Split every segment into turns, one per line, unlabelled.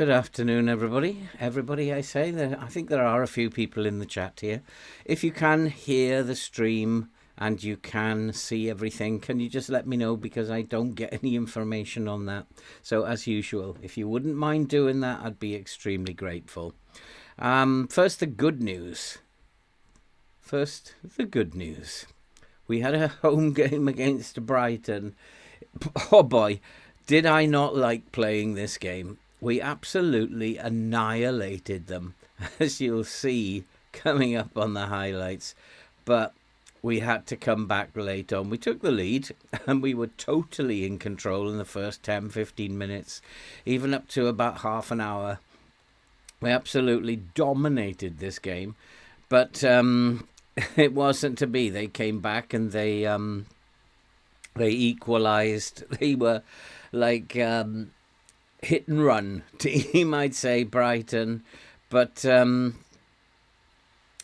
Good afternoon, everybody. Everybody, I say. I think there are a few people in the chat here. If you can hear the stream and you can see everything, can you just let me know, because I don't get any information on that. So as usual, if you wouldn't mind doing that, I'd be extremely grateful. First, the good news. We had a home game against Brighton. Oh boy, did I not like playing this game. We absolutely annihilated them, as you'll see coming up on the highlights. But we had to come back late on. We took the lead and we were totally in control in the first 10-15 minutes, even up to about half an hour. We absolutely dominated this game, but it wasn't to be. They came back and they equalised. They were like hit and run team, I'd say, Brighton, but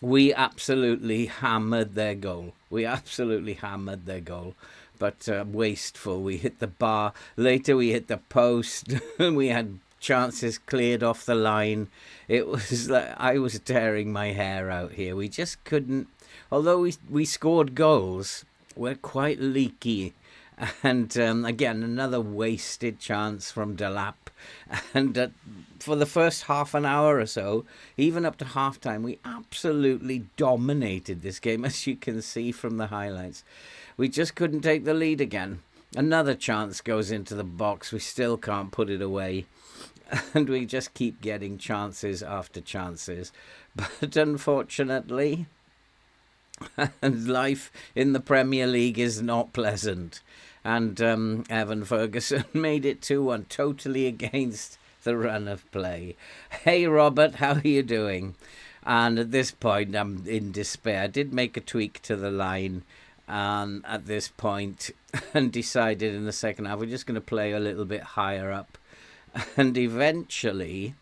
we absolutely hammered their goal. But wasteful. We hit the bar. Later we hit the post. We had chances cleared off the line. It was like I was tearing my hair out here. We just couldn't. Although we scored goals, we're quite leaky. And again, another wasted chance from Delap. And for the first half an hour or so, even up to halftime, we absolutely dominated this game, as you can see from the highlights. We just couldn't take the lead again. Another chance goes into the box. We still can't put it away. And we just keep getting chances after chances. But unfortunately, life in the Premier League is not pleasant. And Evan Ferguson made it 2-1, totally against the run of play. Hey, Robert, how are you doing? And at this point, I'm in despair. I did make a tweak to the line at this point and decided in the second half we're just going to play a little bit higher up. And eventually,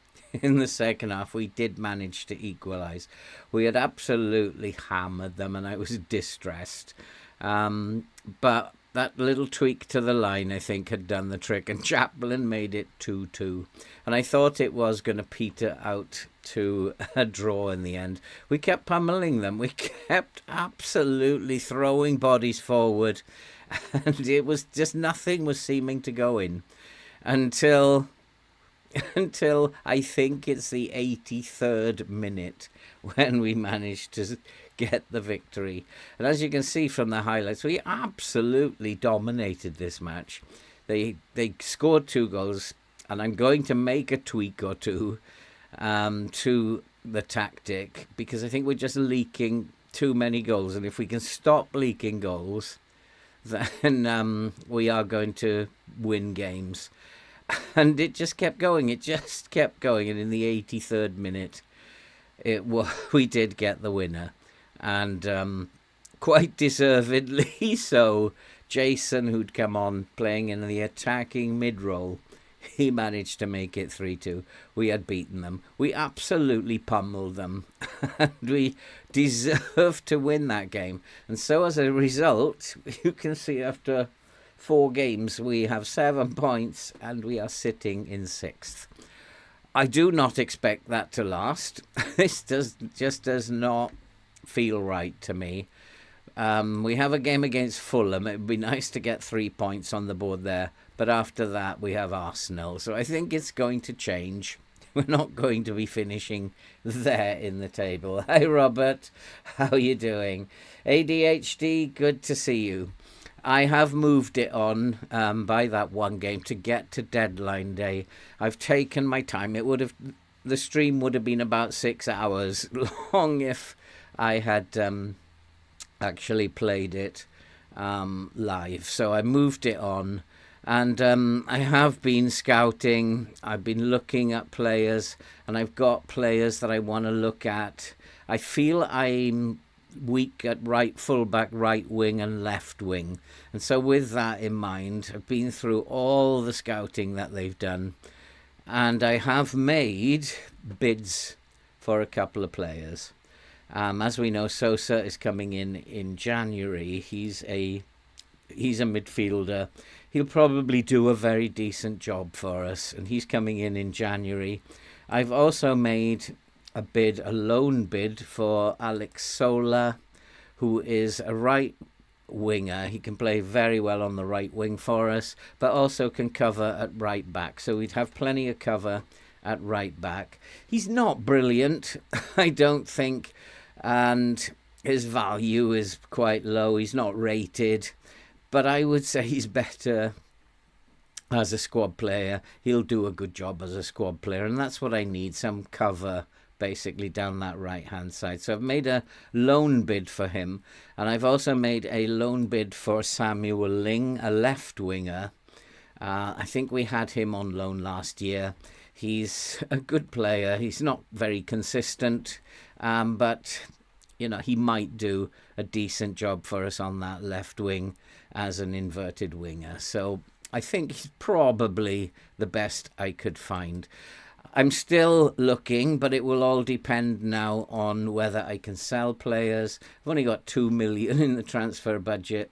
in the second half, we did manage to equalise. We had absolutely hammered them, and I was distressed. But that little tweak to the line, I think, had done the trick, and Chaplin made it 2-2. And I thought it was going to peter out to a draw in the end. We kept pummeling them. We kept absolutely throwing bodies forward, and it was just nothing was seeming to go in until I think it's the 83rd minute when we managed to get the victory. And as you can see from the highlights, we absolutely dominated this match. They scored 2 goals, and I'm going to make a tweak or two to the tactic, because I think we're just leaking too many goals, and if we can stop leaking goals, then we are going to win games. And it just kept going. And in the 83rd minute, we did get the winner. And quite deservedly so. Jason, who'd come on playing in the attacking mid-role, he managed to make it 3-2. We had beaten them. We absolutely pummeled them. And we deserved to win that game. And so as a result, you can see after 4 games, we have 7 points and we are sitting in 6th. I do not expect that to last. This does not feel right to me. We have a game against Fulham. It would be nice to get 3 points on the board there. But after that, we have Arsenal. So I think it's going to change. We're not going to be finishing there in the table. Hi, Robert. How are you doing? ADHD, good to see you. I have moved it on by that one game to get to deadline day. I've taken my time. The stream would have been about 6 hours long if I had actually played it live. So I moved it on, and I have been scouting. I've been looking at players, and I've got players that I want to look at. I feel I'm weak at right fullback, right wing and left wing, and so with that in mind, I've been through all the scouting that they've done, and I have made bids for a couple of players. As we know, Sosa is coming in January. He's a he's a midfielder. He'll probably do a very decent job for us, and he's coming in January. I've also made a loan bid for Alex Sola, who is a right winger. He can play very well on the right wing for us, but also can cover at right back. So we'd have plenty of cover at right back. He's not brilliant, I don't think, and his value is quite low. He's not rated, but I would say he's better as a squad player. He'll do a good job as a squad player, and that's what I need, some cover basically down that right hand side. So I've made a loan bid for him, and I've also made a loan bid for Samuel Ling, a left winger. I think we had him on loan last year. He's a good player. He's not very consistent, but he might do a decent job for us on that left wing as an inverted winger. So I think he's probably the best I could find. I'm still looking, but it will all depend now on whether I can sell players. I've only got 2 million in the transfer budget,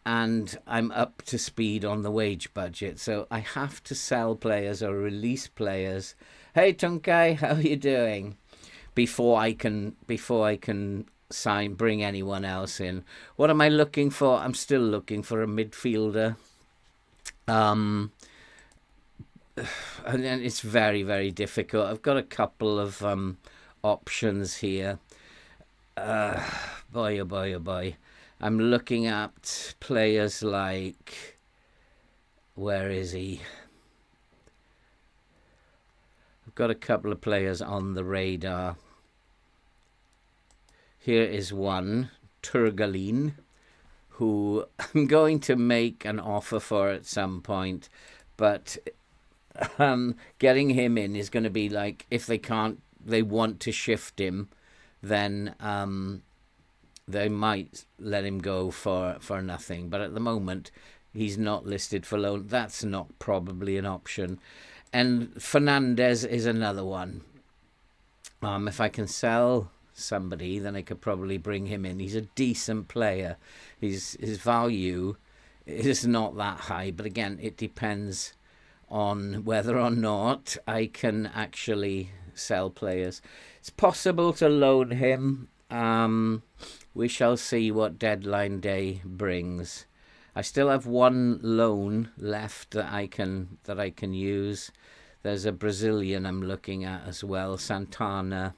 and I'm up to speed on the wage budget. So I have to sell players or release players. Hey, Tunkai, how are you doing? Before I can bring anyone else in. What am I looking for? I'm still looking for a midfielder. And it's very, very difficult. I've got a couple of options here. Boy, oh boy, oh boy. I'm looking at players like... Where is he? I've got a couple of players on the radar. Here is one, Turgalin, who I'm going to make an offer for at some point, but getting him in is going to be like, if they want to shift him, then they might let him go for nothing. But at the moment, he's not listed for loan. That's not probably an option. And Fernandez is another one. If I can sell somebody, then I could probably bring him in. He's a decent player. His value is not that high, but again, it depends on whether or not I can actually sell players. It's possible to loan him. We shall see what deadline day brings. I still have one loan left that I can use. There's a Brazilian I'm looking at as well, Santana,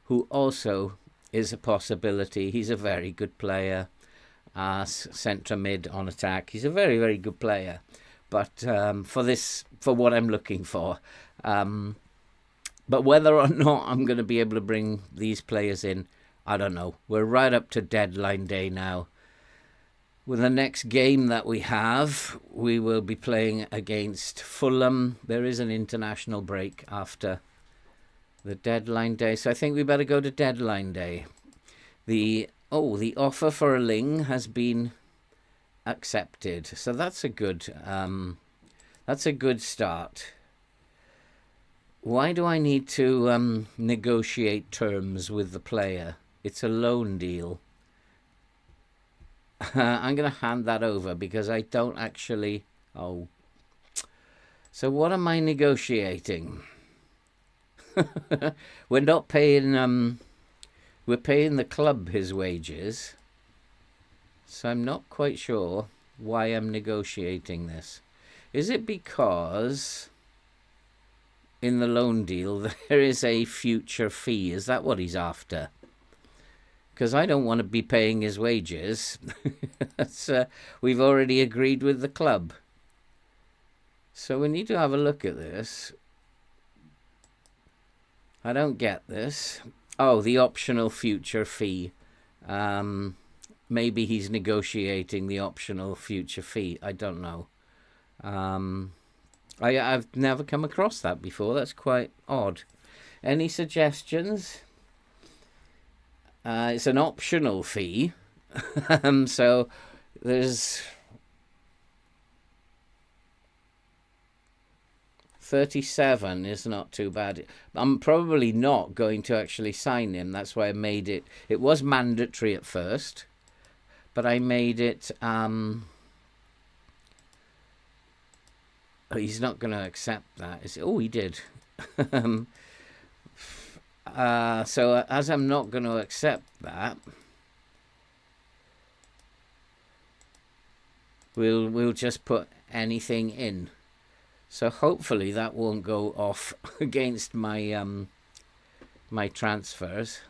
who also is a possibility. He's a very good player, centre mid on attack. He's a very, very good player. But for what I'm looking for. But whether or not I'm going to be able to bring these players in, I don't know. We're right up to deadline day now. With the next game that we have, we will be playing against Fulham. There is an international break after the deadline day, so I think we better go to deadline day. The offer for a Ling has been accepted, so that's a good start. Why do I need to negotiate terms with the player? It's a loan deal. I'm going to hand that over because I don't actually... Oh. So what am I negotiating? We're not paying... we're paying the club his wages. So I'm not quite sure why I'm negotiating this. Is it because in the loan deal there is a future fee? Is that what he's after? Because I don't want to be paying his wages. That's, we've already agreed with the club. So we need to have a look at this. I don't get this. Oh, the optional future fee. Maybe he's negotiating the optional future fee. I don't know. I've never come across that before. That's quite odd. Any suggestions? It's an optional fee. So there's 37 is not too bad. I'm probably not going to actually sign him. That's why I made it. It was mandatory at first, but I made it He's not going to accept that. Oh, he did. So as I'm not going to accept that, we'll just put anything in. So hopefully that won't go off against my my transfers.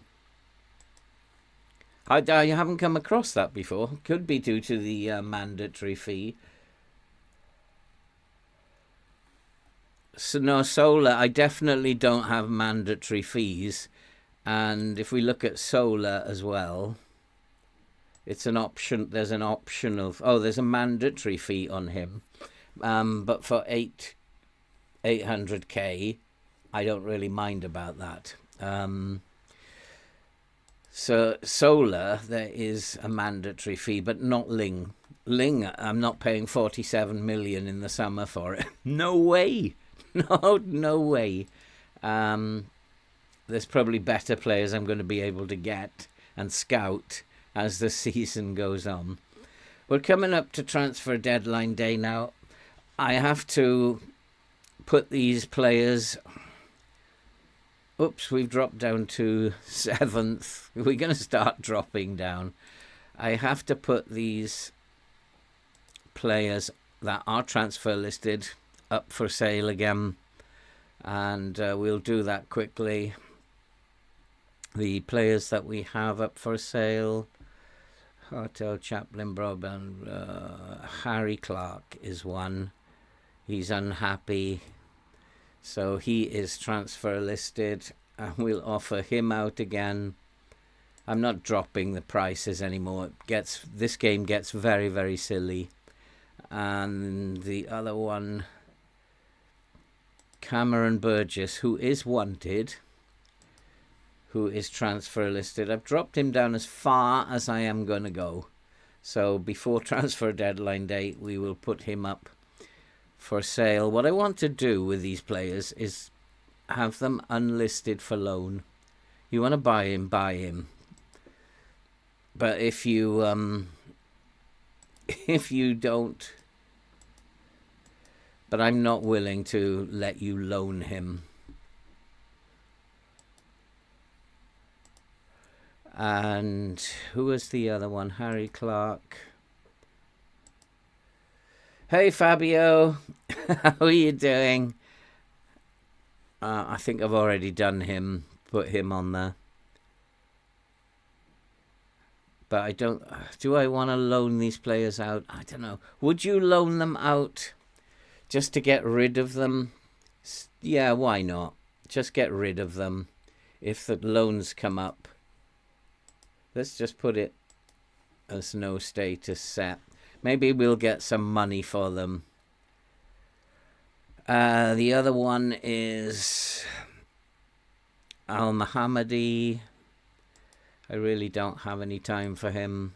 I haven't come across that before. Could be due to the mandatory fee. So no, Solar, I definitely don't have mandatory fees. And if we look at Solar as well, it's an option. There's an optional. Oh, there's a mandatory fee on him. But for 800k, I don't really mind about that. So Solar, there is a mandatory fee, but not Ling. Ling, I'm not paying 47 million in the summer for it. No way. No way. There's probably better players I'm going to be able to get and scout as the season goes on. We're coming up to transfer deadline day now. I have to put these players... Oops, we've dropped down to 7th. We're going to start dropping down. I have to put these players that are transfer listed up for sale again, and we'll do that quickly. The players that we have up for sale: Hotel Chaplin Broadband, Harry Clark is one. He's unhappy, so he is transfer listed, and we'll offer him out again. I'm not dropping the prices anymore. This game gets very, very silly. And the other one, Cameron Burgess, who is wanted, who is transfer listed. I've dropped him down as far as I am going to go. So before transfer deadline date, we will put him up for sale. What I want to do with these players is have them unlisted for loan. You want to buy him, buy him. But if you don't, but I'm not willing to let you loan him. And who was the other one? Harry Clark. Hey Fabio, how are you doing? I think I've already done him, put him on there. But I don't... Do I want to loan these players out? I don't know. Would you loan them out just to get rid of them? Yeah, why not? Just get rid of them if the loans come up. Let's just put it as no status set. Maybe we'll get some money for them. The other one is Al Mohammadi. I really don't have any time for him.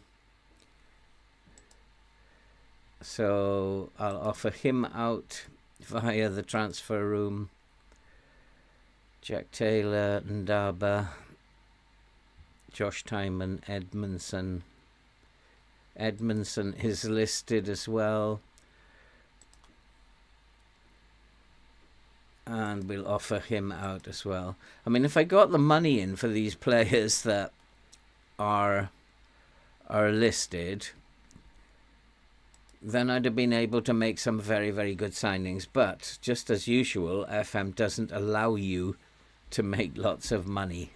So I'll offer him out via the transfer room. Jack Taylor, Ndaba, Josh Timon, Edmondson. Edmondson is listed as well. And we'll offer him out as well. I mean, if I got the money in for these players that are listed, then I'd have been able to make some very, very good signings. But just as usual, FM doesn't allow you to make lots of money.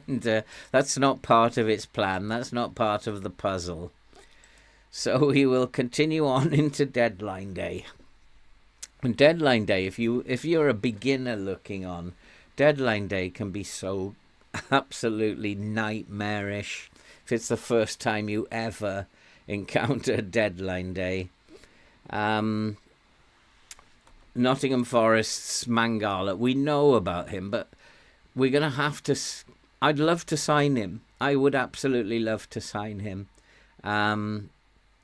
And that's not part of its plan. That's not part of the puzzle. So we will continue on into deadline day. And deadline day, if you're a beginner looking on, deadline day can be so absolutely nightmarish if it's the first time you ever encounter deadline day. Nottingham Forest's Mangala, we know about him, but we're going to have to... I'd love to sign him. I would absolutely love to sign him.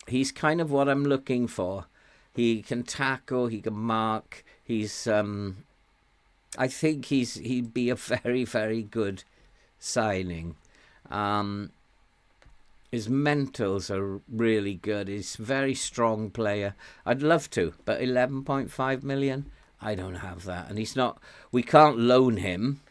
He's kind of what I'm looking for. He can tackle, he can mark. He's... I think he'd be a very, very good signing. His mentals are really good. He's a very strong player. I'd love to, but 11.5 million, I don't have that. And he's not, we can't loan him.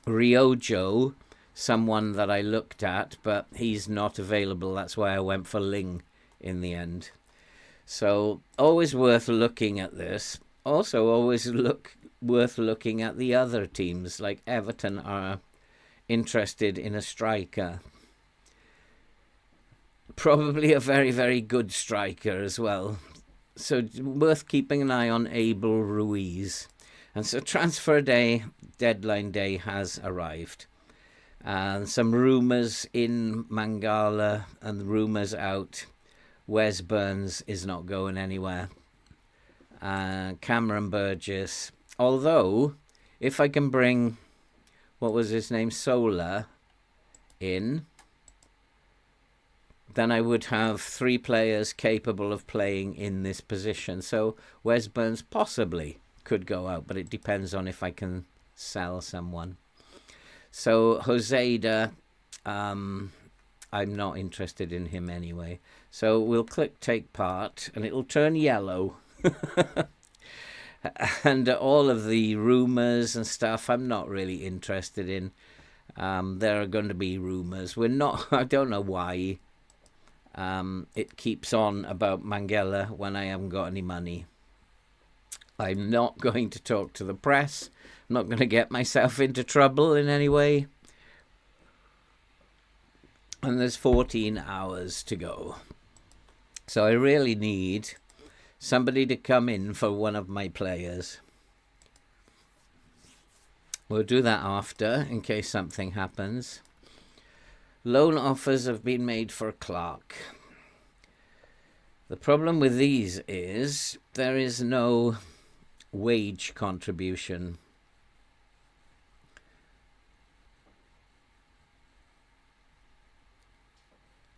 Ryojo, someone that I looked at, but he's not available. That's why I went for Ling in the end. So always worth looking at this. Also always worth looking at the other teams, like Everton are interested in a striker. Probably a very, very good striker as well. So worth keeping an eye on Abel Ruiz. And so transfer day, deadline day has arrived. And some rumours in Mangala and rumours out. Wes Burns is not going anywhere. Cameron Burgess. Although, if I can bring, what was his name, Sola in, then I would have 3 players capable of playing in this position. So Wes Burns possibly could go out, but it depends on if I can sell someone. So Hoseda, I'm not interested in him anyway. So we'll click take part and it'll turn yellow. And all of the rumours and stuff I'm not really interested in. There are going to be rumours. I don't know why it keeps on about Mangala when I haven't got any money. I'm not going to talk to the press. I'm not going to get myself into trouble in any way. And there's 14 hours to go. So I really need somebody to come in for one of my players. We'll do that after, in case something happens. Loan offers have been made for Clark. The problem with these is there is no wage contribution.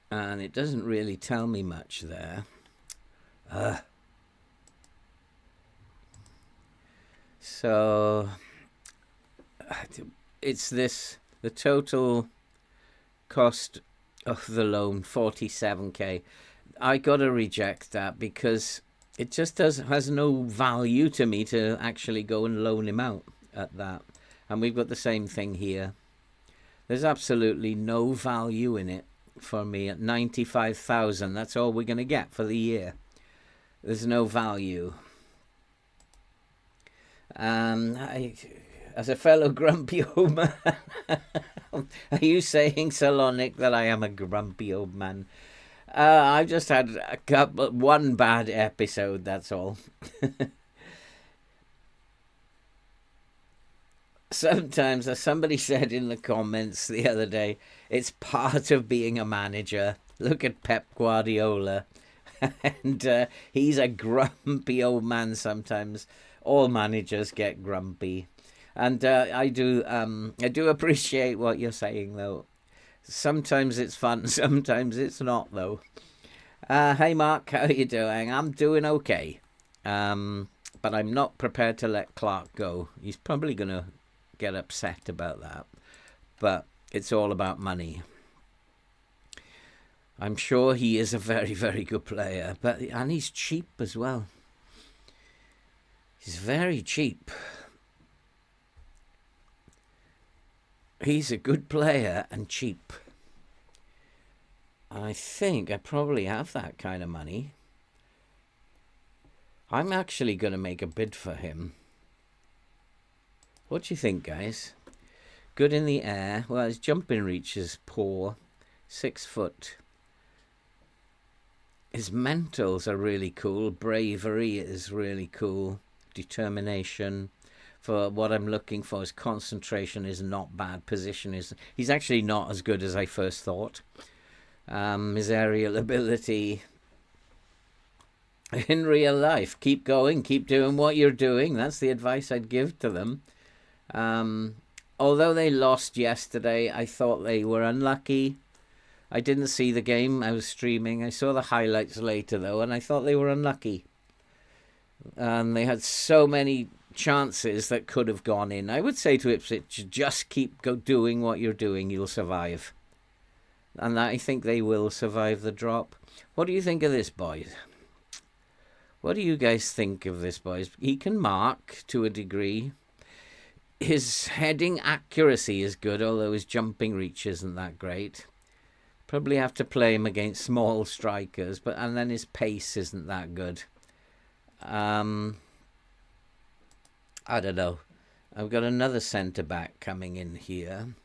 And it doesn't really tell me much there. So it's this, the total cost of the loan, 47k. I gotta reject that because it just has no value to me to actually go and loan him out at that. And we've got the same thing here. There's absolutely no value in it for me at 95,000. That's all we're going to get for the year. There's no value. As a fellow grumpy old man, are you saying, Salonic, that I am a grumpy old man? I've just had one bad episode, that's all. Sometimes, as somebody said in the comments the other day, it's part of being a manager. Look at Pep Guardiola. And he's a grumpy old man sometimes. All managers get grumpy. And I do appreciate what you're saying, though. Sometimes it's fun, sometimes it's not, though. Hey, Mark, how are you doing? I'm doing okay. But I'm not prepared to let Clark go. He's probably going to get upset about that. But it's all about money. I'm sure he is a very, very good player. And he's cheap as well. He's very cheap. He's a good player and cheap. I think I probably have that kind of money. I'm actually going to make a bid for him. What do you think, guys? Good in the air. Well, his jumping reach is poor. 6 foot. His mentals are really cool. Bravery is really cool. Determination. For what I'm looking for, his concentration is not bad. Position is... He's actually not as good as I first thought. His aerial ability... In real life, keep going, keep doing what you're doing. That's the advice I'd give to them. Although they lost yesterday, I thought they were unlucky. I didn't see the game. I was streaming. I saw the highlights later, though, and I thought they were unlucky. They had so many chances that could have gone in. I would say to Ipswich, just keep doing what you're doing, you'll survive. And I think they will survive the drop. What do you think of this, boys? What do you guys think of this, boys? He can mark to a degree. His heading accuracy is good, although his jumping reach isn't that great. Probably have to play him against small strikers, and then his pace isn't that good. I don't know. I've got another centre-back coming in here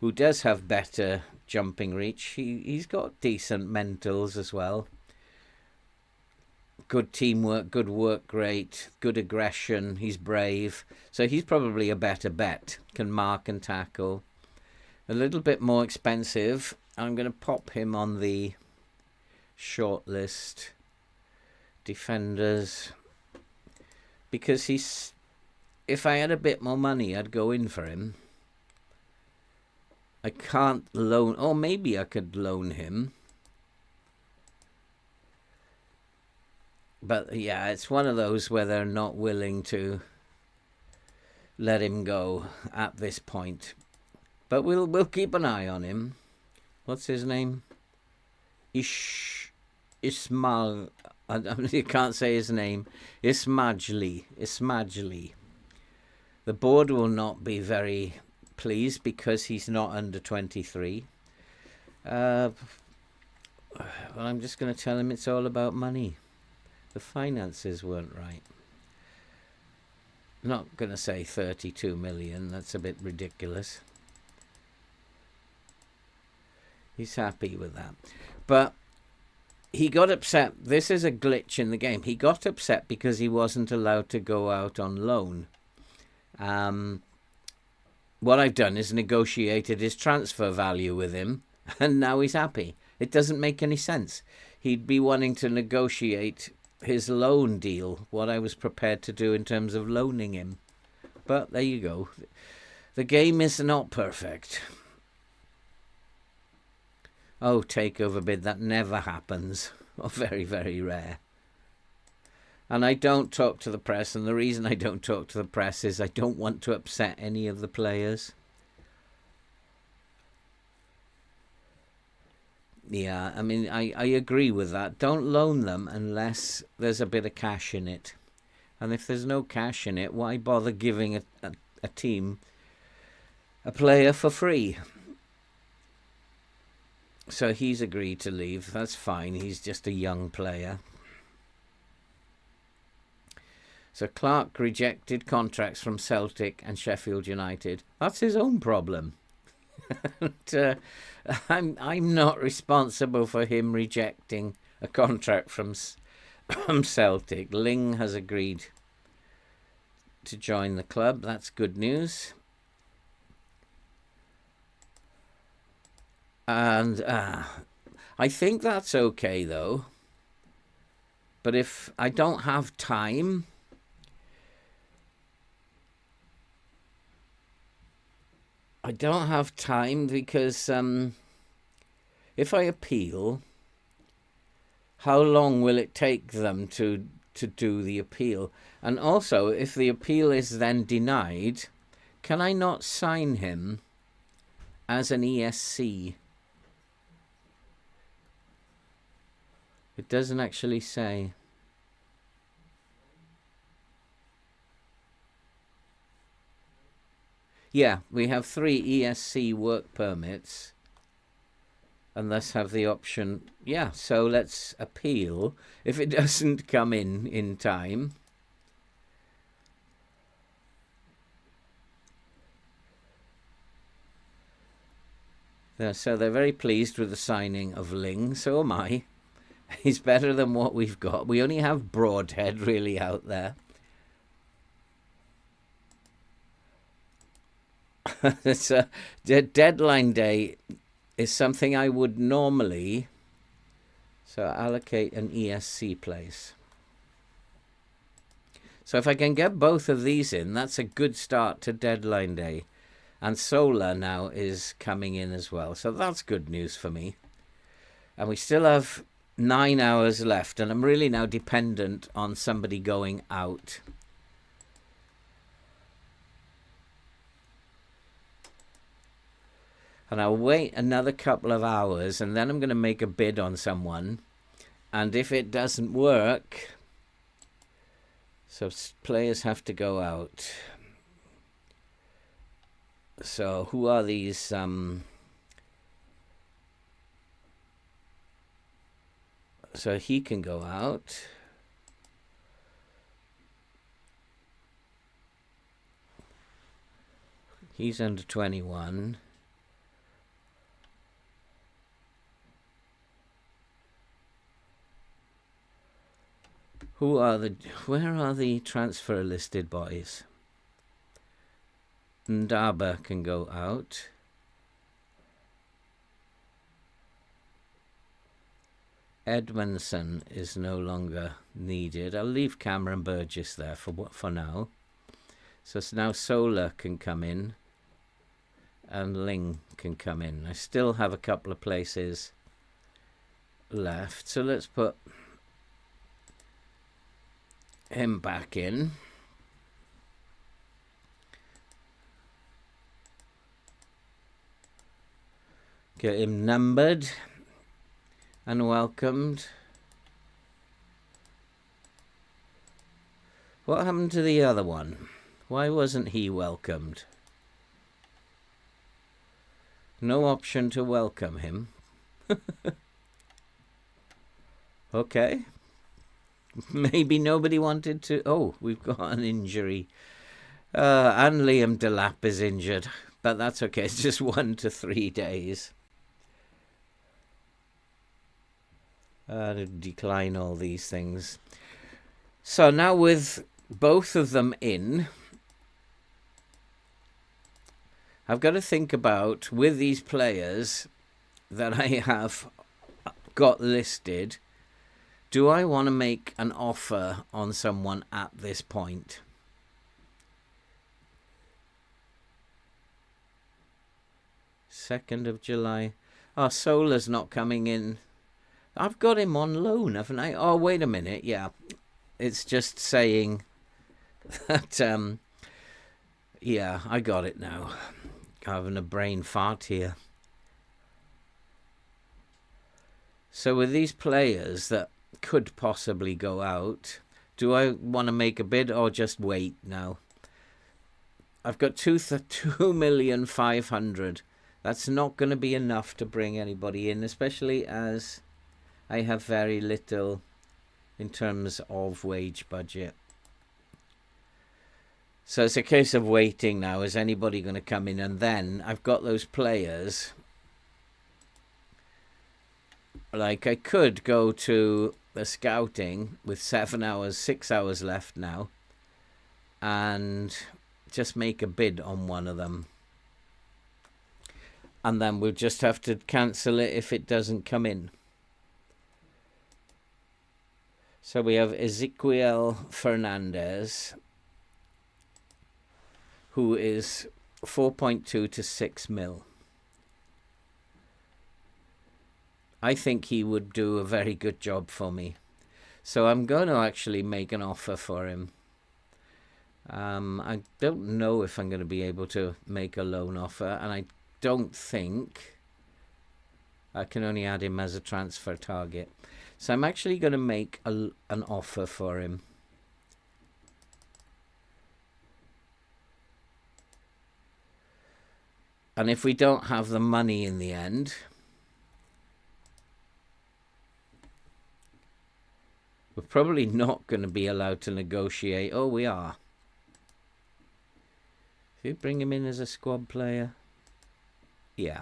who does have better jumping reach. He's got decent mentals as well. Good teamwork, good work rate, good aggression. He's brave. So he's probably a better bet. Can mark and tackle. A little bit more expensive. I'm going to pop him on the short list. Defenders. Because if I had a bit more money, I'd go in for him. I can't loan... or maybe I could loan him. But yeah, it's one of those where they're not willing to let him go at this point. But we'll keep an eye on him. What's his name? Ismail. You can't say his name. Ismajli. The board will not be very pleased because he's not under 23. Well, I'm just going to tell him it's all about money. The finances weren't right. I'm not going to say 32 million. That's a bit ridiculous. He's happy with that. But he got upset. This is a glitch in the game. He got upset because he wasn't allowed to go out on loan. What I've done is negotiated his transfer value with him, and now he's happy. It doesn't make any sense. He'd be wanting to negotiate his loan deal, what I was prepared to do in terms of loaning him. But there you go. The game is not perfect. Oh, takeover bid, that never happens. Or very, very rare. And I don't talk to the press, and the reason I don't talk to the press is I don't want to upset any of the players. Yeah, I mean, I agree with that. Don't loan them unless there's a bit of cash in it. And if there's no cash in it, why bother giving a team a player for free? So he's agreed to leave. That's fine. He's just a young player. So Clark rejected contracts from Celtic and Sheffield United. That's his own problem. And, I'm not responsible for him rejecting a contract from Celtic. Ling has agreed to join the club. That's good news. And I think that's okay, though. But if I don't have time... because if I appeal, how long will it take them to do the appeal? And also, if the appeal is then denied, can I not sign him as an ESC? It doesn't actually say. Yeah, we have 3 ESC work permits and thus have the option. Yeah, so let's appeal. If it doesn't come in time, so they're very pleased with the signing of Ling. So am I. He's better than what we've got. We only have Broadhead really out there. The deadline day is something I would normally... So allocate an ESC place. So if I can get both of these in, that's a good start to deadline day. And Solar now is coming in as well. So that's good news for me. And we still have 9 hours left. And I'm really now dependent on somebody going out. And I'll wait another couple of hours, and then I'm going to make a bid on someone. And if it doesn't work, so players have to go out. So who are these? So he can go out. He's under 21. Where are the transfer listed boys? Ndaba can go out. Edmondson is no longer needed. I'll leave Cameron Burgess there for now. So now Solar can come in. And Ling can come in. I still have a couple of places left. So let's put him back in. Get him numbered and welcomed. What happened to the other one? Why wasn't he welcomed? No option to welcome him. Okay. Maybe nobody wanted to... Oh, we've got an injury. And Liam Delap is injured. But that's okay. It's just 1 to 3 days. Decline all these things. So now with both of them in, I've got to think about, with these players that I have got listed, do I want to make an offer on someone at this point? July 2nd. Oh, Solar's not coming in. I've got him on loan, haven't I? Oh, wait a minute. Yeah, it's just saying that, yeah, I got it now. Having a brain fart here. So with these players that could possibly go out, do I want to make a bid or just wait now? I've got 2,500,000. That's not going to be enough to bring anybody in, especially as I have very little in terms of wage budget. So it's a case of waiting now. Is anybody going to come in? And then I've got those players. Like, I could go to the scouting with 7 hours, 6 hours left now, and just make a bid on one of them. And then we'll just have to cancel it if it doesn't come in. So we have Ezequiel Fernandez, who is 4.2 to 6 mil. I think he would do a very good job for me. So I'm going to actually make an offer for him. I don't know if I'm going to be able to make a loan offer, and I don't think I can only add him as a transfer target. So I'm actually going to make an offer for him. And if we don't have the money in the end, we're probably not going to be allowed to negotiate. Oh, we are. If you bring him in as a squad player, yeah.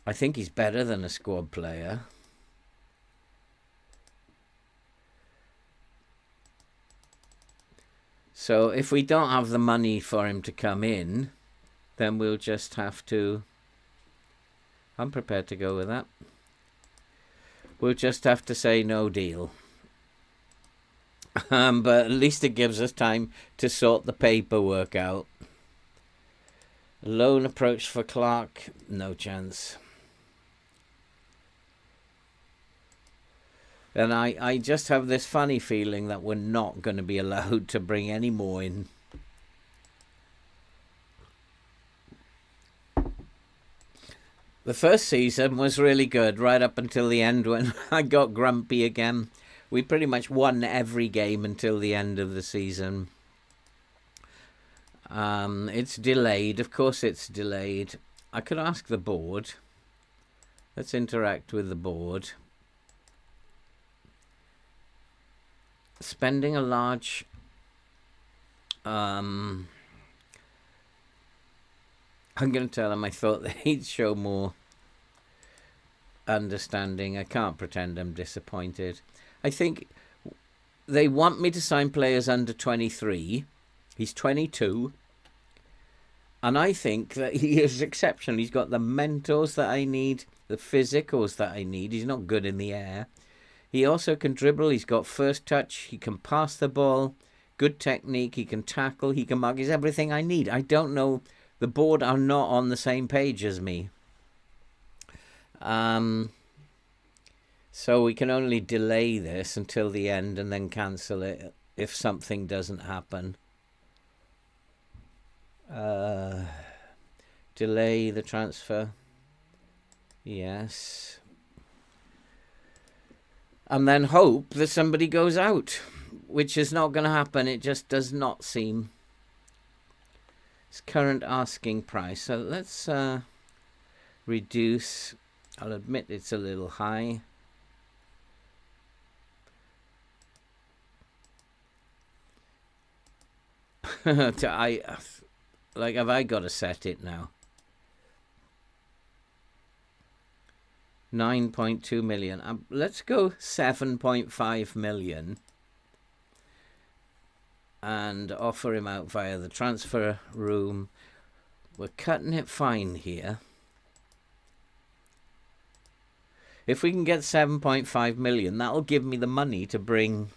I think he's better than a squad player. So if we don't have the money for him to come in, then we'll just have to... I'm prepared to go with that. We'll just have to say no deal. But at least it gives us time to sort the paperwork out. Loan approach for Clark, no chance. And I just have this funny feeling that we're not going to be allowed to bring any more in. The first season was really good, right up until the end when I got grumpy again. We pretty much won every game until the end of the season. It's delayed. Of course it's delayed. I could ask the board. Let's interact with the board. Spending a large... I'm going to tell them I thought they'd show more understanding. I can't pretend I'm disappointed. I think they want me to sign players under 23. He's 22. And I think that he is exceptional. He's got the mentals that I need, the physicals that I need. He's not good in the air. He also can dribble. He's got first touch. He can pass the ball. Good technique. He can tackle. He can mark. He's everything I need. I don't know. The board are not on the same page as me. So we can only delay this until the end and then cancel it if something doesn't happen. Delay the transfer. Yes. And then hope that somebody goes out, which is not going to happen. It just does not seem. It's current asking price. So let's reduce. I'll admit it's a little high. Have I got to set it now? 9.2 million. Let's go 7.5 million. And offer him out via the transfer room. We're cutting it fine here. If we can get 7.5 million, that'll give me the money to bring...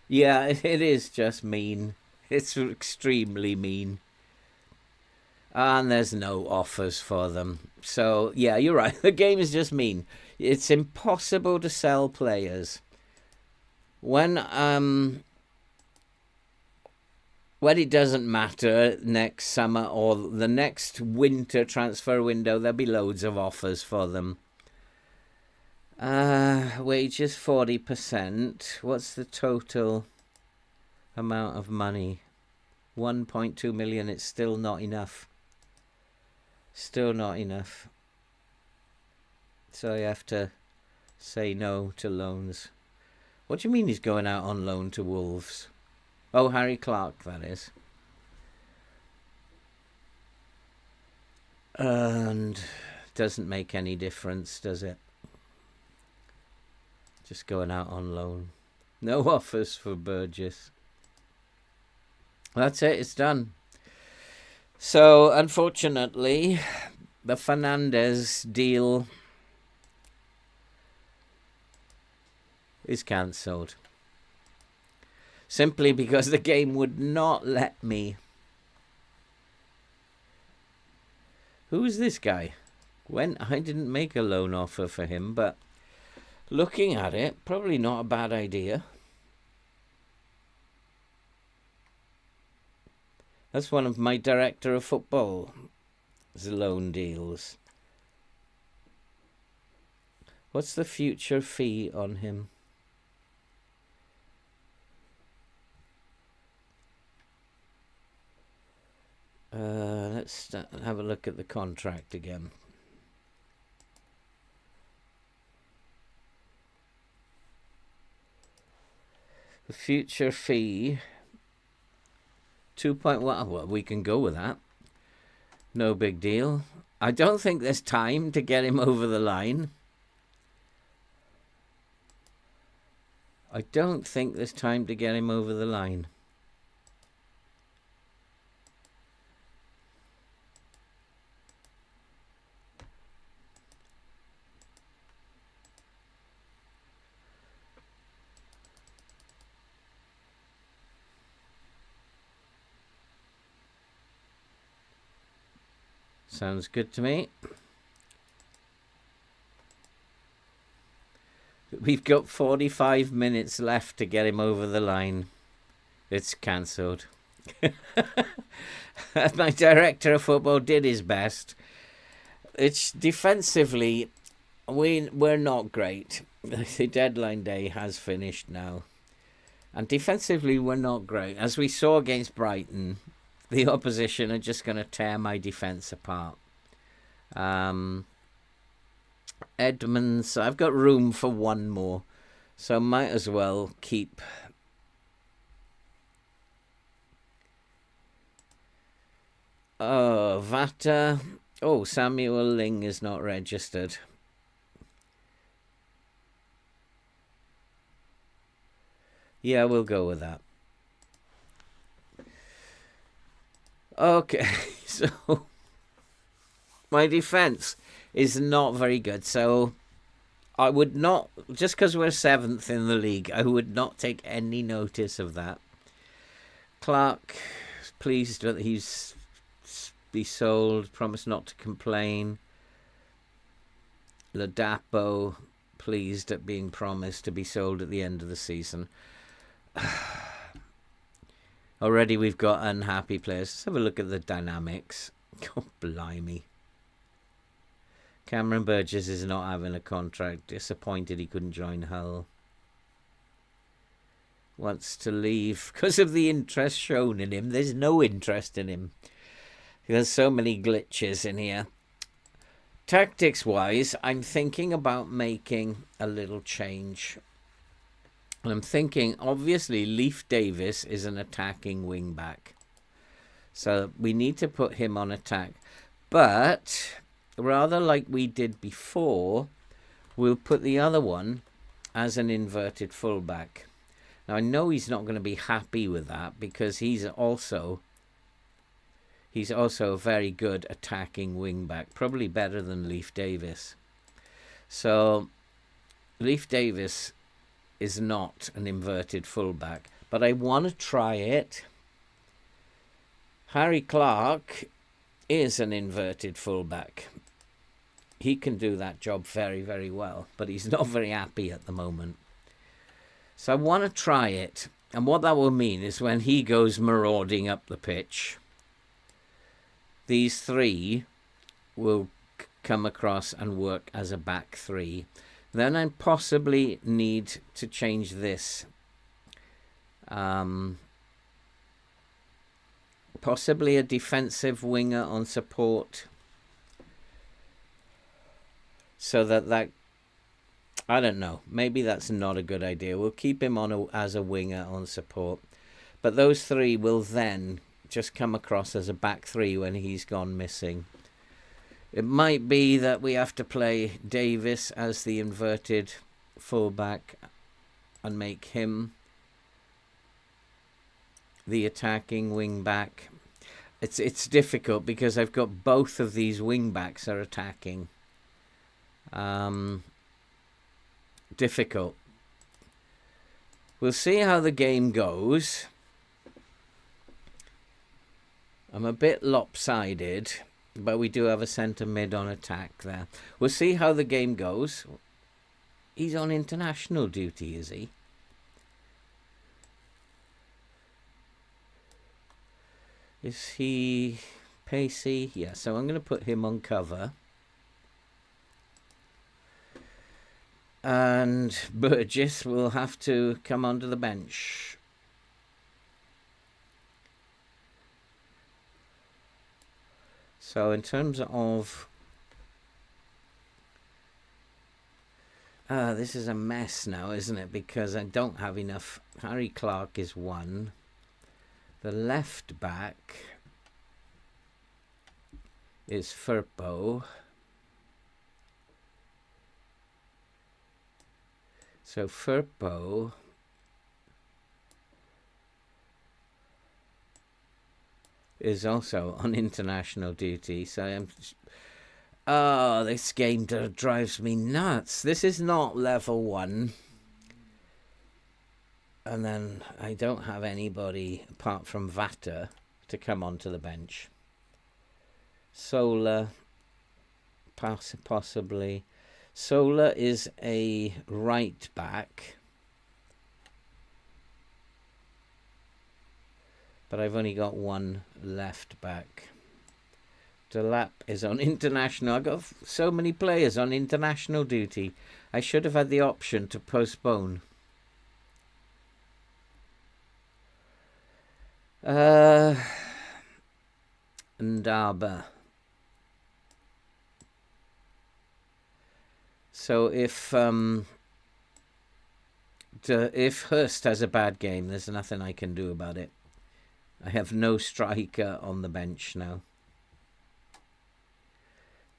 Yeah, it is just mean. It's extremely mean. And there's no offers for them. So, yeah, you're right. The game is just mean. It's impossible to sell players. When it doesn't matter next summer or the next winter transfer window, there'll be loads of offers for them. Wages 40%. What's the total amount of money? 1.2 million. It's still not enough. Still not enough. So I have to say no to loans. What do you mean he's going out on loan to Wolves? Oh, Harry Clark, that is. And doesn't make any difference, does it? Just going out on loan. No offers for Burgess. That's it, it's done. So, unfortunately, the Fernandez deal is cancelled. Simply because the game would not let me. Who is this guy? I didn't make a loan offer for him, but looking at it, probably not a bad idea. That's one of my director of football loan deals. What's the future fee on him? Let's have a look at the contract again. The future fee 2.1. Well, we can go with that. No big deal. I don't think there's time to get him over the line. I don't think there's time to get him over the line. Sounds good to me. We've got 45 minutes left to get him over the line. It's cancelled. My director of football did his best. It's defensively, we're not great. The deadline day has finished now. And defensively, we're not great. As we saw against Brighton, the opposition are just going to tear my defence apart. Edmonds, I've got room for one more, so might as well keep. Oh, Vata. Oh, Samuel Ling is not registered. Yeah, we'll go with that. Okay, so my defence is not very good. So I would not, just because we're 7th in the league, I would not take any notice of that. Clark, pleased that he's be sold, promised not to complain. Ladapo, pleased at being promised to be sold at the end of the season. Already we've got unhappy players. Let's have a look at the dynamics. Oh, blimey. Cameron Burgess is not having a contract. Disappointed he couldn't join Hull. Wants to leave because of the interest shown in him. There's no interest in him. There's so many glitches in here. Tactics-wise, I'm thinking about making a little change. And I'm thinking, obviously, Leif Davis is an attacking wing-back. So we need to put him on attack. But rather like we did before, we'll put the other one as an inverted fullback. Now, I know he's not going to be happy with that because he's also a very good attacking wing-back, probably better than Leif Davis. So Leif Davis is not an inverted fullback, but I want to try it. Harry Clark is an inverted fullback. He can do that job very, very well, but he's not very happy at the moment. So I want to try it. And what that will mean is when he goes marauding up the pitch, these three will come across and work as a back three. Then I possibly need to change this. Possibly a defensive winger on support. So that I don't know. Maybe that's not a good idea. We'll keep him on as a winger on support. But those three will then just come across as a back three when he's gone missing. It might be that we have to play Davis as the inverted fullback and make him the attacking wing back. It's difficult because I've got both of these wing backs are attacking. Difficult. We'll see how the game goes. I'm a bit lopsided, but we do have a centre mid on attack there. We'll see how the game goes. He's on international duty, is he? Is he pacey? Yeah, so I'm going to put him on cover. And Burgess will have to come onto the bench. So in terms of... this is a mess now, isn't it? Because I don't have enough. Harry Clark is one. The left back is Firpo. So Firpo is also on international duty. So I'm... Oh, this game drives me nuts. This is not level 1. And then I don't have anybody apart from Vata to come onto the bench. Sola, possibly. Sola is a right back. but I've only got one left back. Delap is on international. I've got so many players on international duty. I should have had the option to postpone. Ndaba. So if Hurst has a bad game, there's nothing I can do about it. I have no striker on the bench now.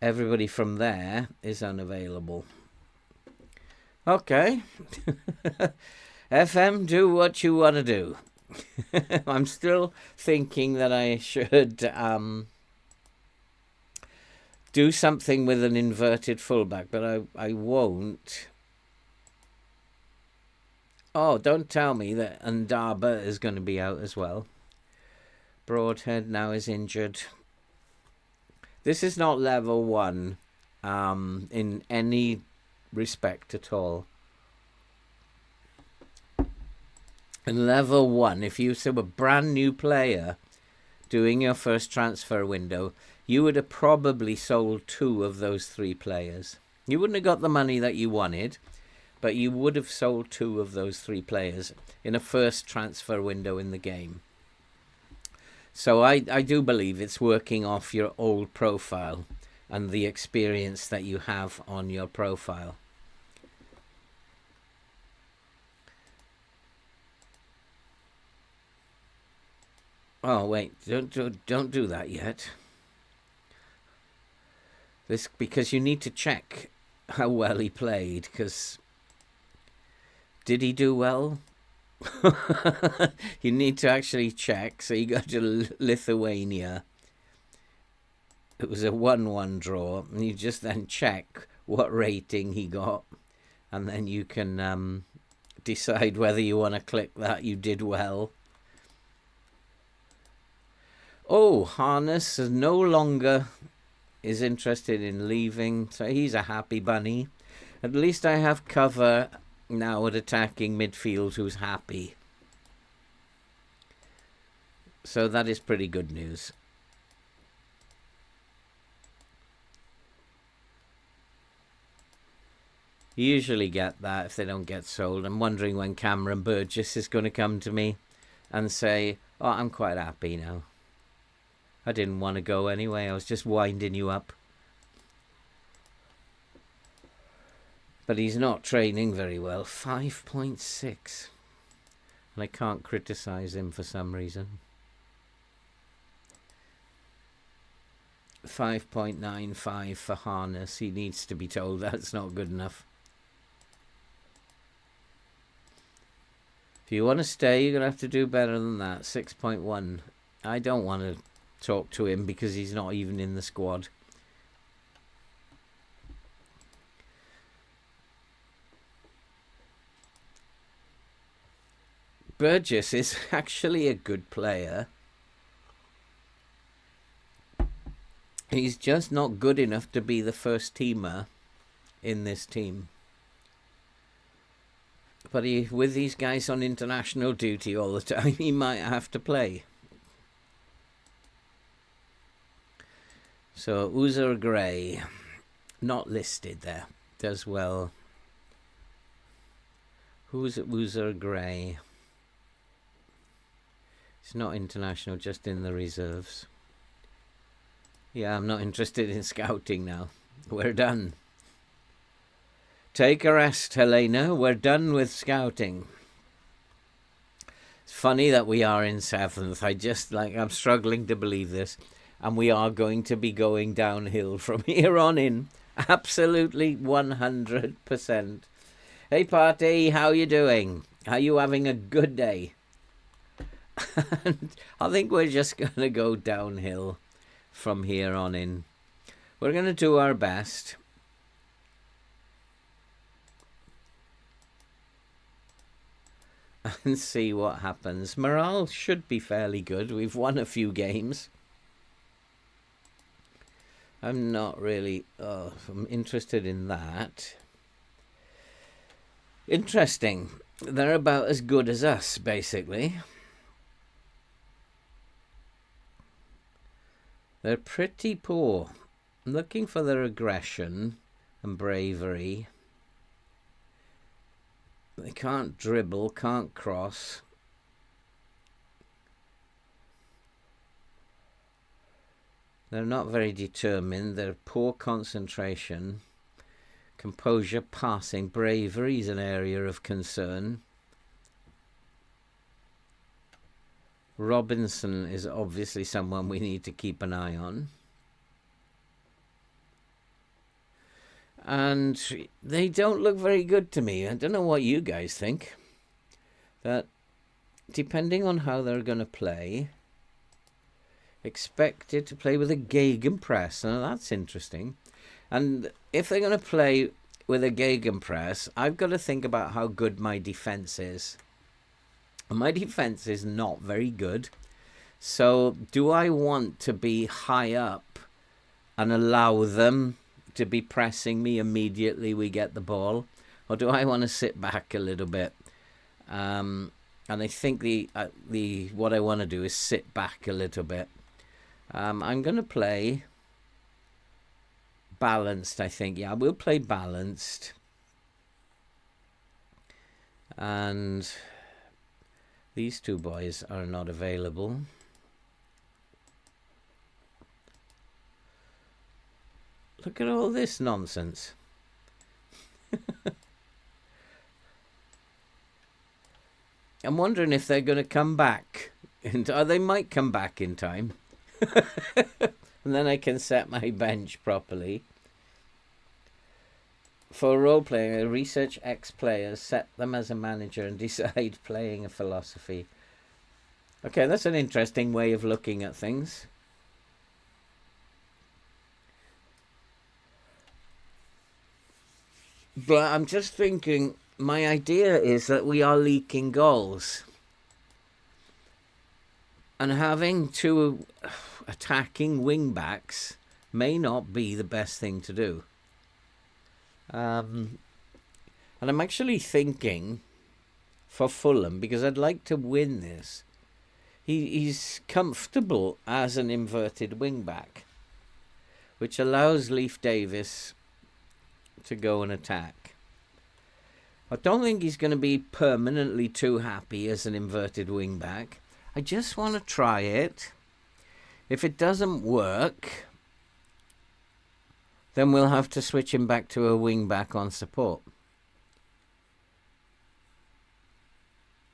Everybody from there is unavailable. Okay. FM, do what you want to do. I'm still thinking that I should do something with an inverted fullback, but I won't. Oh, don't tell me that Ndaba is going to be out as well. Broadhead now is injured. This is not level 1 in any respect at all. In level 1, if you were a brand new player doing your first transfer window, you would have probably sold 2 of those 3 players. You wouldn't have got the money that you wanted, but you would have sold 2 of those 3 players in a first transfer window in the game. So I do believe it's working off your old profile and the experience that you have on your profile. Oh wait, don't do that yet. This because you need to check how well he played, because did he do well? You need to actually check. So you go to Lithuania. It was a 1-1 draw, and you just then check what rating he got, and then you can decide whether you want to click that you did well. Oh, Harness no longer is interested in leaving, so he's a happy bunny. At least I have cover now at attacking midfield who's happy. So that is pretty good news. You usually get that if they don't get sold. I'm wondering when Cameron Burgess is going to come to me and say, oh, I'm quite happy now. I didn't want to go anyway. I was just winding you up. But he's not training very well. 5.6. And I can't criticize him for some reason. 5.95 for Harness. He needs to be told that's not good enough. If you want to stay, you're going to have to do better than that. 6.1. I don't want to talk to him because he's not even in the squad. Burgess is actually a good player. He's just not good enough to be the first teamer in this team. But with these guys on international duty all the time, he might have to play. So Uzer Gray, not listed there, does well. Who's Uzer Gray? It's not international, just in the reserves. Yeah, I'm not interested in scouting now. We're done. Take a rest, Helena. We're done with scouting. It's funny that we are in 7th. I'm struggling to believe this. And we are going to be going downhill from here on in. Absolutely 100%. Hey, party, how you doing? Are you having a good day? And I think we're just going to go downhill from here on in. We're going to do our best. And see what happens. Morale should be fairly good. We've won a few games. I'm not really I'm interested in that. Interesting. They're about as good as us, basically. They're pretty poor. I'm looking for their aggression and bravery. They can't dribble, can't cross. They're not very determined. They're poor concentration. Composure, passing, bravery is an area of concern. Robinson is obviously someone we need to keep an eye on. And they don't look very good to me. I don't know what you guys think. That depending on how they're going to play, expected to play with a gegenpress. Now that's interesting. And if they're going to play with a gegenpress, I've got to think about how good my defense is. My defense is not very good. So do I want to be high up and allow them to be pressing me immediately we get the ball? Or do I want to sit back a little bit? And I think what I want to do is sit back a little bit. I'm going to play balanced, I think. Yeah, we'll play balanced. And these two boys are not available. Look at all this nonsense. I'm wondering if they're going to come back. They might come back in time. And then I can set my bench properly. For role-playing, research ex-players, set them as a manager and decide playing a philosophy. Okay, that's an interesting way of looking at things. But I'm just thinking, my idea is that we are leaking goals. And having two attacking wing-backs may not be the best thing to do. And I'm actually thinking for Fulham, because I'd like to win this. He's comfortable as an inverted wing-back, which allows Leif Davis to go and attack. I don't think he's going to be permanently too happy as an inverted wing-back. I just want to try it. If it doesn't work, then we'll have to switch him back to a wing-back on support.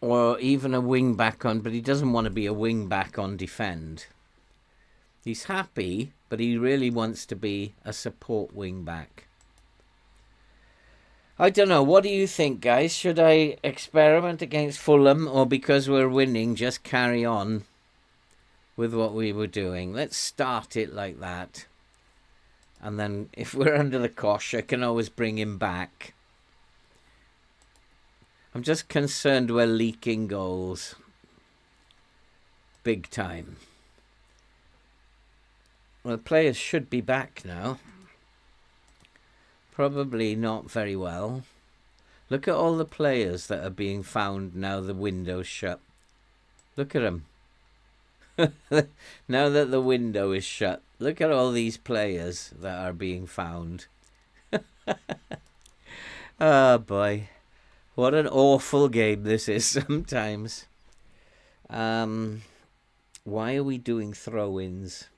Or even a wing-back on, but he doesn't want to be a wing-back on defend. He's happy, but he really wants to be a support wing-back. I don't know. What do you think, guys? Should I experiment against Fulham, or because we're winning, just carry on with what we were doing? Let's start it like that. And then if we're under the cosh, I can always bring him back. I'm just concerned we're leaking goals. Big time. Well, the players should be back now. Probably not very well. Look at all the players that are being found now the window's shut. Look at them. Now that the window is shut, look at all these players that are being found. Oh boy. What an awful game this is sometimes. Why are we doing throw-ins?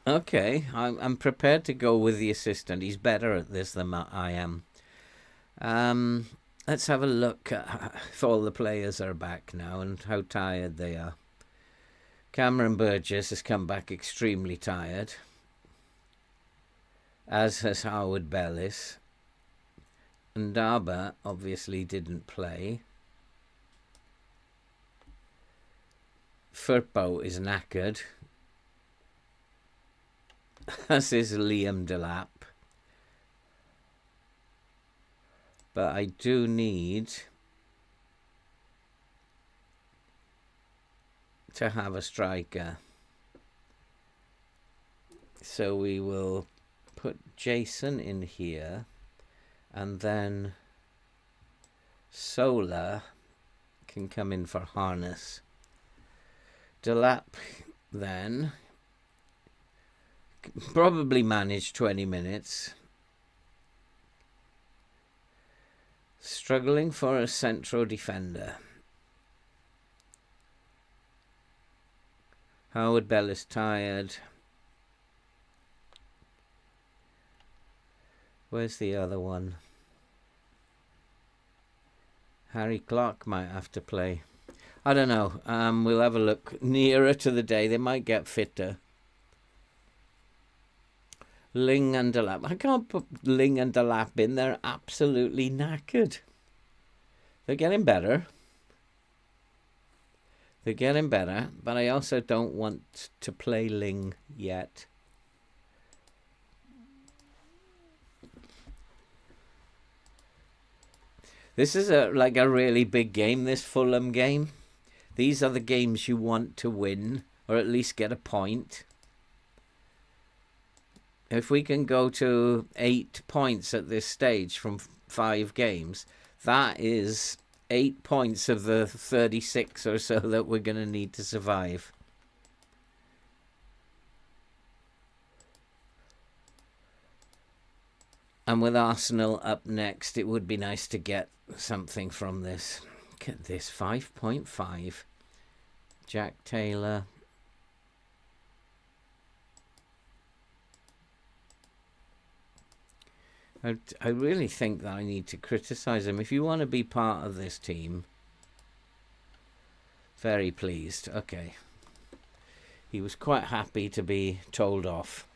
Okay, I'm prepared to go with the assistant. He's better at this than I am. Let's have a look at if all the players are back now and how tired they are. Cameron Burgess has come back extremely tired, as has Howard Bellis. And Darba obviously didn't play. Firpo is knackered. As is Liam Delap. But I do need to have a striker. So we will put Jason in here. And then Sola can come in for harness. Delap then probably manage 20 minutes. Struggling for a central defender. Howard Bell is tired. Where's the other one? Harry Clark might have to play. I don't know. We'll have a look nearer to the day. They might get fitter. Ling and Delap. I can't put Ling and Delap in. They're absolutely knackered. They're getting better. They're getting better. But I also don't want to play Ling yet. This is like a really big game, this Fulham game. These are the games you want to win, or at least get a point. If we can go to 8 points at this stage from 5 games, that is 8 points of the 36 or so that we're going to need to survive. And with Arsenal up next, it would be nice to get something from this. Look at this, 5.5. Jack Taylor. I really think that I need to criticise him. If you want to be part of this team, very pleased. Okay. He was quite happy to be told off.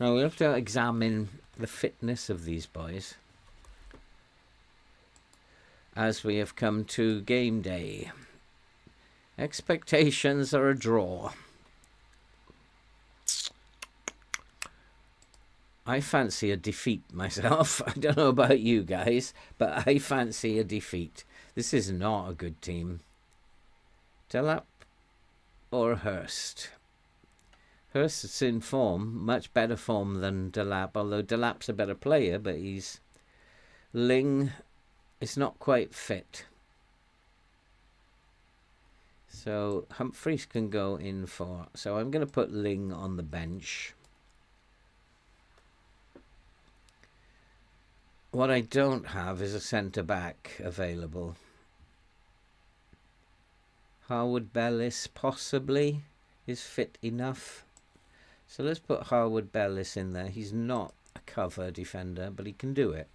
Now we'll have to examine the fitness of these boys as we have come to game day. Expectations are a draw. I fancy a defeat myself. I don't know about you guys, but I fancy a defeat. This is not a good team. Delap or Hurst? Hurst's in form, much better form than Delap, although Delap's a better player, but he's... Ling is not quite fit. So Humphreys can go in for... So I'm going to put Ling on the bench. What I don't have is a centre-back available. Harwood Bellis possibly is fit enough. So let's put Harwood Bellis in there. He's not a cover defender, but he can do it.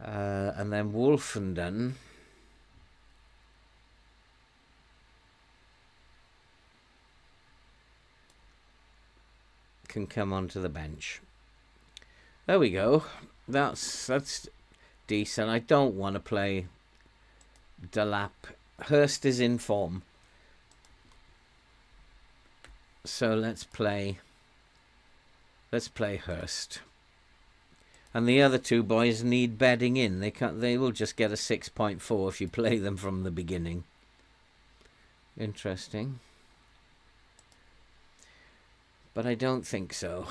And then Wolfenden. Can come onto the bench. There we go. That's decent. I don't want to play Delap. Hurst is in form. So let's play Hurst. And the other two boys need bedding in. They will just get a 6.4 if you play them from the beginning. Interesting. But I don't think so.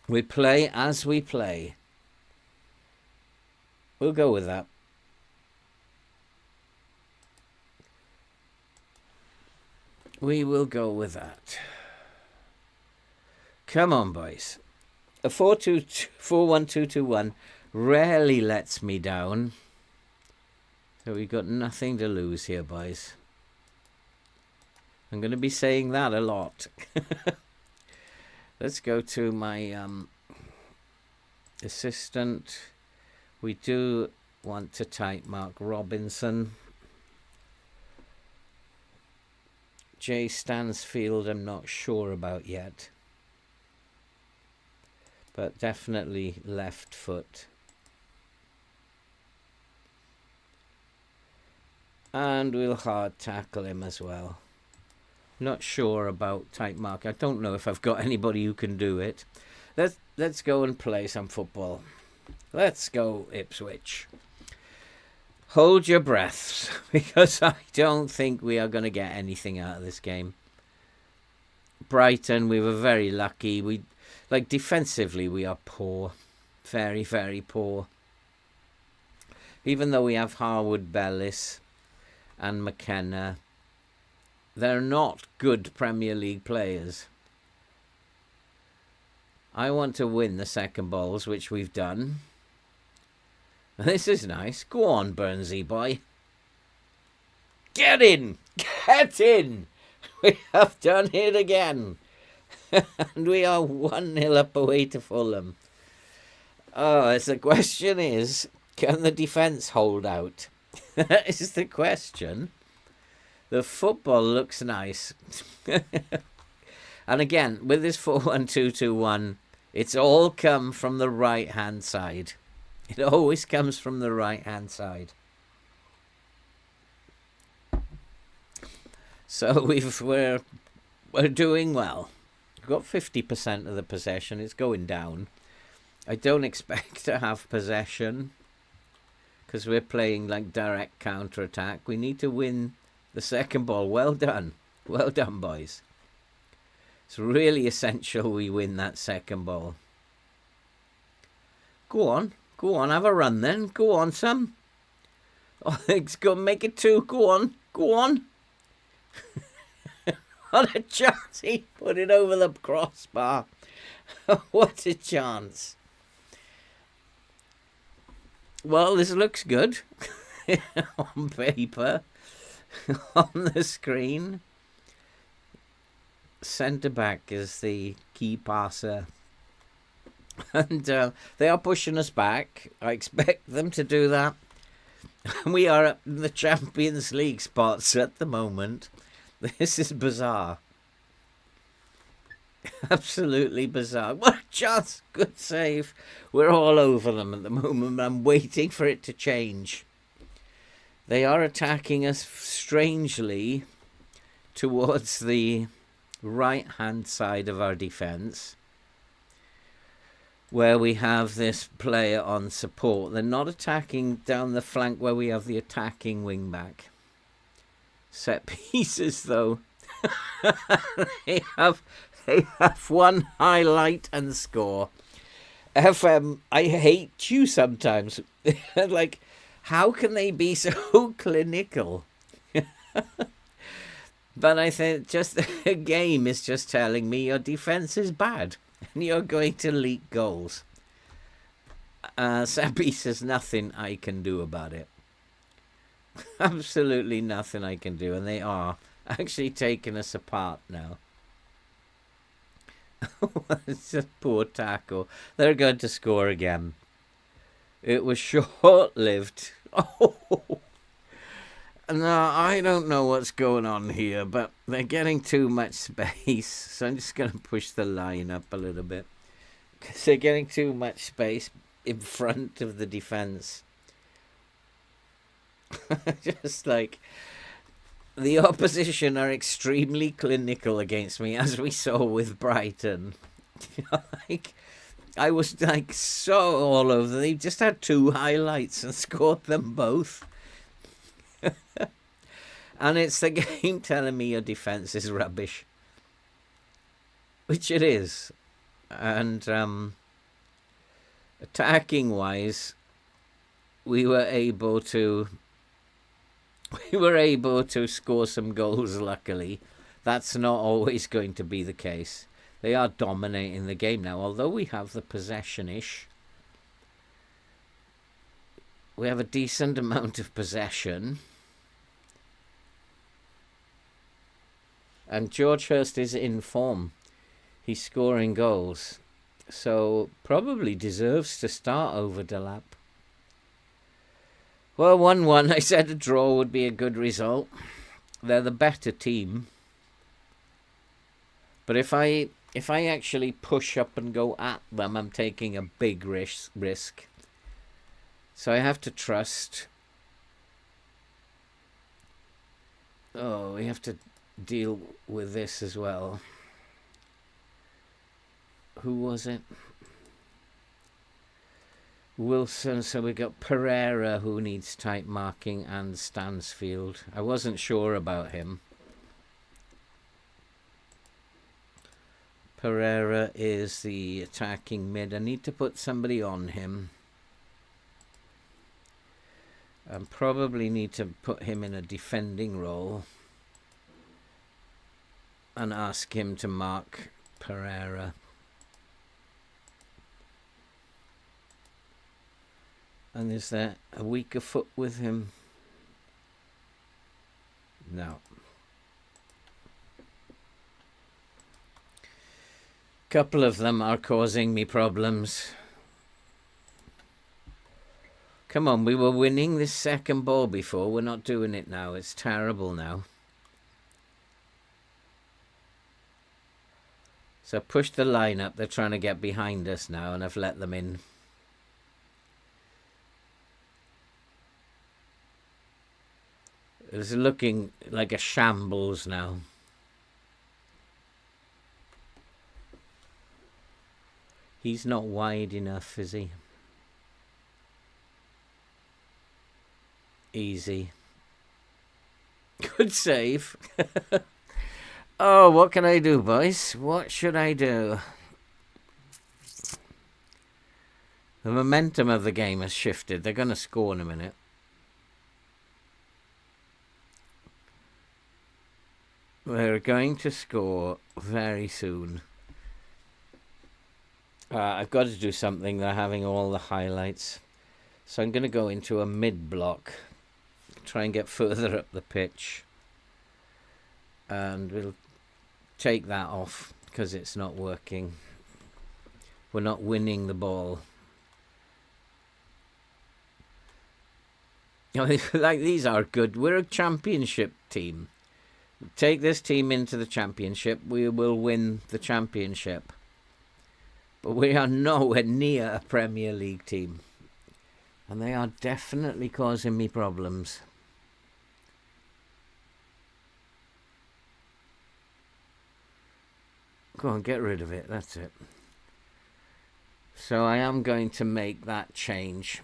We play as we play. We'll go with that. We will go with that. Come on, boys. A 4-1-2-2-1 rarely lets me down. So we've got nothing to lose here, boys. I'm going to be saying that a lot. Let's go to my assistant. We do want to type Mark Robinson. Jay Stansfield, I'm not sure about yet. But definitely left foot. And we'll hard tackle him as well. Not sure about type Mark. I don't know if I've got anybody who can do it. Let's go and play some football. Let's go, Ipswich. Hold your breaths, because I don't think we are going to get anything out of this game. Brighton, we were very lucky. Defensively, we are poor. Very, very poor. even though we have Harwood Bellis and McKenna, they're not good Premier League players. I want to win the second balls, which we've done. This is nice. Go on, Burnsy boy. Get in! Get in! We have done it again. And we are 1-0 up away to Fulham. Oh, the question is, can the defence hold out? That is the question. The football looks nice. And again, with this 4-1-2-2-1, it's all come from the right-hand side. It always comes from the right-hand side. So we're doing well. We've got 50% of the possession. It's going down. I don't expect to have possession because we're playing like direct counter-attack. We need to win the second ball. Well done. Well done, boys. It's really essential we win that second ball. Go on. Go on. Have a run then. Go on, Sam. Oh, it's going to make it 2. Go on. Go on. What a chance. He put it over the crossbar. What a chance. Well, this looks good on paper, on the screen. Centre back is the key passer. And they are pushing us back. I expect them to do that. We are up in the Champions League spots at the moment. This is bizarre. Absolutely bizarre. What a chance. Good save. We're all over them at the moment. I'm waiting for it to change. They are attacking us strangely towards the right-hand side of our defence, where we have this player on support. They're not attacking down the flank where we have the attacking wing-back. Set pieces, though. They have one highlight and score. FM, I hate you sometimes. Like, how can they be so clinical? But I think just the game is just telling me your defence is bad and you're going to leak goals. Sabi says nothing I can do about it. Absolutely nothing I can do, and they are actually taking us apart now. It's a poor tackle. They're going to score again. It was short-lived. Oh, no, I don't know what's going on here, but they're getting too much space, so I'm just going to push the line up a little bit, because they're getting too much space in front of the defence. Just like the opposition are extremely clinical against me, as we saw with Brighton. Like, I was like so all over. They just had 2 highlights and scored them both. And it's the game telling me your defence is rubbish, which it is. And attacking wise, we were able to score some goals, luckily. That's not always going to be the case. They are dominating the game now, although we have the possession-ish. We have a decent amount of possession. And George Hurst is in form. He's scoring goals. So probably deserves to start over Delap. Well, 1-1. I said a draw would be a good result. They're the better team. But if I actually push up and go at them, I'm taking a big risk. So I have to trust. Oh, we have to deal with this as well. Who was it? Wilson. So we got Pereira, who needs tight marking, and Stansfield. I wasn't sure about him. Pereira is the attacking mid. I need to put somebody on him. and probably need to put him in a defending role and ask him to mark Pereira. And is there a weaker foot with him? No. Couple of them are causing me problems. Come on, we were winning this second ball before. We're not doing it now. It's terrible now. So push the line up. They're trying to get behind us now, and I've let them in. It's looking like a shambles now. He's not wide enough, is he? Easy. Good save. Oh, what can I do, boys? What should I do? The momentum of the game has shifted. They're going to score in a minute. They're going to score very soon. I've got to do something. They're having all the highlights. So I'm going to go into a mid-block. Try and get further up the pitch. And we'll take that off because it's not working. We're not winning the ball. Like, these are good. We're a championship team. Take this team into the championship, we will win the championship. But we are nowhere near a Premier League team. And they are definitely causing me problems. Go on, get rid of it. That's it. So I am going to make that change.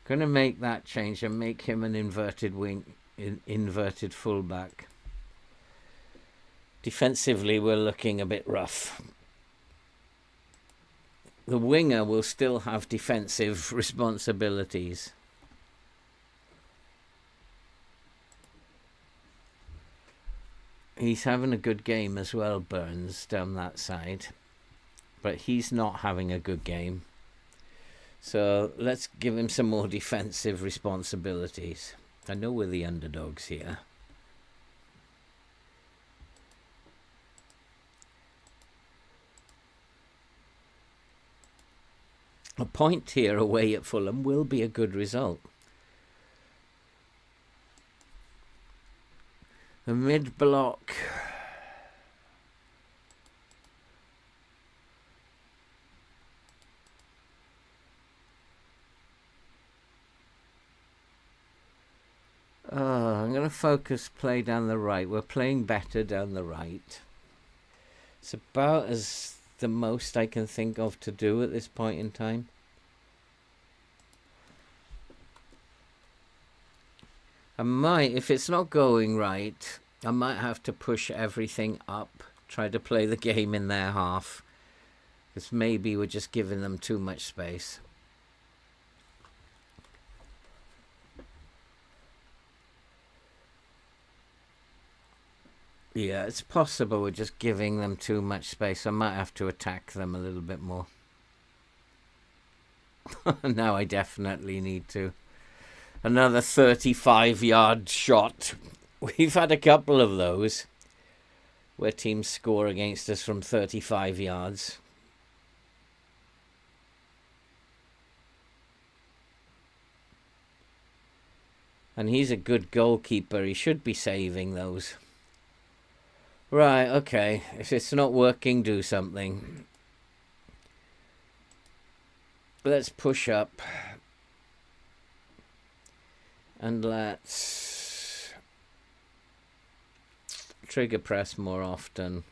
Going to make that change and make him an inverted wing, inverted fullback. Defensively, we're looking a bit rough. The winger will still have defensive responsibilities. He's having a good game as well, Burns, down that side. But he's not having a good game. So let's give him some more defensive responsibilities. I know we're the underdogs here. A point here away at Fulham will be a good result. The mid-block. I'm going to focus play down the right. We're playing better down the right. It's about as the most I can think of to do at this point in time. I might, if it's not going right, I might have to push everything up, try to play the game in their half, because maybe we're just giving them too much space. Yeah, it's possible we're just giving them too much space. I might have to attack them a little bit more. Now I definitely need to. Another 35-yard shot. We've had a couple of those where teams score against us from 35 yards. And he's a good goalkeeper. He should be saving those. Right, okay. If it's not working, do something. Let's push up. And let's trigger press more often.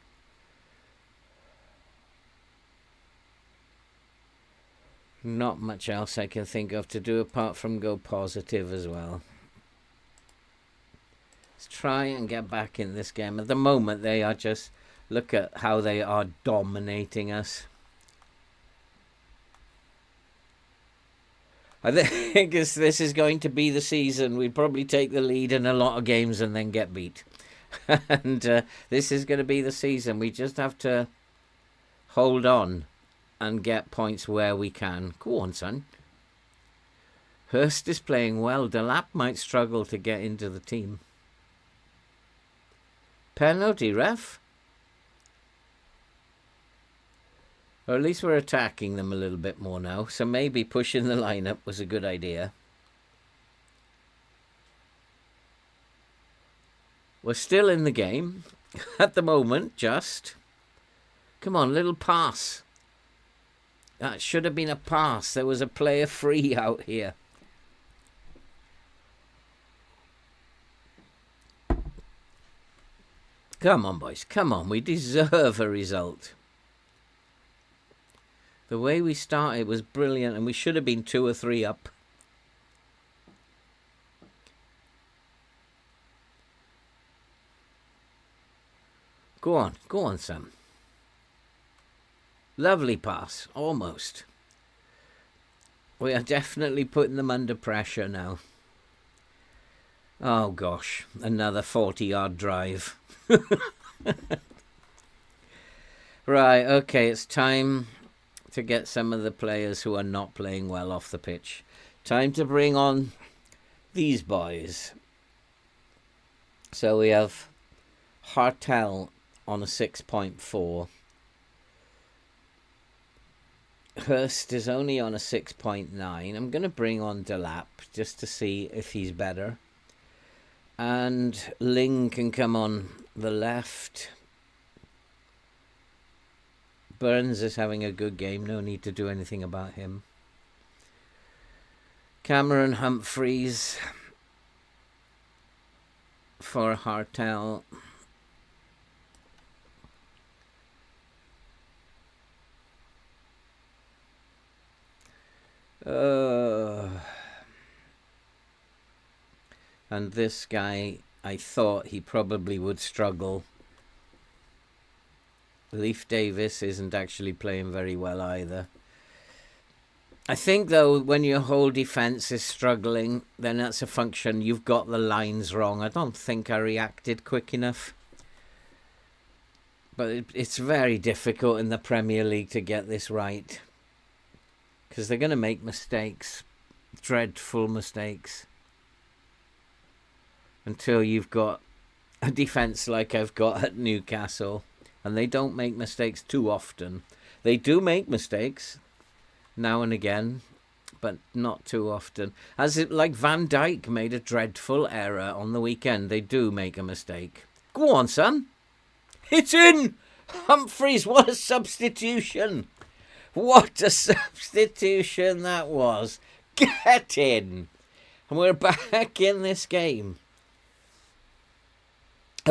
Not much else I can think of to do apart from go positive as well. Let's try and get back in this game. At the moment, they are just... Look at how they are dominating us. I think this is going to be the season. We probably take the lead in a lot of games and then get beat. And this is going to be the season. We just have to hold on and get points where we can. Go on, son. Hurst is playing well. Delap might struggle to get into the team. Penalty, ref. Or at least we're attacking them a little bit more now. So maybe pushing the lineup was a good idea. We're still in the game. At the moment, just. Come on, little pass. That should have been a pass. There was a player free out here. Come on, boys. Come on. We deserve a result. The way we started was brilliant, and we should have been 2 or 3 up. Go on, Sam. Lovely pass, almost. We are definitely putting them under pressure now. Oh gosh, another 40-yard drive. Right, okay, it's time to get some of the players who are not playing well off the pitch. Time to bring on these boys. So we have Hartel on a 6.4. Hurst is only on a 6.9. I'm going to bring on Delap just to see if he's better. And Ling can come on the left. Burns is having a good game. No need to do anything about him. Cameron Humphreys for Hartel. And this guy, I thought he probably would struggle. Leif Davis isn't actually playing very well either. I think, though, when your whole defence is struggling, then that's a function. You've got the lines wrong. I don't think I reacted quick enough. But it's very difficult in the Premier League to get this right. Because they're going to make mistakes. Dreadful mistakes. Until you've got a defence like I've got at Newcastle. And they don't make mistakes too often. They do make mistakes now and again, but not too often. Like Van Dijk made a dreadful error on the weekend. They do make a mistake. Go on, son. It's in! Humphreys, what a substitution! What a substitution that was. Get in! And we're back in this game.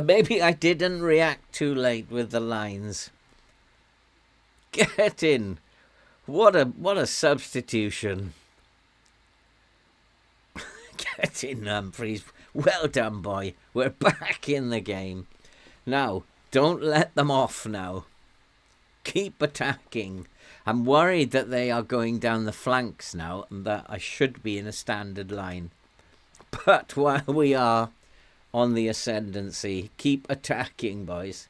Maybe I didn't react too late with the lines. Get in. What a substitution. Get in, Humphreys. Well done, boy. We're back in the game. Now, don't let them off now. Keep attacking. I'm worried that they are going down the flanks now and that I should be in a standard line. But while we are on the ascendancy, keep attacking, boys.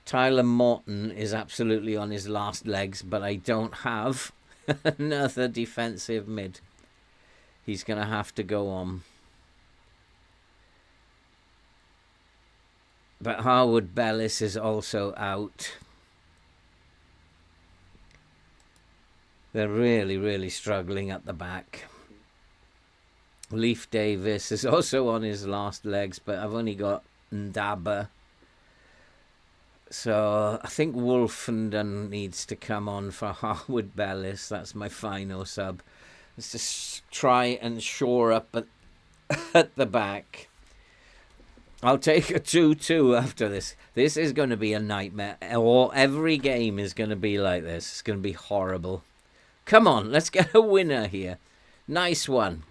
Tyler Morton is absolutely on his last legs, but I don't have another defensive mid. He's going to have to go on. But Harwood Bellis is also out. They're really, really struggling at the back. Leif Davis is also on his last legs, but I've only got Ndaba. So I think Wolfenden needs to come on for Harwood Bellis. That's my final sub. Let's just try and shore up at the back. I'll take a 2-2 after this. This is going to be a nightmare. Every game is going to be like this. It's going to be horrible. Come on, let's get a winner here. Nice one.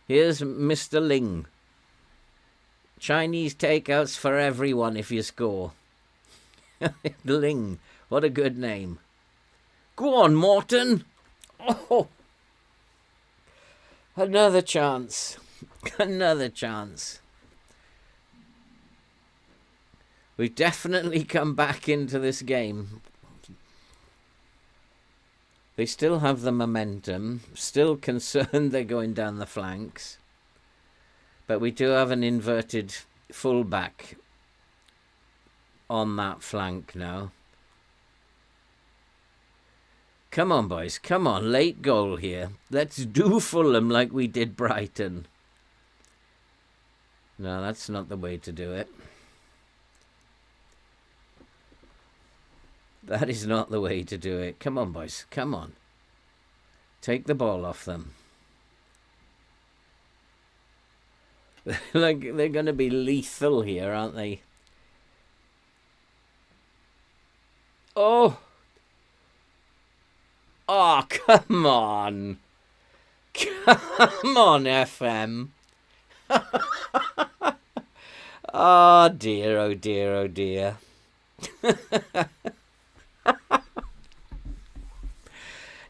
Here's Mr. Ling. Chinese takeouts for everyone if you score. Ling, what a good name. Go on, Morton. Oh, Another chance. Another chance. We've definitely come back into this game. They still have the momentum. Still concerned they're going down the flanks. But we do have an inverted fullback on that flank now. Come on, boys. Come on. Late goal here. Let's do Fulham like we did Brighton. No, that's not the way to do it. That is not the way to do it. Come on, boys. Come on. Take the ball off them. Like they're going to be lethal here, aren't they? Oh! Oh, come on. Come on, FM. Oh, dear, oh, dear, oh, dear.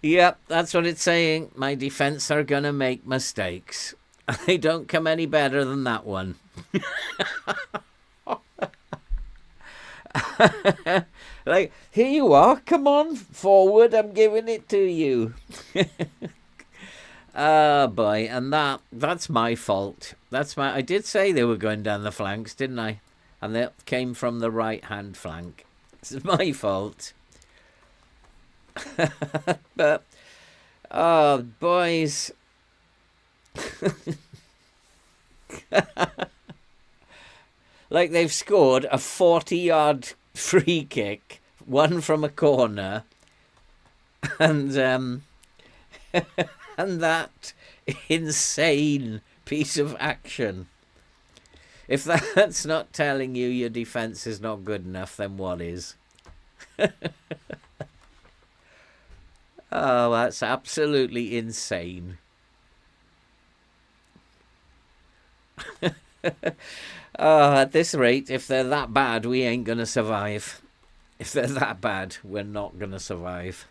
Yep, that's what it's saying. My defence are going to make mistakes. They don't come any better than that one. Like, here you are. Come on, forward. I'm giving it to you. Oh, boy. And that's my fault. I did say they were going down the flanks, didn't I? And that came from the right-hand flank. This is my fault. But, oh, boys. Like they've scored a 40-yard free kick, one from a corner, and and that insane piece of action. If that's not telling you your defence is not good enough, then what is? Oh, that's absolutely insane. Oh, at this rate, if they're that bad, we ain't going to survive. If they're that bad, we're not going to survive.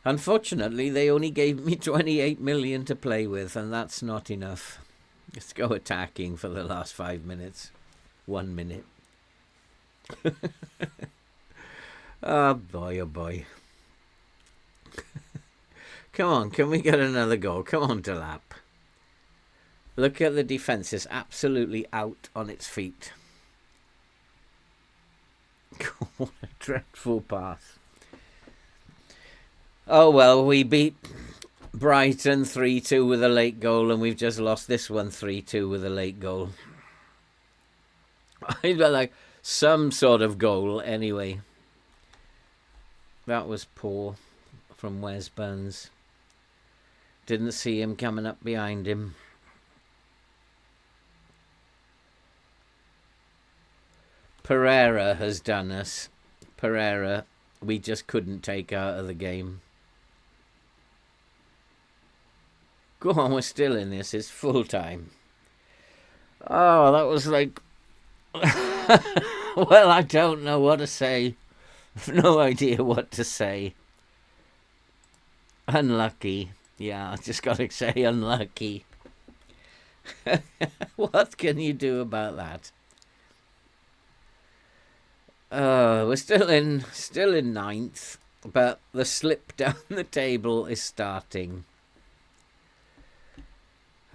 Unfortunately, they only gave me 28 million to play with, and that's not enough. Let's go attacking for the last 5 minutes. 1 minute. Oh, boy, oh, boy. Come on, can we get another goal? Come on, Delap. Look at the defence. It's absolutely out on its feet. What a dreadful pass. Oh, well, we beat Brighton 3-2 with a late goal, and we've just lost this one 3-2 with a late goal. I'd like some sort of goal anyway. That was poor from Wes Burns. Didn't see him coming up behind him. Pereira has done us. Pereira, we just couldn't take out of the game. Go on, we're still in this. It's full time. Oh, that was like... Well, I don't know what to say. I've no idea what to say. Unlucky. Yeah, I just got to say unlucky. What can you do about that? We're still in ninth, but the slip down the table is starting.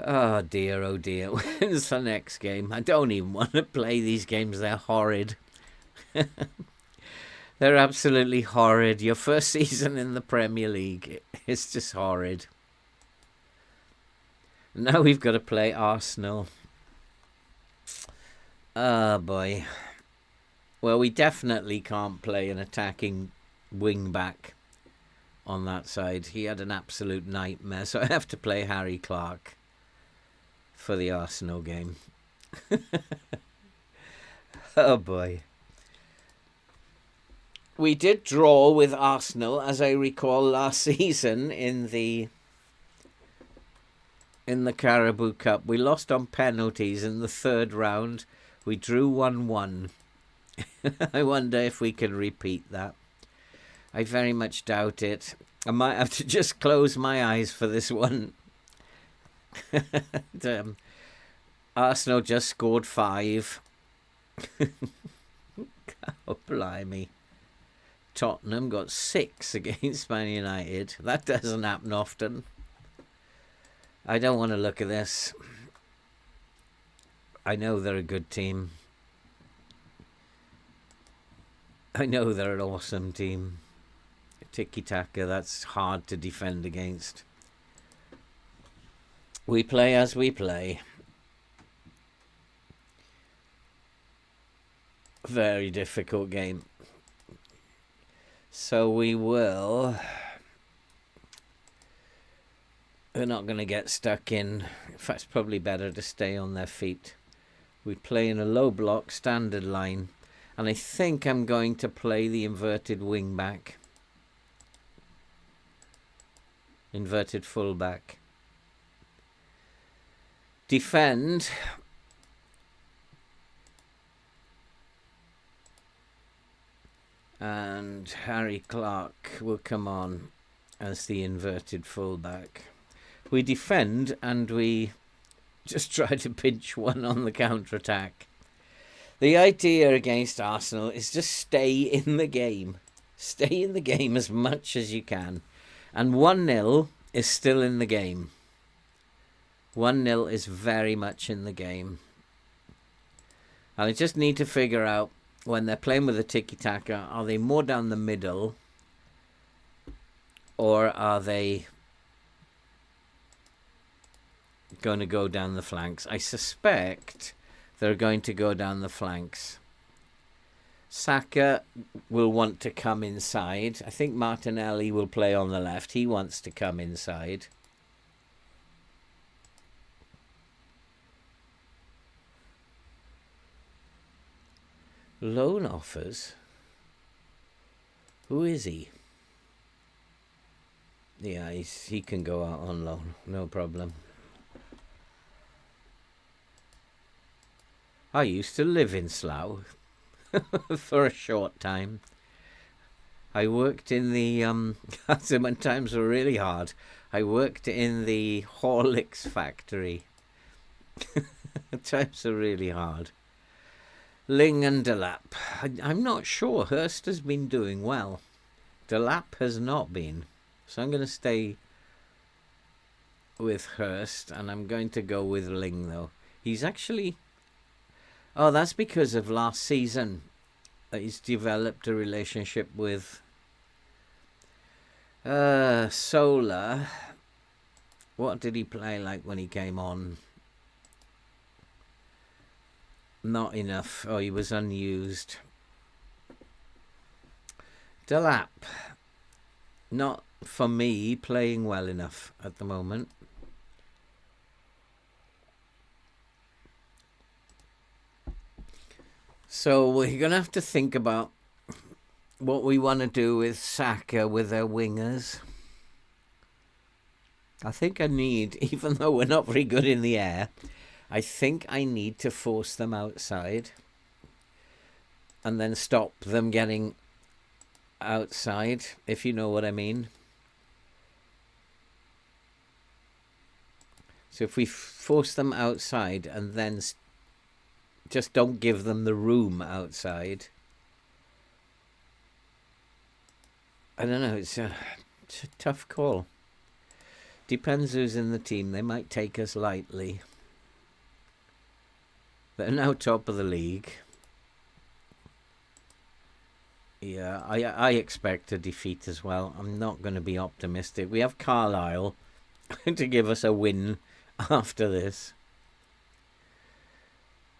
Oh dear, oh dear. When's the next game? I don't even want to play these games. They're horrid. They're absolutely horrid. Your first season in the Premier League, it's just horrid. Now we've got to play Arsenal. Oh boy. Well, we definitely can't play an attacking wing-back on that side. He had an absolute nightmare, so I have to play Harry Clark for the Arsenal game. Oh boy. We did draw with Arsenal, as I recall, last season in the Carabao Cup. We lost on penalties in the third round. We drew 1-1. I wonder if we can repeat that. I very much doubt it. I might have to just close my eyes for this one. Arsenal just scored 5. Oh, blimey. Tottenham got 6 against Man United. That doesn't happen often. I don't want to look at this. I know they're a good team. I know they're an awesome team. Tiki-taka, that's hard to defend against. We play as we play. Very difficult game. So we're not going to get stuck in. In fact, it's probably better to stay on their feet. We play in a low block standard line. And I think I'm going to play the inverted wing back. Inverted full back. Defend. And Harry Clark will come on as the inverted fullback. We defend and we just try to pinch one on the counter-attack. The idea against Arsenal is just stay in the game. Stay in the game as much as you can. And 1-0 is still in the game. 1-0 is very much in the game. And I just need to figure out, when they're playing with a tiki-taka, are they more down the middle or are they going to go down the flanks? I suspect they're going to go down the flanks. Saka will want to come inside. I think Martinelli will play on the left. He wants to come inside. Loan offers? Who is he? Yeah, he can go out on loan. No problem. I used to live in Slough for a short time. I worked in the, when times were really hard, I worked in the Horlicks factory. Times are really hard. Ling and Delap. I'm not sure. Hurst has been doing well. Delap has not been. So I'm going to stay with Hurst, and I'm going to go with Ling, though. He's actually... Oh, that's because of last season. He's developed a relationship with Sola. What did he play like when he came on? Not enough. Oh, he was unused. Delap. Not, for me, playing well enough at the moment. So we're going to have to think about what we want to do with Saka with their wingers. I think I need, even though we're not very good in the air, I think I need to force them outside and then stop them getting outside, if you know what I mean. So if we force them outside and then just don't give them the room outside. I don't know, it's a tough call. Depends who's in the team. They might take us lightly. They're now top of the league. Yeah, I expect a defeat as well. I'm not going to be optimistic. We have Carlisle to give us a win after this.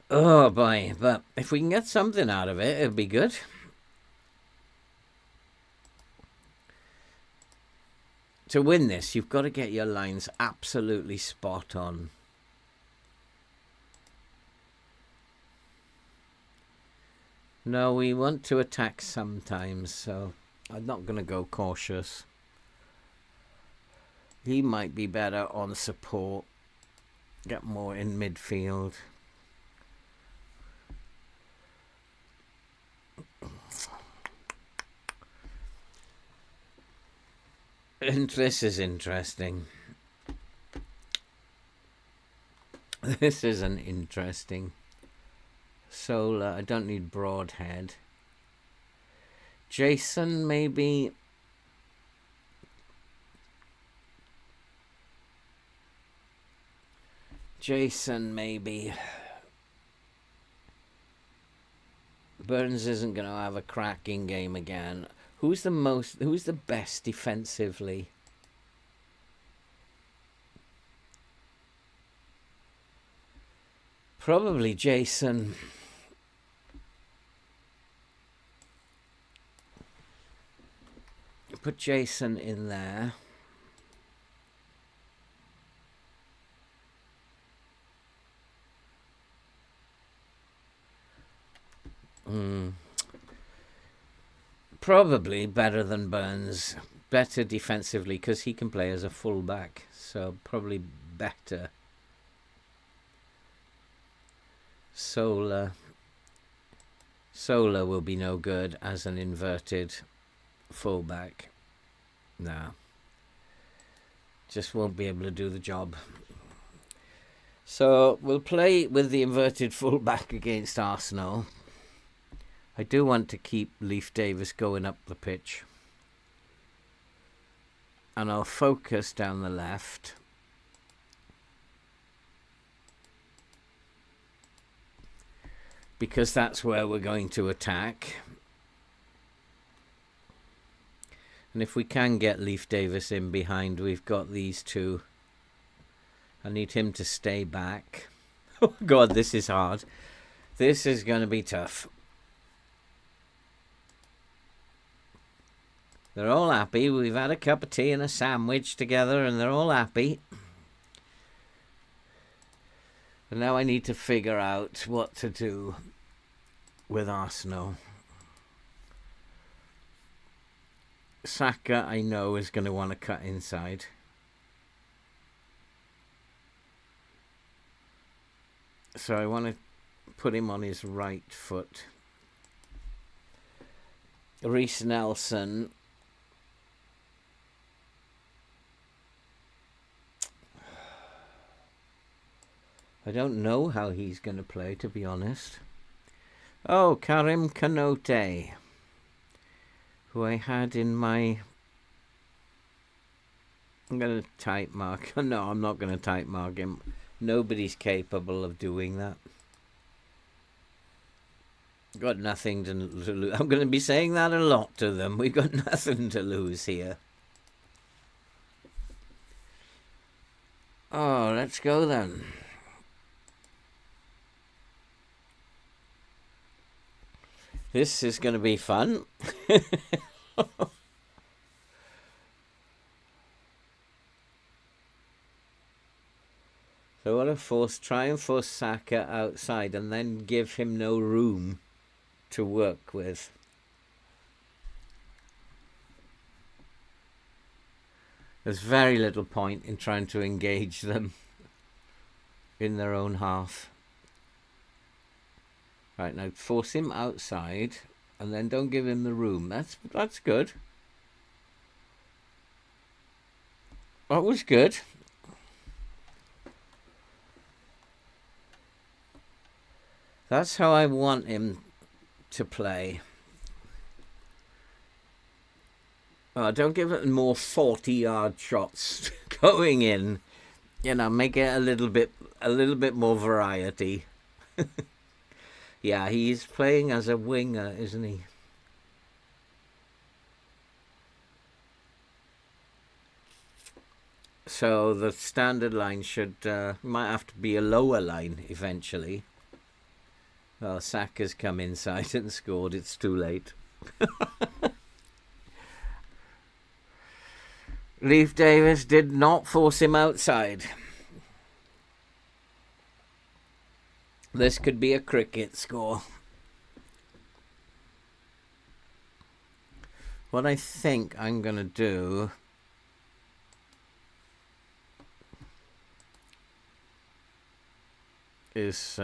Oh boy, but if we can get something out of it, it'll be good. To win this, you've got to get your lines absolutely spot on. No, we want to attack sometimes, so I'm not going to go cautious. He might be better on support. Get more in midfield. This is interesting. This is an interesting. Solar, I don't need Broadhead. Jason, maybe. Burns isn't going to have a cracking game again. Who's the best defensively? Probably Jason. Put Jason in there. Probably better than Burns. Better defensively because he can play as a fullback. So probably better. Solar will be no good as an inverted fullback. No. Just won't be able to do the job. So we'll play with the inverted fullback against Arsenal. I do want to keep Leif Davis going up the pitch. And I'll focus down the left. Because that's where we're going to attack. And if we can get Leif Davis in behind, we've got these two. I need him to stay back. Oh God, this is hard. This is going to be tough. They're all happy. We've had a cup of tea and a sandwich together and they're all happy. And now I need to figure out what to do with Arsenal. Saka, I know, is going to want to cut inside. So I want to put him on his right foot. Reece Nelson. I don't know how he's going to play, to be honest. Oh, Karim Kanote, who I had in my... I'm going to type mark. No, I'm not going to type mark him. Nobody's capable of doing that. Got nothing to lose. I'm going to be saying that a lot to them. We've got nothing to lose here. Oh, let's go then. This is going to be fun. So I want to try and force Saka outside and then give him no room to work with. There's very little point in trying to engage them in their own half. Right, now force him outside and then don't give him the room. That's good. That was good. That's how I want him to play. Oh, don't give it more 40-yard shots going in. You know, make it a little bit more variety. Yeah, he's playing as a winger, isn't he? So the standard line might have to be a lower line eventually. Well, Saka's come inside and scored. It's too late. Leif Davis did not force him outside. This could be a cricket score. What I think I'm going to do is...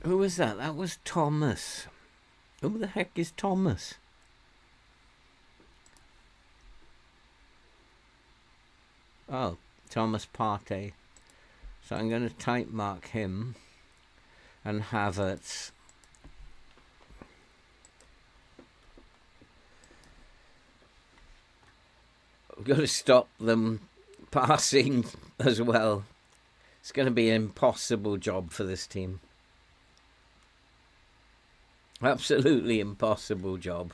who was that? That was Thomas. Who the heck is Thomas? Oh, Thomas Partey. So I'm going to type mark him and Havertz. We've got to stop them passing as well. It's going to be an impossible job for this team. Absolutely impossible job.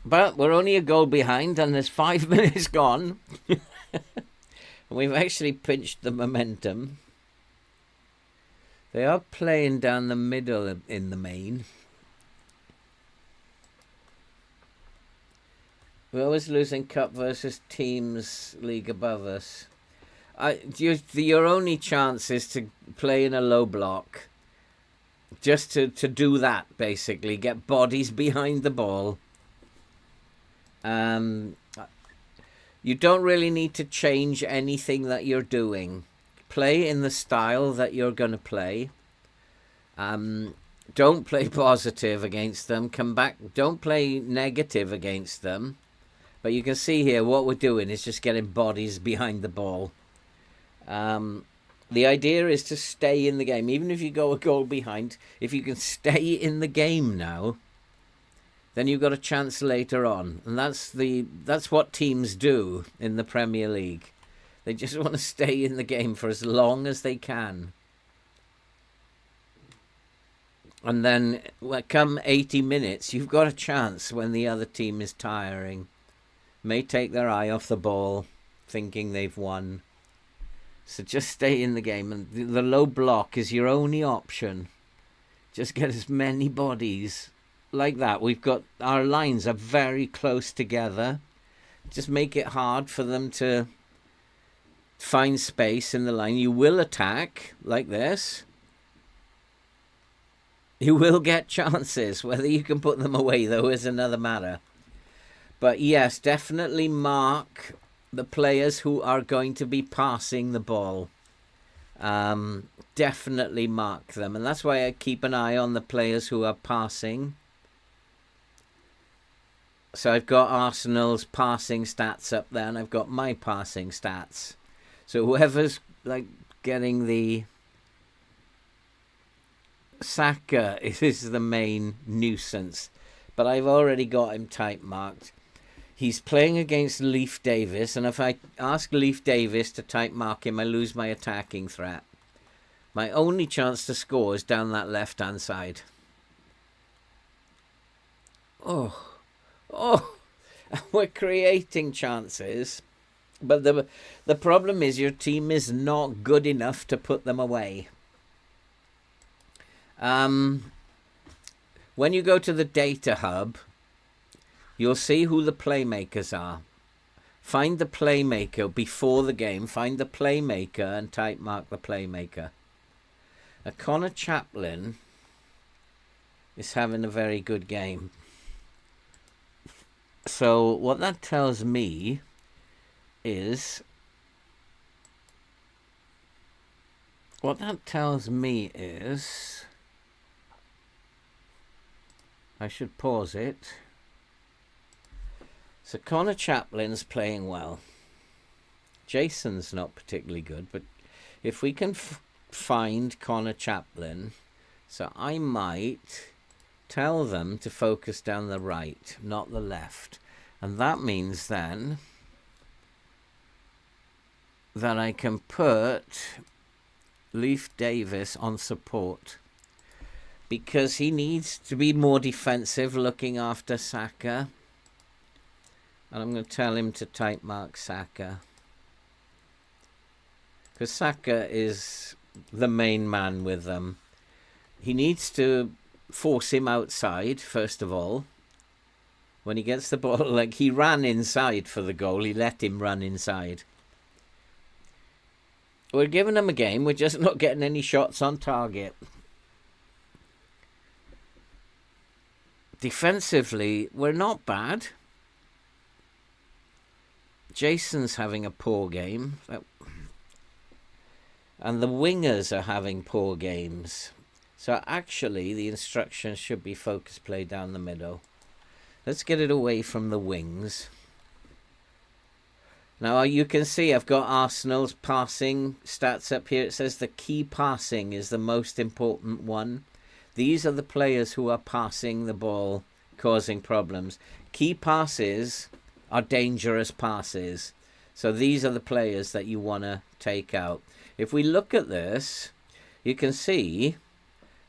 But we're only a goal behind and there's 5 minutes gone. We've actually pinched the momentum. They are playing down the middle in the main. We're always losing cup versus teams league above us. Your only chance is to play in a low block. Just to do that, basically. Get bodies behind the ball. You don't really need to change anything that you're doing. Play in the style that you're going to play. Don't play positive against them. Come back. Don't play negative against them. But you can see here what we're doing is just getting bodies behind the ball. The idea is to stay in the game. Even if you go a goal behind, if you can stay in the game now, then you've got a chance later on. And that's what teams do in the Premier League. They just want to stay in the game for as long as they can. And then come 80 minutes, you've got a chance when the other team is tiring. May take their eye off the ball, thinking they've won. So just stay in the game. And the low block is your only option. Just get as many bodies like that. We've got our lines are very close together. Just make it hard for them to find space in the line. You will attack like this. You will get chances. Whether you can put them away, though, is another matter. But yes, definitely mark the players who are going to be passing the ball. Definitely mark them. And that's why I keep an eye on the players who are passing. So I've got Arsenal's passing stats up there, and I've got my passing stats. So whoever's like getting the Saka is the main nuisance. But I've already got him type marked. He's playing against Leif Davis, and if I ask Leif Davis to type mark him, I lose my attacking threat. My only chance to score is down that left-hand side. Oh, we're creating chances, but the problem is your team is not good enough to put them away. When you go to the data hub, you'll see who the playmakers are. Find the playmaker before the game. Find the playmaker and type mark the playmaker. Connor Chaplin is having a very good game. So what that tells me is... I should pause it. So Connor Chaplin's playing well. Jason's not particularly good, but if we can find Connor Chaplin, so I might tell them to focus down the right, not the left. And that means then that I can put Leif Davis on support, because he needs to be more defensive, looking after Saka. And I'm going to tell him to type mark Saka, because Saka is the main man with them. He needs to force him outside, first of all. When he gets the ball, like he ran inside for the goal, he let him run inside. We're giving him a game, we're just not getting any shots on target. Defensively, we're not bad. Jason's having a poor game. And the wingers are having poor games. So actually, the instructions should be focus play down the middle. Let's get it away from the wings. Now you can see I've got Arsenal's passing stats up here. It says the key passing is the most important one. These are the players who are passing the ball, causing problems. Key passes are dangerous passes. So these are the players that you want to take out. If we look at this, you can see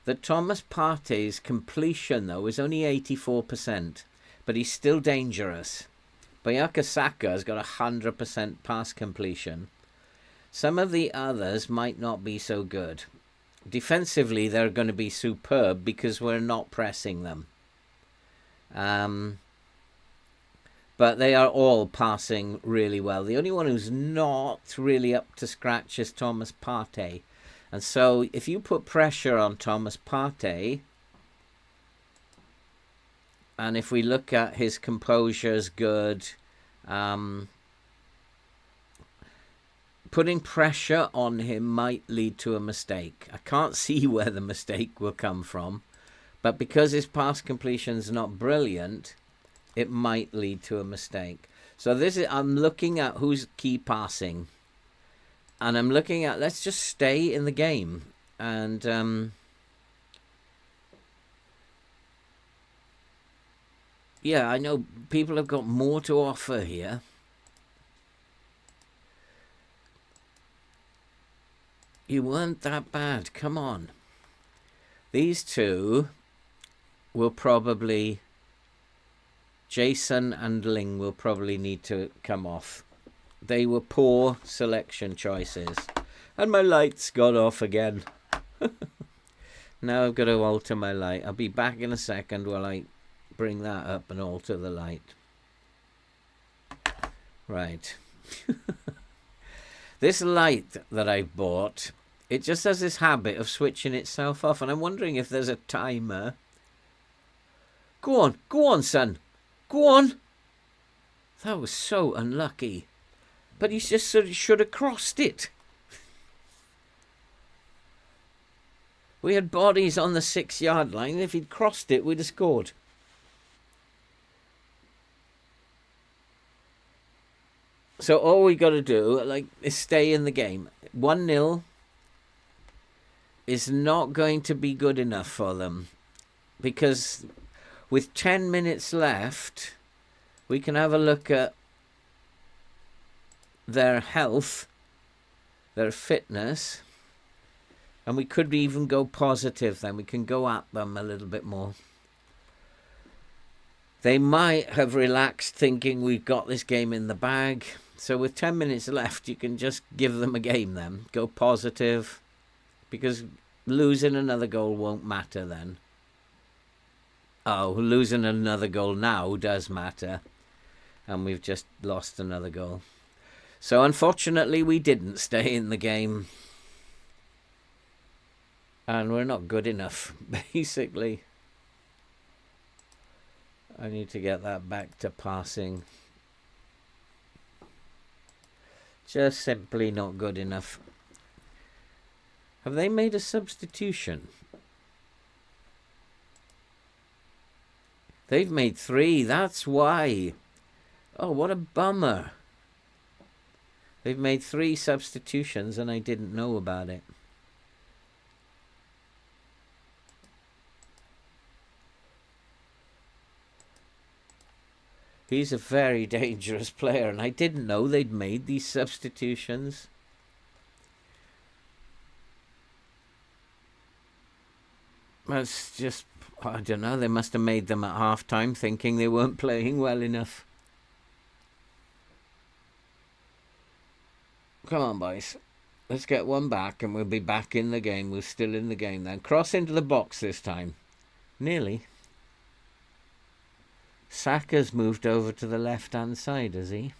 that Thomas Partey's completion, though, is only 84%, but he's still dangerous. Bukayo Saka has got 100% pass completion. Some of the others might not be so good. Defensively, they're going to be superb because we're not pressing them. But they are all passing really well. The only one who's not really up to scratch is Thomas Partey. And so if you put pressure on Thomas Partey, and if we look at his composure is good, putting pressure on him might lead to a mistake. I can't see where the mistake will come from, but because his pass completion is not brilliant, it might lead to a mistake. So I'm looking at who's key passing, and I'm looking at, let's just stay in the game. And yeah, I know people have got more to offer here. You weren't that bad. Come on. These two will probably... Jason and Ling will probably need to come off. They were poor selection choices. And my light's got off again. Now I've got to alter my light. I'll be back in a second while I bring that up and alter the light. Right. This light that I bought, it just has this habit of switching itself off, and I'm wondering if there's a timer. Go on, son. Go on. That was so unlucky. But he just should have crossed it. We had bodies on the 6-yard line. If he'd crossed it, we'd have scored. So all we got to do, is stay in the game. 1-0 is not going to be good enough for them, because with 10 minutes left, we can have a look at their health, their fitness, and we could even go positive then. We can go at them a little bit more. They might have relaxed thinking we've got this game in the bag. So with 10 minutes left, you can just give them a game then. Go positive, because losing another goal won't matter then. Oh, losing another goal now does matter. And we've just lost another goal. So unfortunately, we didn't stay in the game. And we're not good enough, basically. I need to get that back to passing. Just simply not good enough. Have they made a substitution? They've made 3, that's why. Oh, what a bummer. They've made 3 substitutions and I didn't know about it. He's a very dangerous player, and I didn't know they'd made these substitutions. That's just, I don't know, they must have made them at half-time thinking they weren't playing well enough. Come on, boys. Let's get one back, and we'll be back in the game. We're still in the game then. Cross into the box this time. Nearly. Saka's moved over to the left-hand side, has he?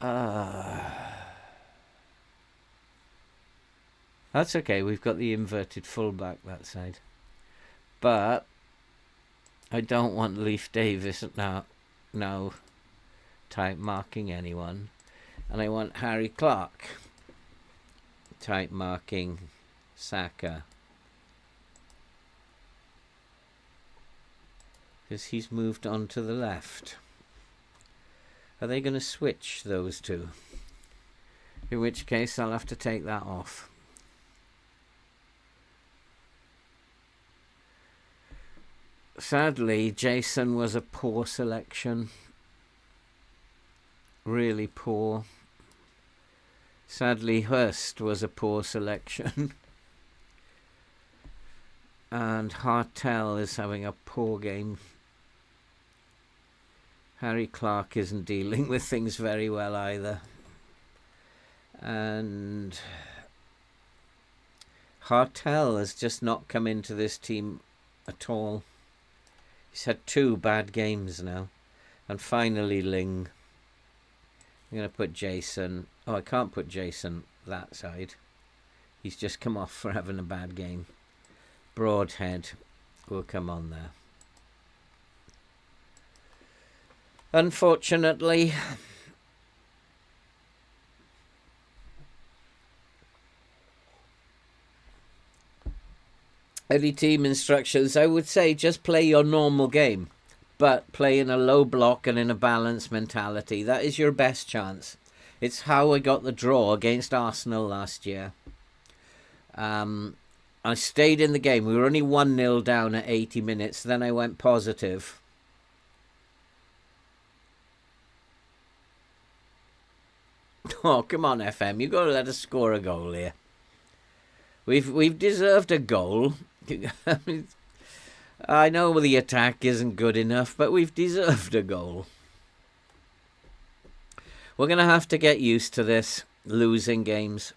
That's okay, we've got the inverted fullback that side. But I don't want Leif Davis now type marking anyone. And I want Harry Clark type marking Saka. Because he's moved on to the left. Are they going to switch those two? In which case I'll have to take that off. Sadly, Jason was a poor selection. Really poor. Sadly, Hurst was a poor selection. And Hartel is having a poor game. Harry Clark isn't dealing with things very well either. And Hartel has just not come into this team at all. He's had 2 bad games now. And finally Ling. I'm going to put Jason. Oh, I can't put Jason that side. He's just come off for having a bad game. Broadhead will come on there. Unfortunately, any team instructions, I would say just play your normal game, but play in a low block and in a balanced mentality. That is your best chance. It's how I got the draw against Arsenal last year. I stayed in the game. We were only 1-0 down at 80 minutes. Then I went positive. Oh, come on, FM. You've got to let us score a goal here. We've deserved a goal. I know the attack isn't good enough, but we've deserved a goal. We're going to have to get used to this, losing games.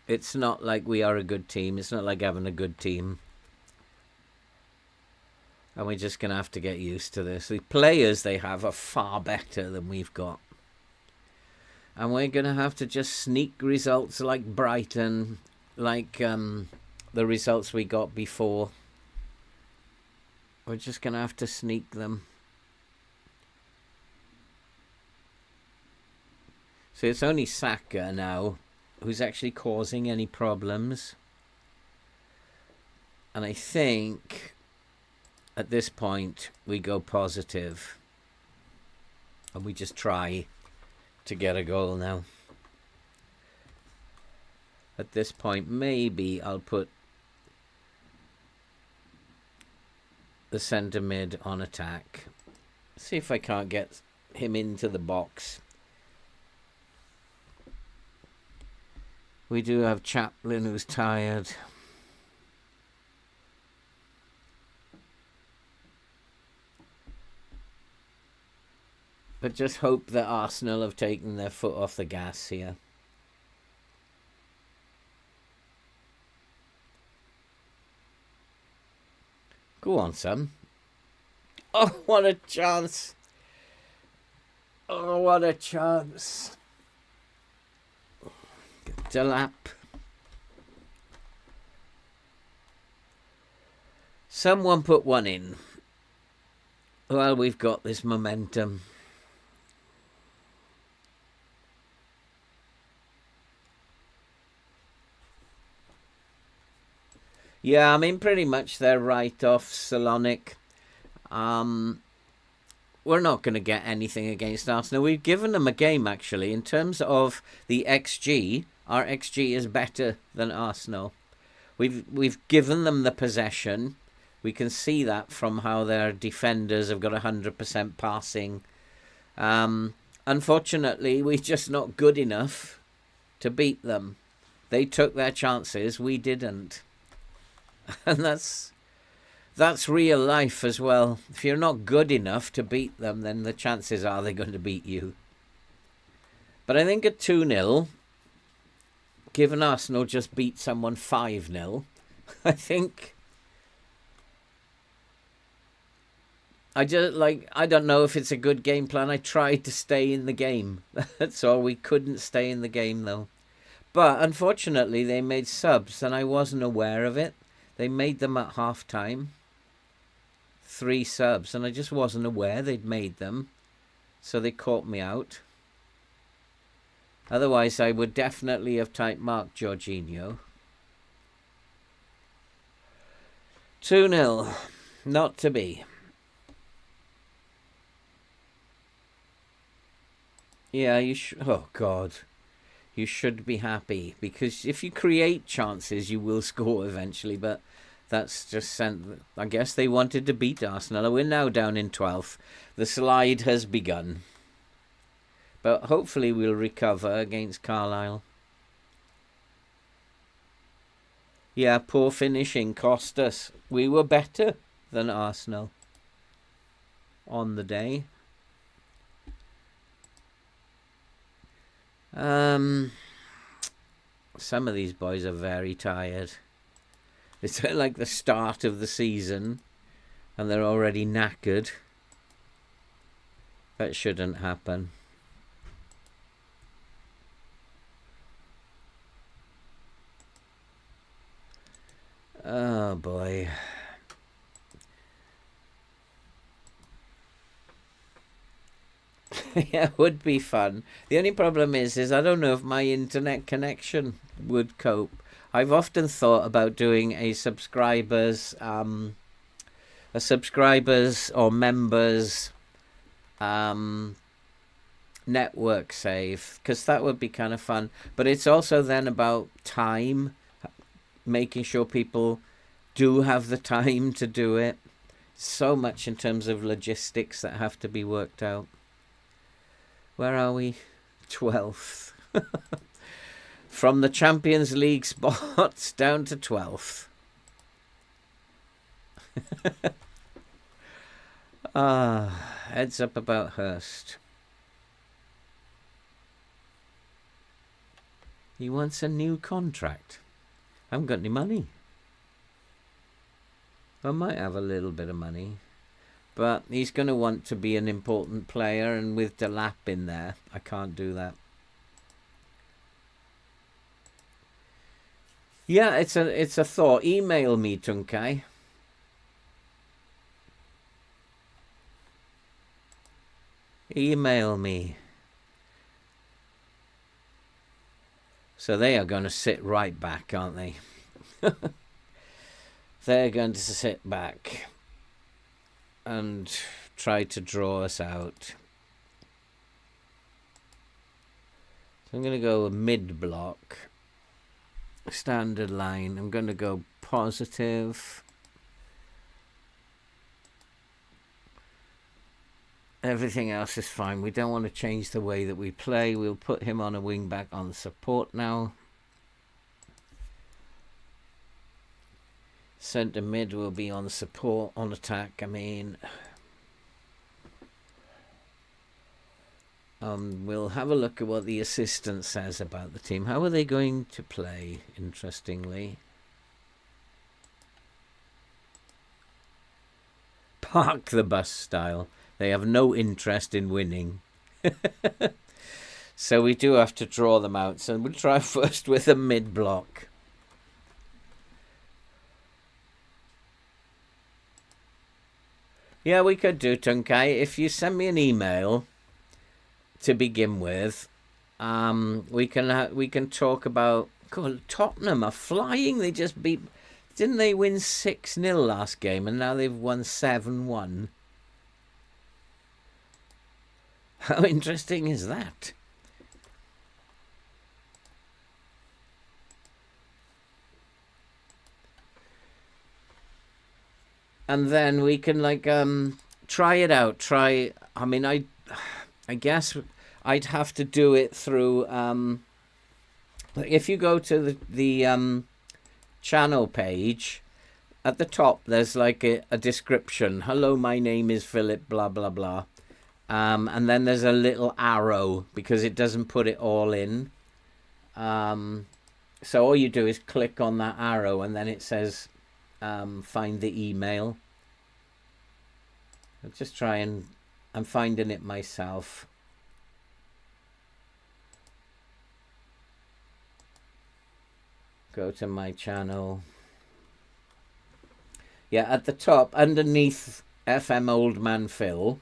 It's not like we are a good team. It's not like having a good team. And we're just going to have to get used to this. The players they have are far better than we've got. And we're going to have to just sneak results like Brighton, like the results we got before. We're just going to have to sneak them. So it's only Saka now who's actually causing any problems. And I think at this point we go positive. And we just try to get a goal now. At this point, maybe I'll put the centre mid on attack. See if I can't get him into the box. We do have Chaplin who's tired. But just hope that Arsenal have taken their foot off the gas here. Go on, son. Oh, what a chance. Oh, what a chance. Delap. Someone put one in. Well, we've got this momentum. Yeah, I mean, pretty much they're right off Salonic. We're not going to get anything against Arsenal. We've given them a game, actually. In terms of the XG, our XG is better than Arsenal. We've given them the possession. We can see that from how their defenders have got 100% passing. Unfortunately, we're just not good enough to beat them. They took their chances. We didn't. And that's real life as well. If you're not good enough to beat them, then the chances are they're going to beat you. But I think at 2-0, given Arsenal just beat someone 5-0, I think I don't know if it's a good game plan. I tried to stay in the game. That's all. We couldn't stay in the game though. But unfortunately they made subs and I wasn't aware of it. They made them at half time. 3 subs, and I just wasn't aware they'd made them. So they caught me out. Otherwise, I would definitely have typed Mark Jorginho. 2-0. Not to be. Yeah, oh God, you should be happy, because if you create chances, you will score eventually. But that's just sent. I guess they wanted to beat Arsenal. We're now down in 12th. The slide has begun, but hopefully we'll recover against Carlisle. Yeah, poor finishing cost us. We were better than Arsenal on the day. Some of these boys are very tired. It's like the start of the season and they're already knackered. That shouldn't happen. Oh boy. Yeah, it would be fun. The only problem is I don't know if my internet connection would cope. I've often thought about doing a subscribers or members network save, because that would be kind of fun. But it's also then about time, making sure people do have the time to do it. So much in terms of logistics that have to be worked out. Where are we? 12th. From the Champions League spots down to 12th. Heads up about Hurst. He wants a new contract. I haven't got any money. I might have a little bit of money. But he's going to want to be an important player, and with Delap in there, I can't do that. Yeah, it's a thought. Email me, Tunkai. Email me. So they are going to sit right back, aren't they? They're going to sit back and try to draw us out. So I'm going to go mid-block. Standard line. I'm going to go positive. Everything else is fine. We don't want to change the way that we play. We'll put him on a wing back on support now. Centre mid will be on support, on attack. I mean, we'll have a look at what the assistant says about the team. How are they going to play, interestingly? Park the bus style. They have no interest in winning. So we do have to draw them out. So we'll try first with a mid-block. Yeah, we could do, Tunkai. If you send me an email to begin with, we can talk about. God, Tottenham are flying. They just beat. Didn't they win 6-0 last game, and now they've won 7-1? How interesting is that? And then we can try it out. I mean, I guess I'd have to do it through. If you go to the channel page, at the top there's like a description. Hello, my name is Philip. Blah blah blah. And then there's a little arrow because it doesn't put it all in. So all you do is click on that arrow, and then it says. Find the email. I'll just try and I'm finding it myself. Go to my channel. Yeah, at the top, underneath FM Old Man Phil,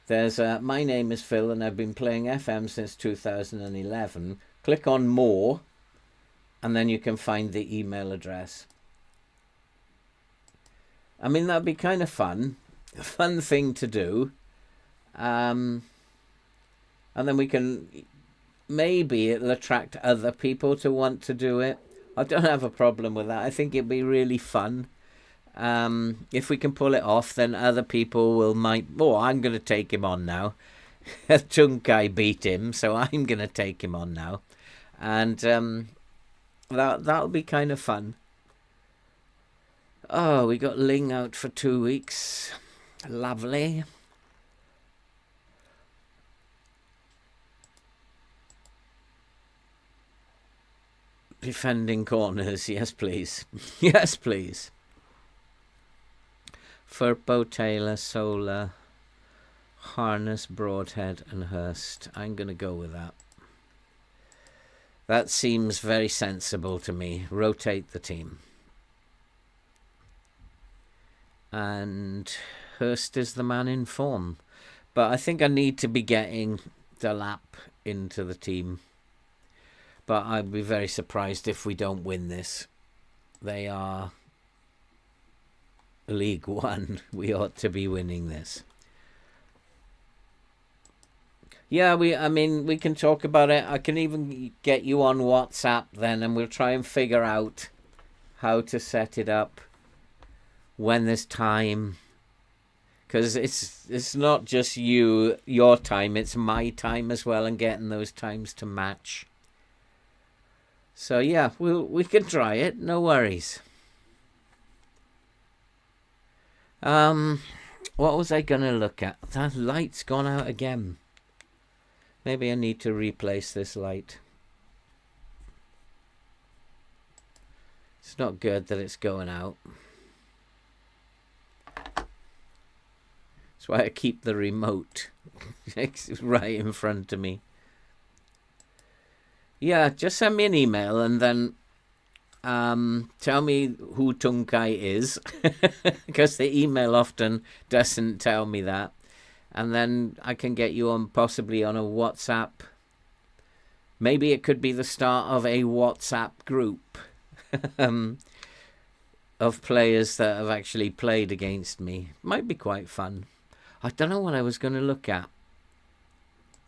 there's my name is Phil and I've been playing FM since 2011. Click on more, and then you can find the email address. I mean, that'd be kind of fun. A fun thing to do. And and then we can, maybe it'll attract other people to want to do it. I don't have a problem with that. I think it'd be really fun. If we can pull it off, then other people I'm going to take him on now. Tunkai beat him, so I'm going to take him on now. And that'll be kind of fun. Oh, we got Ling out for 2 weeks. Lovely. Defending corners, yes please. Yes please. Furpo, Taylor, Solar, Harness, Broadhead and Hurst. I'm going to go with that. That seems very sensible to me. Rotate the team. And Hurst is the man in form. But I think I need to be getting Delap into the team. But I'd be very surprised if we don't win this. They are League One. We ought to be winning this. Yeah, we can talk about it. I can even get you on WhatsApp then, and we'll try and figure out how to set it up when there's time. Because it's not just your time, it's my time as well, and getting those times to match. So yeah, we can try it, no worries. What was I gonna look at? That light's gone out again. Maybe I need to replace this light. It's not good that it's going out. That's why I keep the remote right in front of me. Yeah, just send me an email and then tell me who Tunkai is. Because the email often doesn't tell me that. And then I can get you on, possibly on a WhatsApp. Maybe it could be the start of a WhatsApp group of players that have actually played against me. Might be quite fun. I don't know what I was going to look at.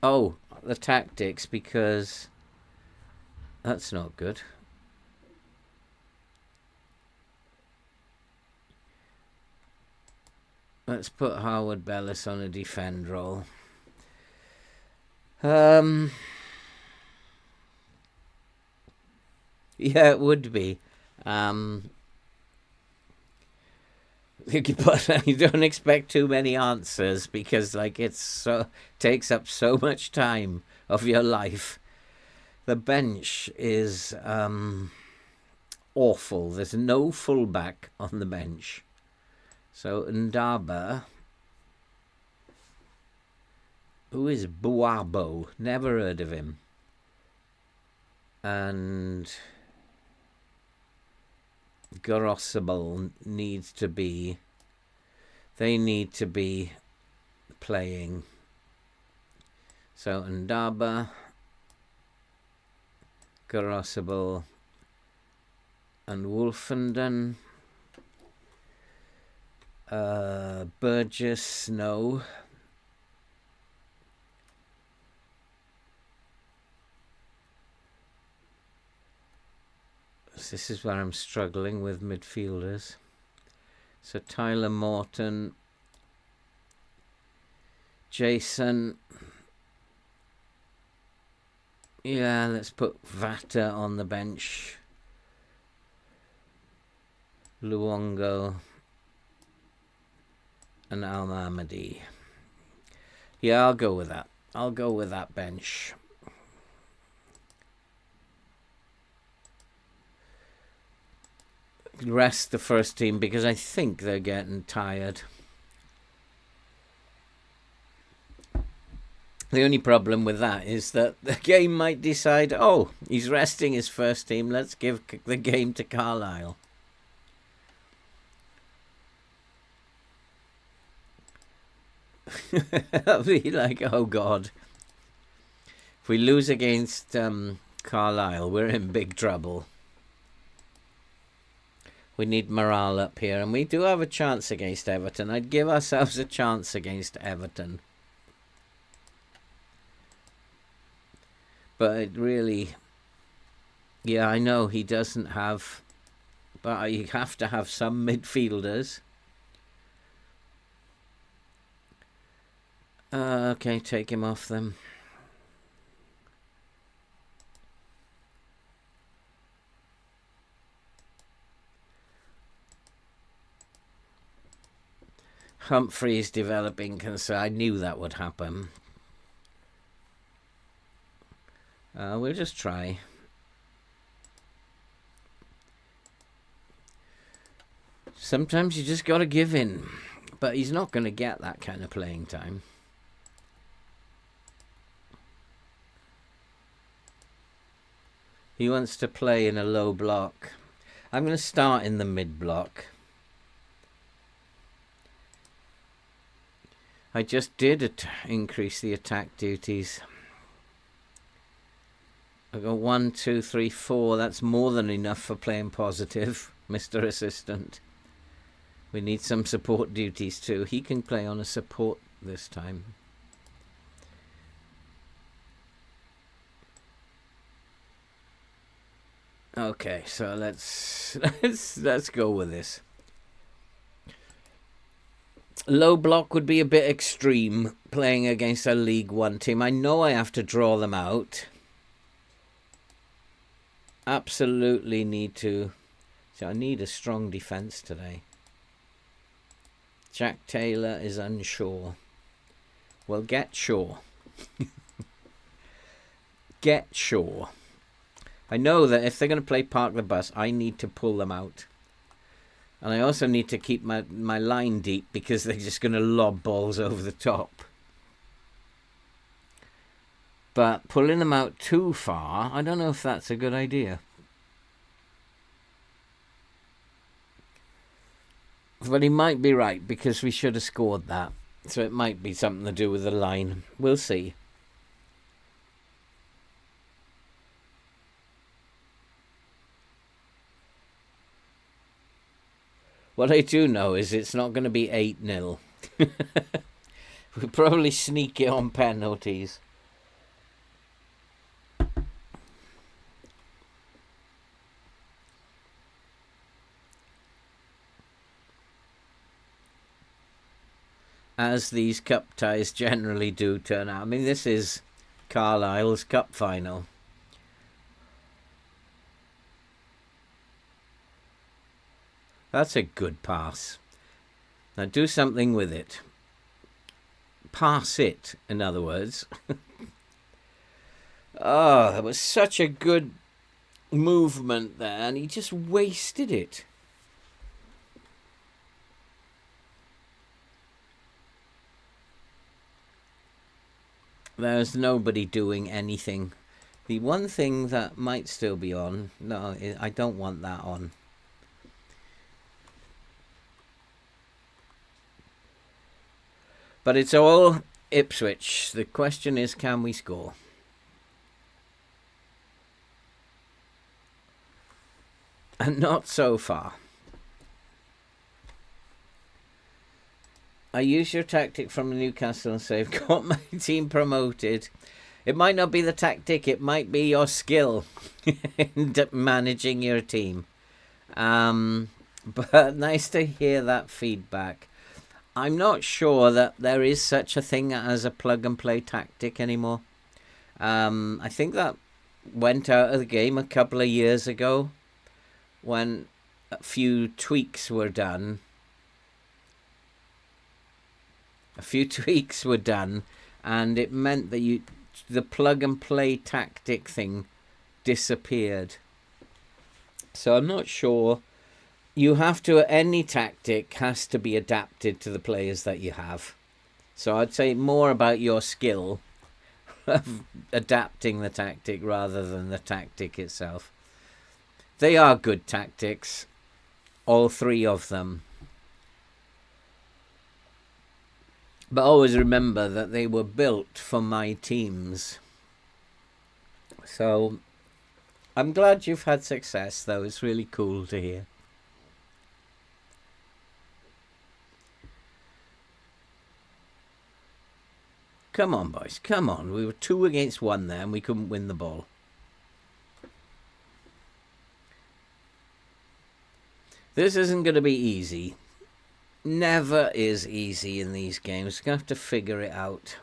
Oh, the tactics, because that's not good. Let's put Harwood Bellis on a defend role. Yeah, it would be. But you don't expect too many answers because, like, takes up so much time of your life. The bench is awful. There's no fullback on the bench. So Ndaba, who is Buabo? Never heard of him. And Gorosable needs to be. They need to be playing. So Ndaba, Gorosable, and Wolfenden. Burgess, Snow. This is where I'm struggling with midfielders. So Tyler Morton, Jason. Yeah, let's put Vata on the bench. Luongo. And Al-Mahmadi. Yeah, I'll go with that. I'll go with that bench. Rest the first team because I think they're getting tired. The only problem with that is that the game might decide, oh, he's resting his first team. Let's give the game to Carlisle. I'll be like, oh God. If we lose against Carlisle, we're in big trouble. We need morale up here, and we do have a chance against Everton. I'd give ourselves a chance against Everton. But it really, yeah, I know he doesn't have, but you have to have some midfielders. Okay, take him off them. Humphrey's developing concern. I knew that would happen. We'll just try. Sometimes you just got to give in. But he's not going to get that kind of playing time. He wants to play in a low block. I'm going to start in the mid block. I just did increase the attack duties. I got 1, 2, 3, 4. That's more than enough for playing positive, Mr. Assistant. We need some support duties too. He can play on a support this time. Okay, so let's go with this. Low block would be a bit extreme playing against a League One team. I know I have to draw them out. Absolutely need to. So I need a strong defence today. Jack Taylor is unsure. Well, get sure. Get sure. I know that if they're going to play Park the Bus, I need to pull them out. And I also need to keep my line deep because they're just going to lob balls over the top. But pulling them out too far, I don't know if that's a good idea. But he might be right because we should have scored that. So it might be something to do with the line. We'll see. What I do know is it's not going to be 8-0. We'll probably sneak it on penalties. As these cup ties generally do turn out. I mean, this is Carlisle's cup final. That's a good pass. Now do something with it. Pass it, in other words. Oh, that was such a good movement there, and he just wasted it. There's nobody doing anything. The one thing that might still be on, no, I don't want that on. But it's all Ipswich. The question is, can we score? And not so far. I used your tactic from Newcastle and say, I've got my team promoted. It might not be the tactic, it might be your skill in managing your team. But nice to hear that feedback. I'm not sure that there is such a thing as a plug-and-play tactic anymore. I think that went out of the game a couple of years ago when a few tweaks were done. And it meant that the plug-and-play tactic thing disappeared. So I'm not sure. You have to, any tactic has to be adapted to the players that you have. So I'd say more about your skill of adapting the tactic rather than the tactic itself. They are good tactics, all three of them. But always remember that they were built for my teams. So I'm glad you've had success, though. It's really cool to hear. Come on, boys. Come on. We were 2 against 1 there and we couldn't win the ball. This isn't going to be easy. Never is easy in these games. We're going to have to figure it out.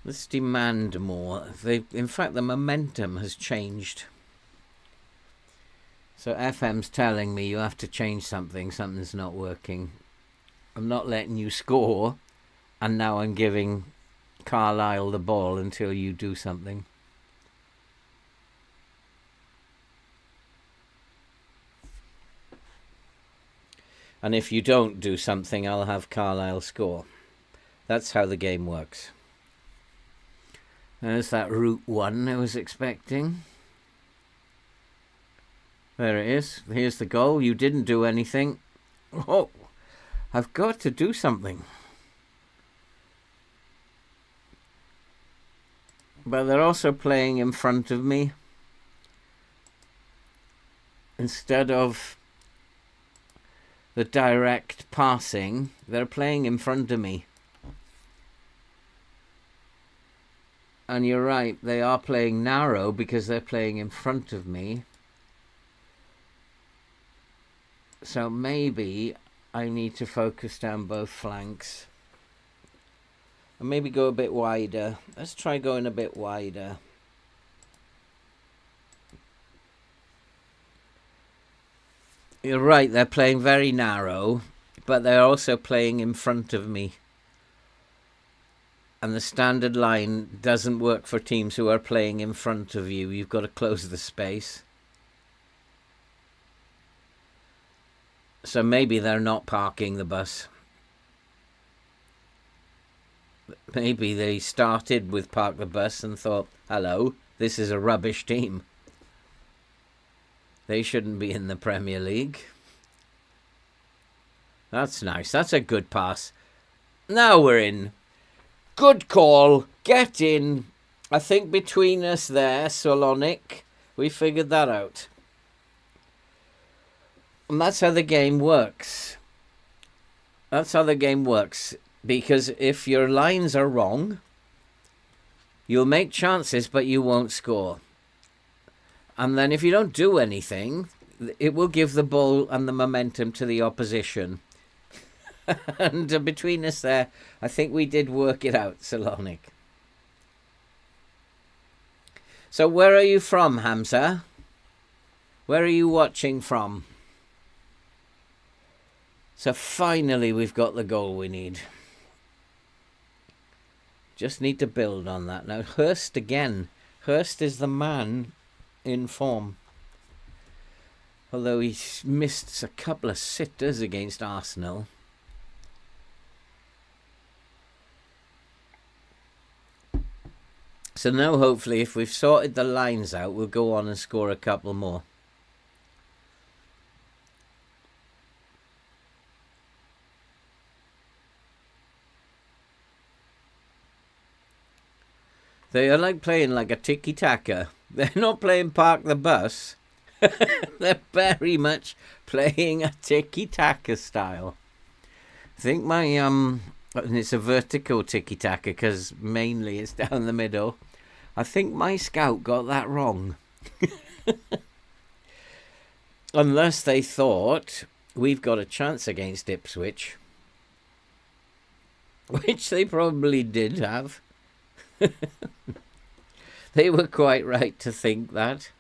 Let's demand more. In fact, the momentum has changed. So FM's telling me you have to change something. Something's not working. I'm not letting you score. And now I'm giving Carlisle the ball until you do something. And if you don't do something, I'll have Carlisle score. That's how the game works. There's that route 1 I was expecting. There it is. Here's the goal. You didn't do anything. Oh, I've got to do something. But they're also playing in front of me. Instead of the direct passing, they're playing in front of me. And you're right, they are playing narrow because they're playing in front of me. So maybe I need to focus down both flanks. And maybe go a bit wider. Let's try going a bit wider. You're right, they're playing very narrow, but they're also playing in front of me. And the standard line doesn't work for teams who are playing in front of you. You've got to close the space. So maybe they're not parking the bus. Maybe they started with park the bus and thought, hello, this is a rubbish team. They shouldn't be in the Premier League. That's nice. That's a good pass. Now we're in. Good call. Get in. I think between us there, Solonic, we figured that out. And that's how the game works. That's how the game works. Because if your lines are wrong, you'll make chances, but you won't score. And then if you don't do anything, it will give the ball and the momentum to the opposition. And between us there, I think we did work it out, Salonic. So where are you from, Hamza? Where are you watching from? So finally we've got the goal we need. Just need to build on that. Now Hurst again. Hurst is the man in form. Although he missed a couple of sitters against Arsenal. So now hopefully if we've sorted the lines out, we'll go on and score a couple more. They are like playing like a tiki-taka. They're not playing park the bus. They're very much playing a tiki-taka style. I think my, and it's a vertical tiki-taka because mainly it's down the middle. I think my scout got that wrong. Unless they thought we've got a chance against Ipswich. Which they probably did have. They were quite right to think that.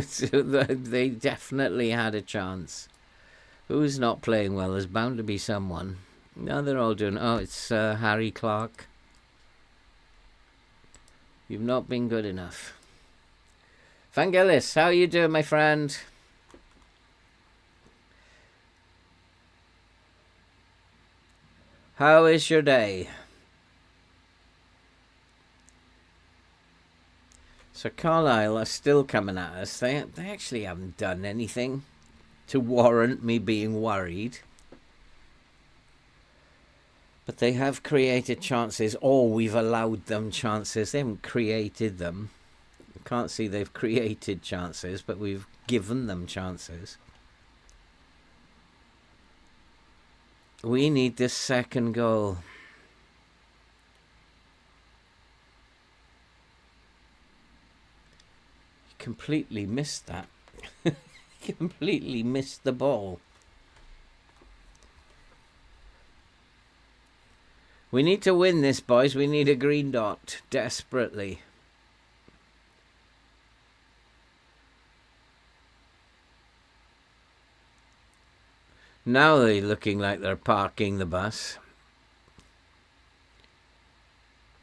So they definitely had a chance. Who's not playing well? There's bound to be someone. No, they're all doing... Oh, it's Harry Clark. You've not been good enough. Vangelis, how are you doing, my friend? How is your day? So Carlisle are still coming at us. They actually haven't done anything to warrant me being worried. But they have created chances, or we've allowed them chances. They haven't created them. You can't see they've created chances, but we've given them chances. We need this second goal. Completely missed that. Completely missed the ball. We need to win this, boys. We need a green dot desperately. Now they're looking like they're parking the bus.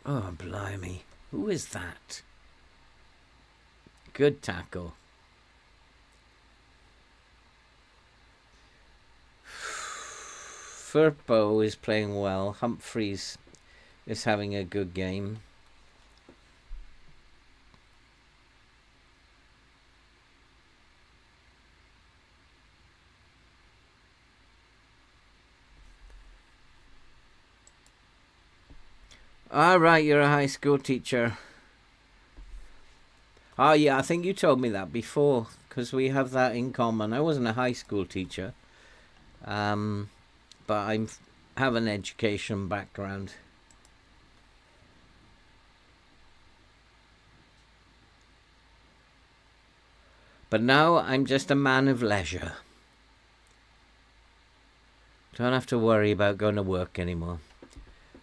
Oh, blimey. Who is that? Good tackle. Firpo is playing well. Humphreys is having a good game. All right, you're a high school teacher. Oh, yeah, I think you told me that before, because we have that in common. I wasn't a high school teacher, but I have an education background. But now I'm just a man of leisure. Don't have to worry about going to work anymore.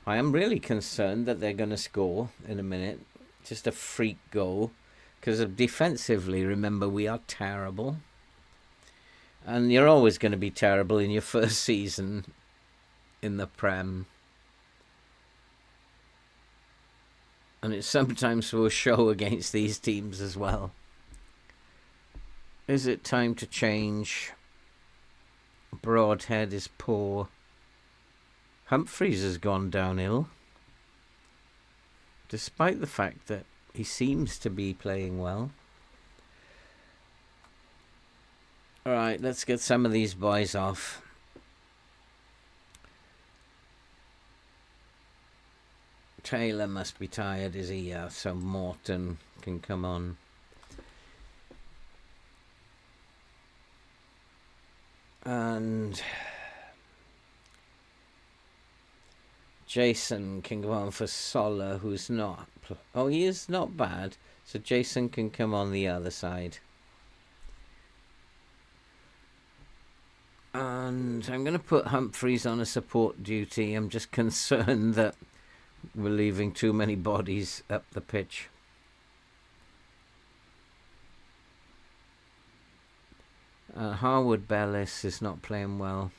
I am really concerned that they're going to score in a minute. Just a freak goal. Because defensively, remember, we are terrible. And you're always going to be terrible in your first season in the Prem. And it sometimes will show against these teams as well. Is it time to change? Broadhead is poor. Humphreys has gone downhill. Despite the fact that he seems to be playing well. Alright, let's get some of these boys off. Taylor must be tired, is he? Yeah, so Morton can come on. And Jason can go on for Sola, who's not. Oh, he is not bad. So Jason can come on the other side. And I'm going to put Humphreys on a support duty. I'm just concerned that we're leaving too many bodies up the pitch. Harwood Bellis is not playing well.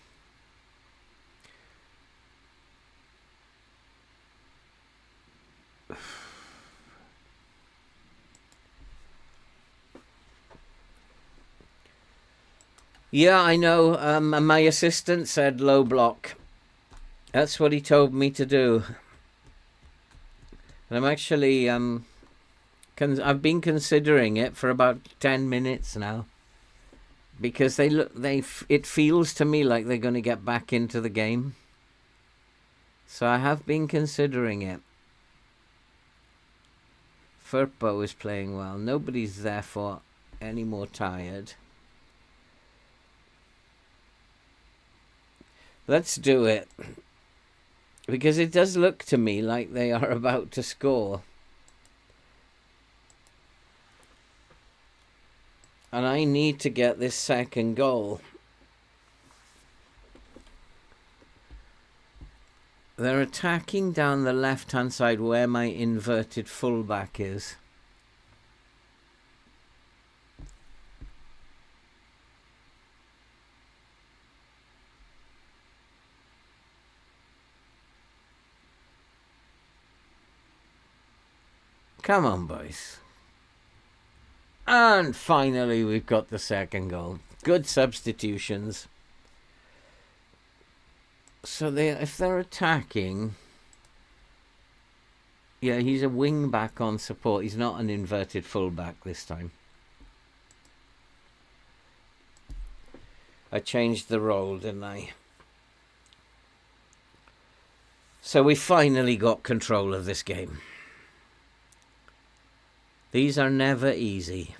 Yeah, I know. My assistant said low block. That's what he told me to do. And I'm actually I've been considering it for about 10 minutes now, because it feels to me like they're going to get back into the game. So I have been considering it. Firpo is playing well. Nobody's therefore any more tired. Let's do it. Because it does look to me like they are about to score. And I need to get this second goal. They're attacking down the left-hand side where my inverted fullback is. Come on, boys. And finally, we've got the second goal. Good substitutions. So if they're attacking... Yeah, he's a wing back on support. He's not an inverted fullback this time. I changed the role, didn't I? So we finally got control of this game. These are never easy.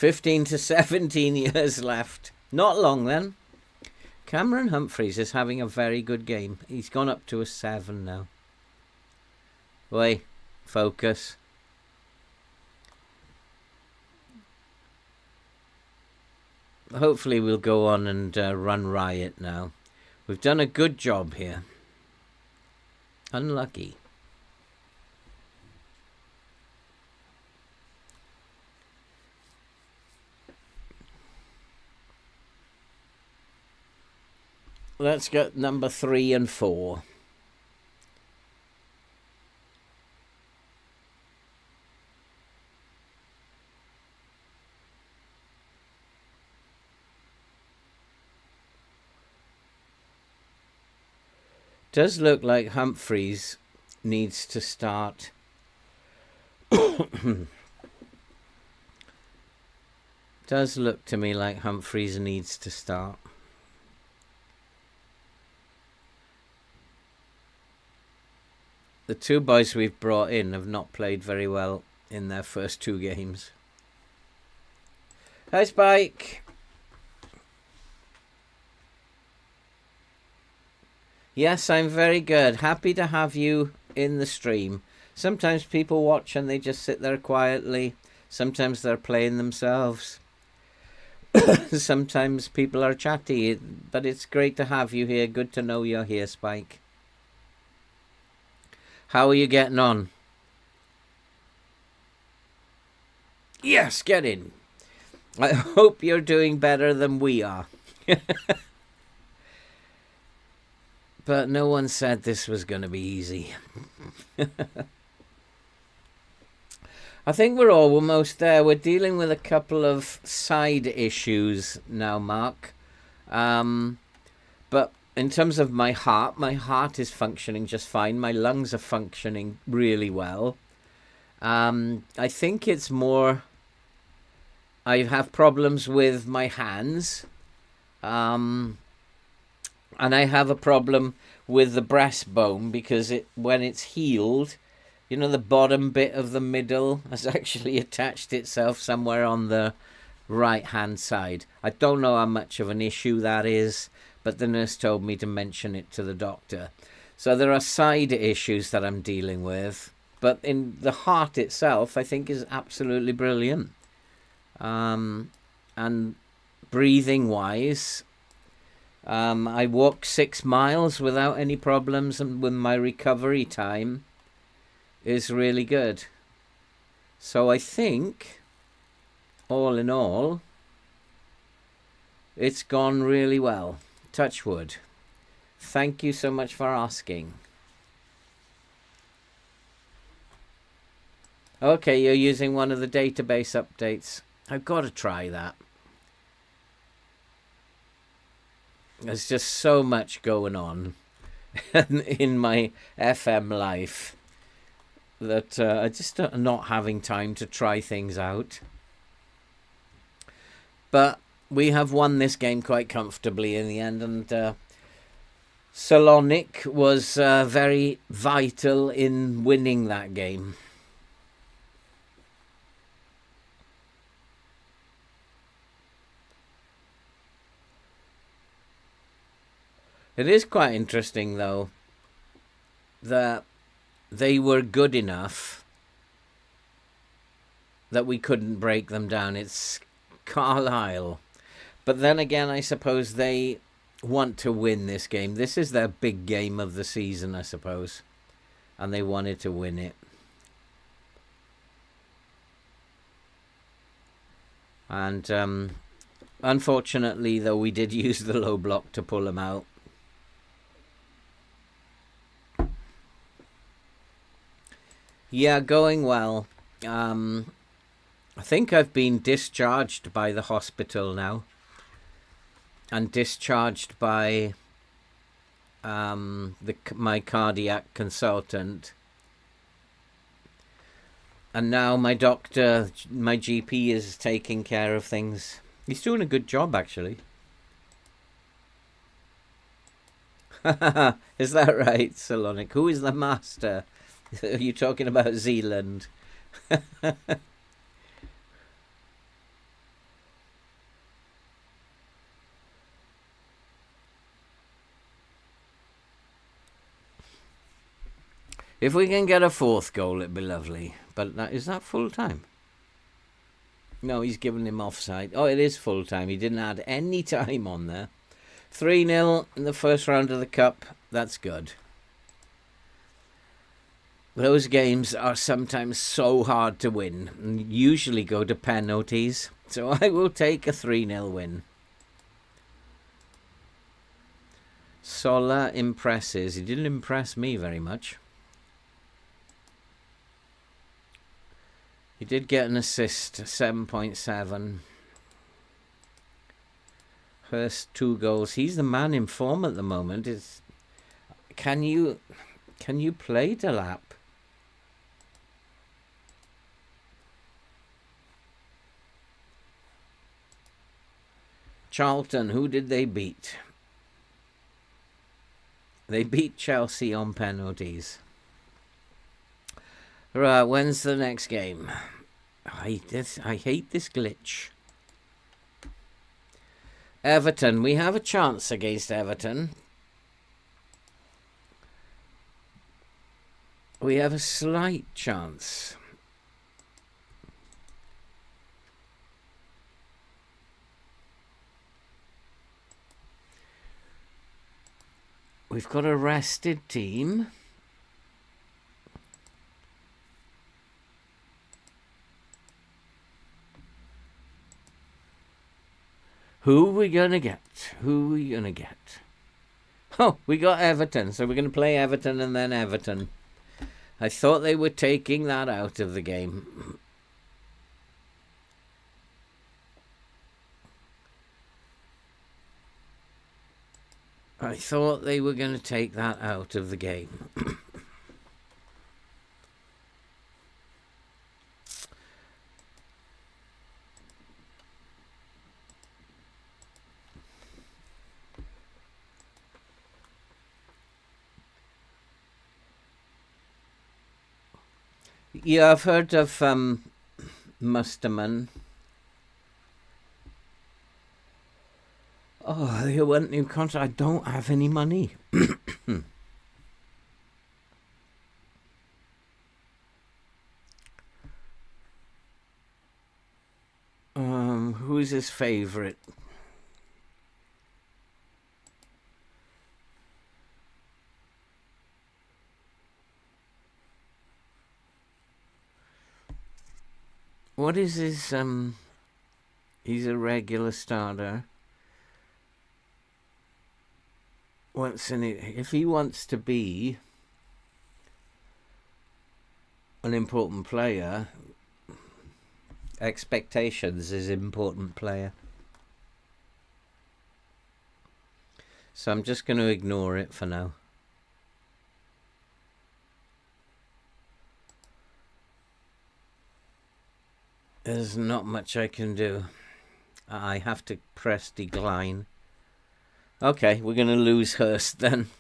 15 to 17 years left. Not long then. Cameron Humphreys is having a very good game. He's gone up to a 7 now. Oi, focus. Hopefully we'll go on and run riot now. We've done a good job here. Unlucky. Let's get number 3 and 4. Does look like Humphreys needs to start. Does look to me like Humphreys needs to start. The 2 boys we've brought in have not played very well in their first 2 games. Hi, Spike. Yes, I'm very good. Happy to have you in the stream. Sometimes people watch and they just sit there quietly. Sometimes they're playing themselves. Sometimes people are chatty. But it's great to have you here. Good to know you're here, Spike. How are you getting on? Yes, get in. I hope you're doing better than we are. But no one said this was going to be easy. I think we're almost there. We're dealing with a couple of side issues now, Mark. But in terms of my heart is functioning just fine. My lungs are functioning really well. I think it's more... I have problems with my hands. And I have a problem with the breastbone because when it's healed, you know, the bottom bit of the middle has actually attached itself somewhere on the right-hand side. I don't know how much of an issue that is, but the nurse told me to mention it to the doctor. So there are side issues that I'm dealing with, but in the heart itself, I think is absolutely brilliant. And breathing-wise... I walked 6 miles without any problems, and with my recovery time is really good. So I think, all in all, it's gone really well. Touch wood. Thank you so much for asking. Okay, you're using one of the database updates. I've got to try that. There's just so much going on in my FM life that I just not having time to try things out. But we have won this game quite comfortably in the end, and Salonic was very vital in winning that game. It is quite interesting, though, that they were good enough that we couldn't break them down. It's Carlisle. But then again, I suppose they want to win this game. This is their big game of the season, I suppose. And they wanted to win it. And unfortunately, though, we did use the low block to pull them out. Yeah, going well. I think I've been discharged by the hospital now. And discharged by my cardiac consultant. And now my doctor, my GP, is taking care of things. He's doing a good job, actually. Is that right, Salonic? Who is the master? Are you talking about Zealand? If we can get a fourth goal, it'd be lovely. But is that full time? No, he's given him offside. Oh, it is full time. He didn't add any time on there. 3-0 in the first round of the Cup. That's good. Those games are sometimes so hard to win and usually go to penalties. So I will take a 3-0 win. Sola impresses. He didn't impress me very much. He did get an assist, 7.7. Hurst, 2 goals. He's the man in form at the moment. Can you play Delap? Charlton, who did they beat? They beat Chelsea on penalties. Right, when's the next game? I hate this glitch. Everton, we have a chance against Everton. We have a slight chance. We've got a rested team. Who are we going to get? Who are we going to get? Oh, we got Everton. So we're going to play Everton and then Everton. I thought they were taking that out of the game. I thought they were going to take that out of the game. Yeah, I've heard of Musterman. Oh, they want new contract. I don't have any money. Who's his favourite? What is his he's a regular starter. If he wants to be an important player, expectations is important player. So I'm just going to ignore it for now. There's not much I can do. I have to press decline. Okay, we're going to lose Hurst then.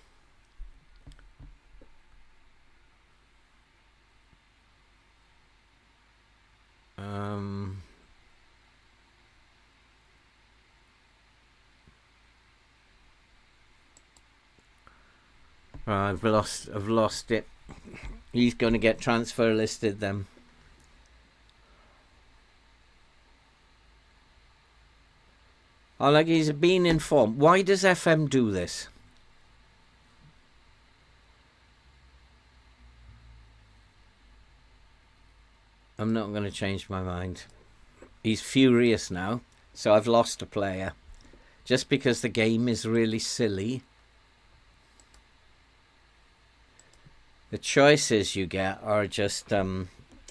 I've lost it. He's going to get transfer listed then. Oh, like he's been informed. Why does FM do this? I'm not going to change my mind. He's furious now, so I've lost a player. Just because the game is really silly. The choices you get are just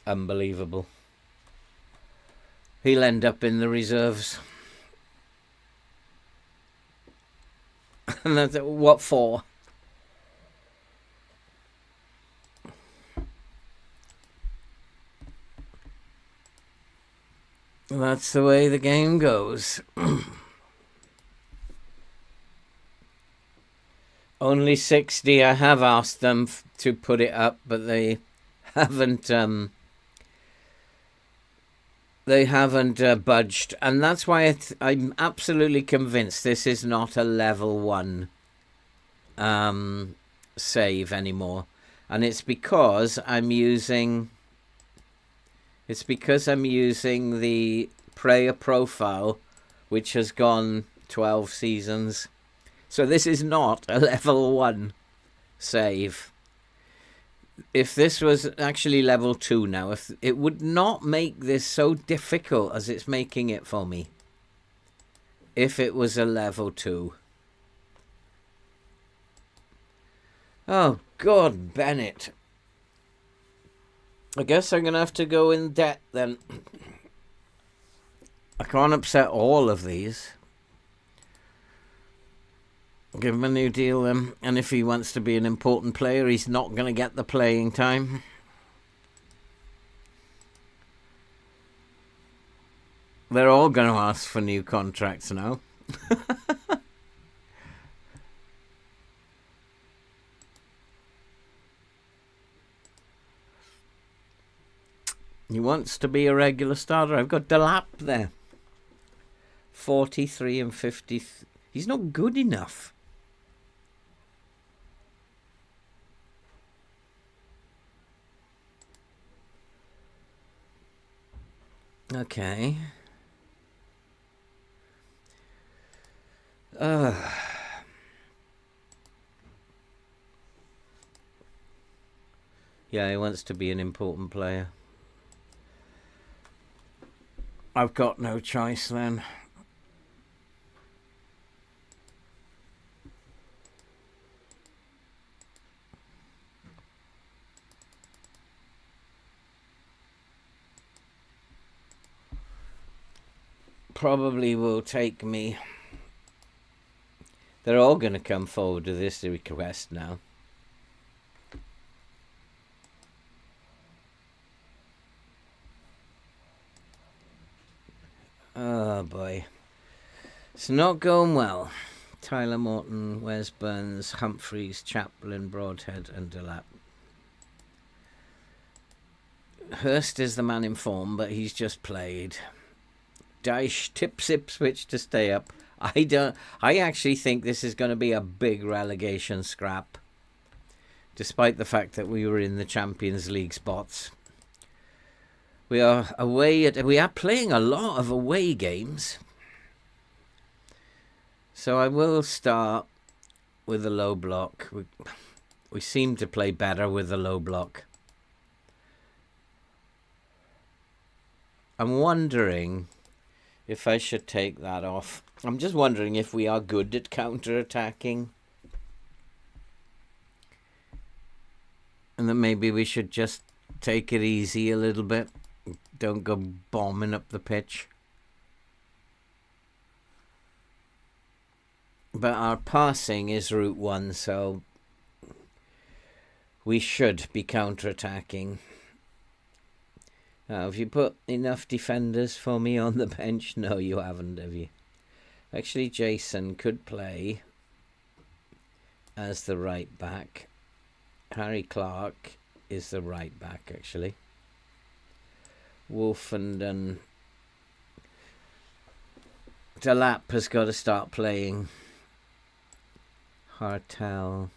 unbelievable. He'll end up in the reserves. And that's what for? That's the way the game goes. Only 60. I have asked them to put it up, but they haven't. They haven't budged, and that's why I'm absolutely convinced this is not a level 1 save anymore. And it's because I'm using the player profile, which has gone 12 seasons. So this is not a level 1 save. If this was actually level 2 now, if it would not make this so difficult as it's making it for me. If it was a level 2. Oh, God, Bennett. I guess I'm going to have to go in debt then. I can't upset all of these. Give him a new deal then. And if he wants to be an important player, he's not going to get the playing time. They're all going to ask for new contracts now. He wants to be a regular starter. I've got Delap there. 43 and 50. He's not good enough. Okay. Yeah, he wants to be an important player. I've got no choice then. Probably will take me. They're all going to come forward to this request now. Oh boy. It's not going well. Tyler Morton, Wes Burns, Humphreys, Chaplin, Broadhead and Delap. Hurst is the man in form, but he's just played. Dyche tips Ipswich to stay up. I actually think this is going to be a big relegation scrap, despite the fact that we were in the Champions League spots. We are playing a lot of away games. So I will start with a low block. We seem to play better with a low block. I'm wondering if I should take that off. I'm just wondering if we are good at counter-attacking. And that maybe we should just take it easy a little bit. Don't go bombing up the pitch. But our passing is route 1, so we should be counter-attacking. Now, have you put enough defenders for me on the bench? No, you haven't, have you? Actually, Jason could play as the right back. Harry Clark is the right back, actually. Wolfenden. Delap has got to start playing. Hartel.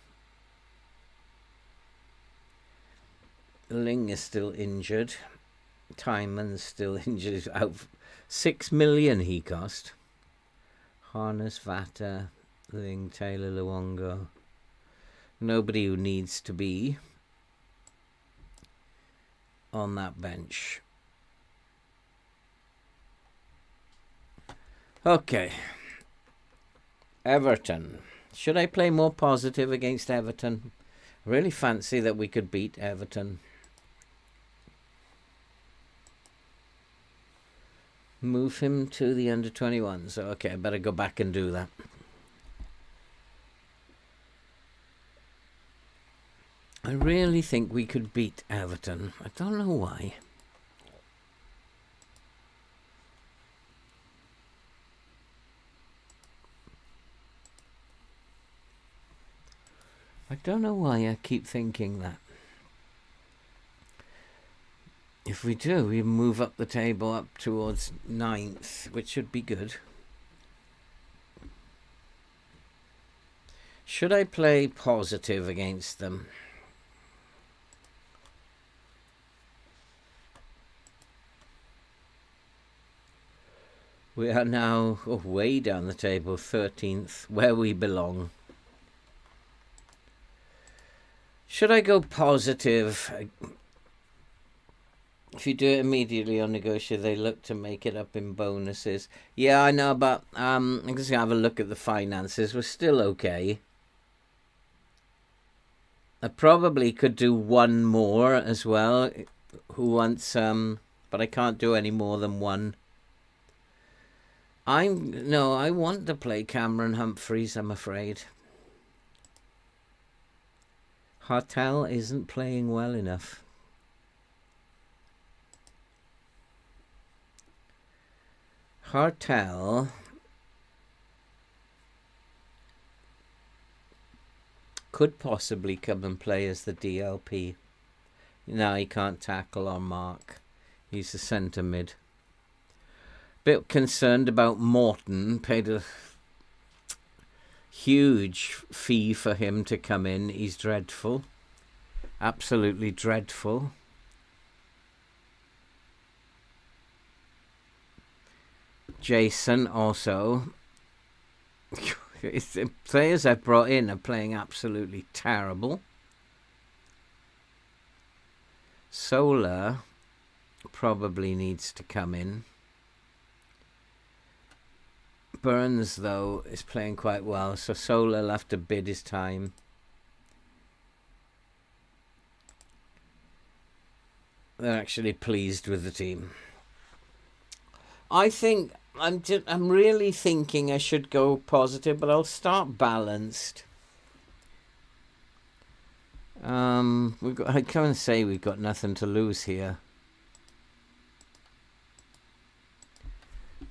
Ling is still injured. Tyman's still injured. Out 6 million he cost. Harness, Vata, Ling, Taylor, Luongo. Nobody who needs to be on that bench. Okay. Everton. Should I play more positive against Everton? I really fancy that we could beat Everton. Move him to the under-21s. So, okay, I better go back and do that. I really think we could beat Everton. I don't know why. I don't know why I keep thinking that. If we do, we move up the table up towards 9th, which should be good. Should I play positive against them? We are now way down the table, 13th, where we belong. Should I go positive? If you do it immediately on negotiate, they look to make it up in bonuses. Yeah, I know, but I'm just going to have a look at the finances. We're still okay. I probably could do one more as well. Who wants, but I can't do any more than one. I want to play Cameron Humphreys, I'm afraid. Hartel isn't playing well enough. Hartel could possibly come and play as the DLP. No, he can't tackle or mark. He's a centre mid. Bit concerned about Morton. Paid a huge fee for him to come in. He's dreadful. Absolutely dreadful. Jason also. The players I've brought in are playing absolutely terrible. Solar probably needs to come in. Burns, though, is playing quite well, so Solar will have to bid his time. They're actually pleased with the team. I think I'm really thinking I should go positive, but I'll start balanced. I can't say we've got nothing to lose here.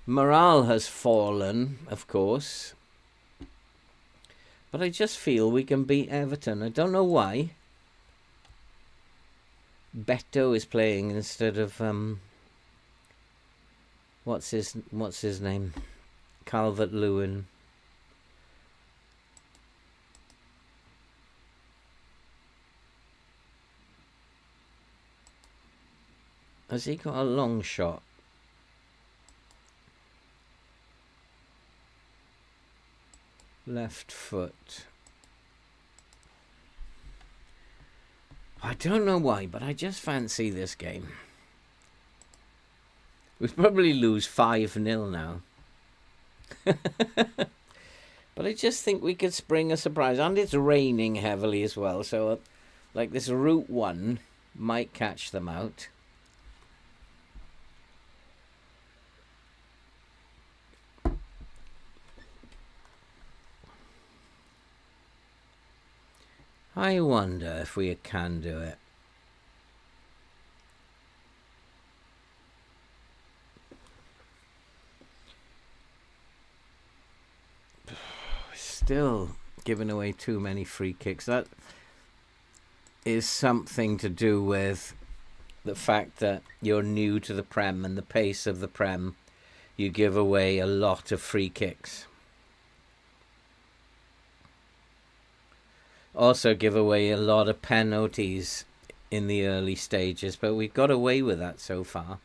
Morale has fallen, of course. But I just feel we can beat Everton. I don't know why. Beto is playing instead of what's his name? Calvert-Lewin. Has he got a long shot? Left foot. I don't know why, but I just fancy this game. We'd probably lose 5-0 now. But I just think we could spring a surprise. And it's raining heavily as well, so like this Route 1 might catch them out. I wonder if we can do it. Still giving away too many free kicks. That is something to do with the fact that you're new to the Prem and the pace of the Prem. You give away a lot of free kicks. Also give away a lot of penalties in the early stages, but we've got away with that so far.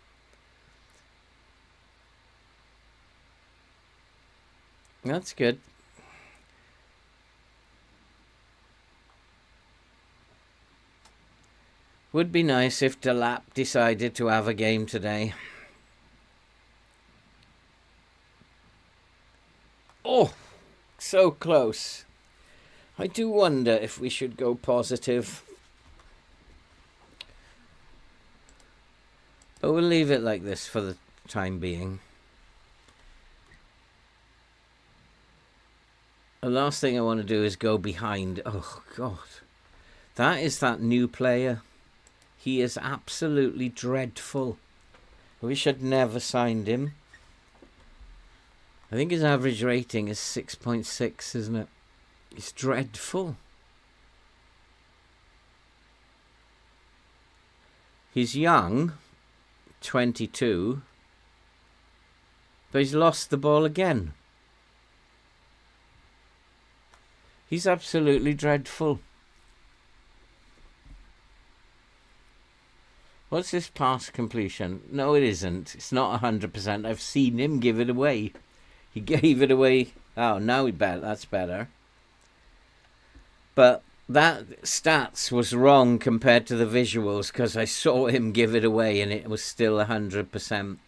That's good. Would be nice if Delap decided to have a game today. Oh, so close. I do wonder if we should go positive. But we'll leave it like this for the time being. The last thing I want to do is go behind. Oh, God. That is that new player. He is absolutely dreadful. I wish I'd never signed him. I think his average rating is 6.6, isn't it? It's dreadful. He's young, 22, but he's lost the ball again. He's absolutely dreadful. What's this pass completion? No, it isn't. It's not 100%. I've seen him give it away. He gave it away. Oh, now that's better. But that stats was wrong compared to the visuals because I saw him give it away and it was still 100%.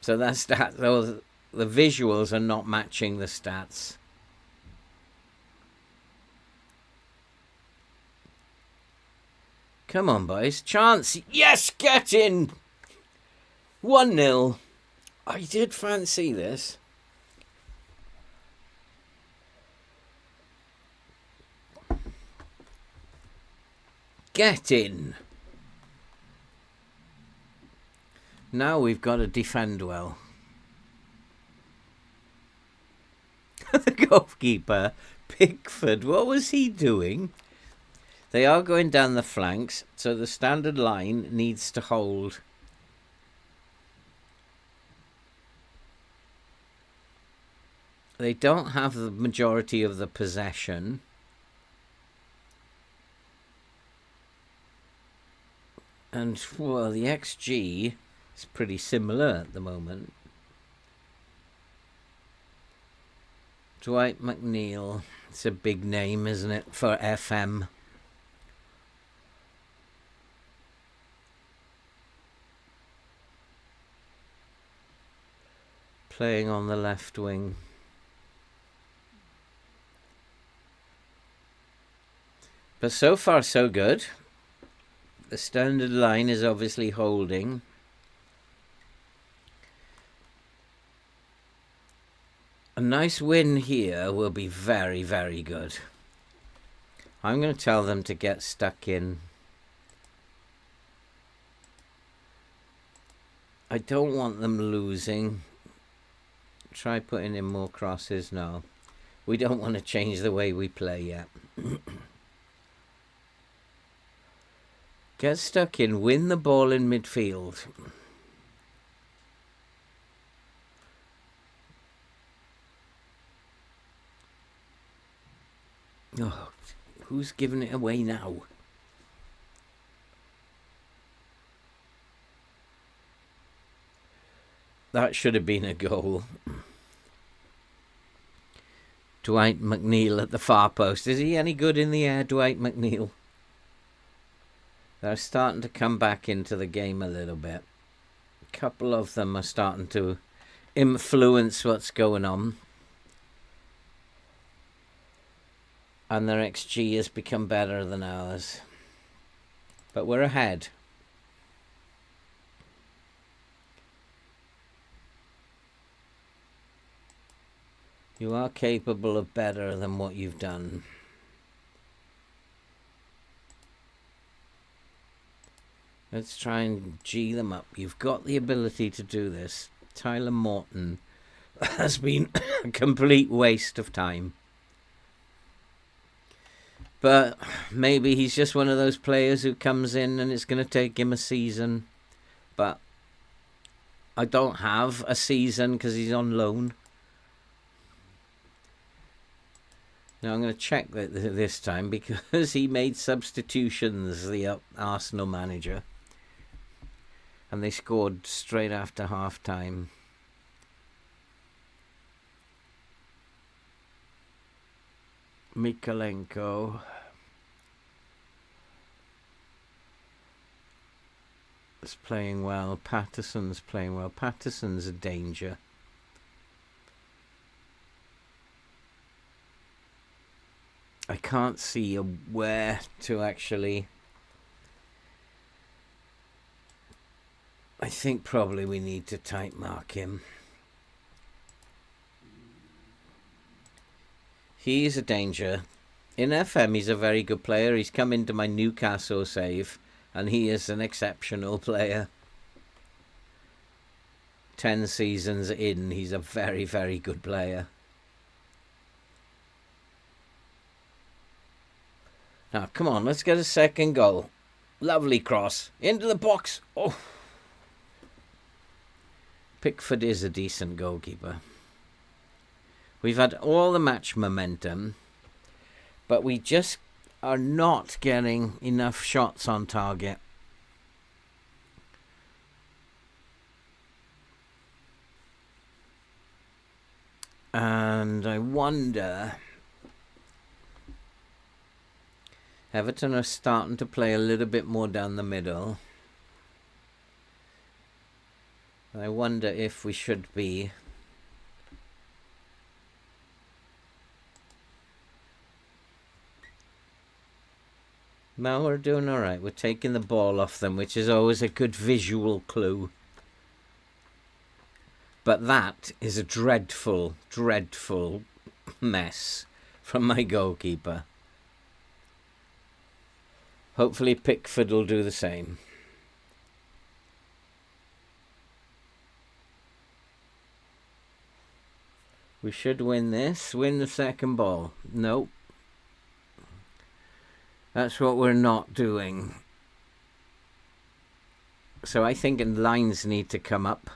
So that the visuals are not matching the stats. Come on, boys. Chance. Yes, get in. 1-0. I did fancy this. Get in. Now we've got to defend well. The goalkeeper, Pickford, what was he doing? They are going down the flanks, so the standard line needs to hold. They don't have the majority of the possession. And, well, the XG is pretty similar at the moment. Dwight McNeil. It's a big name, isn't it, for FM? Playing on the left wing. But so far, so good. The standard line is obviously holding. A nice win here will be very, very good. I'm going to tell them to get stuck in. I don't want them losing. Try putting in more crosses. No. We don't want to change the way we play yet. Get stuck in. Win the ball in midfield. Oh, who's giving it away now? That should have been a goal. Dwight McNeil at the far post. Is he any good in the air, Dwight McNeil? They're starting to come back into the game a little bit. A couple of them are starting to influence what's going on. And their XG has become better than ours. But we're ahead. You are capable of better than what you've done. Let's try and G them up. You've got the ability to do this. Tyler Morton has been a complete waste of time. But maybe he's just one of those players who comes in and it's going to take him a season. But I don't have a season because he's on loan. Now I'm going to check this time because he made substitutions, the Arsenal manager. And they scored straight after half-time. Mikalenko. Is playing well. Patterson's playing well. Patterson's a danger. I can't see where to actually... I think probably we need to tight mark him. He's a danger. In FM, he's a very good player. He's come into my Newcastle save, and he is an exceptional player. 10 seasons in, he's a very, very good player. Now, come on, let's get a second goal. Lovely cross. Into the box. Oh. Pickford is a decent goalkeeper. We've had all the match momentum, but we just are not getting enough shots on target. And I wonder... Everton are starting to play a little bit more down the middle. I wonder if we should be... No, we're doing all right. We're taking the ball off them, which is always a good visual clue. But that is a dreadful, dreadful mess from my goalkeeper. Hopefully Pickford will do the same. We should win this. Win the second ball. Nope. That's what we're not doing. So I think lines need to come up.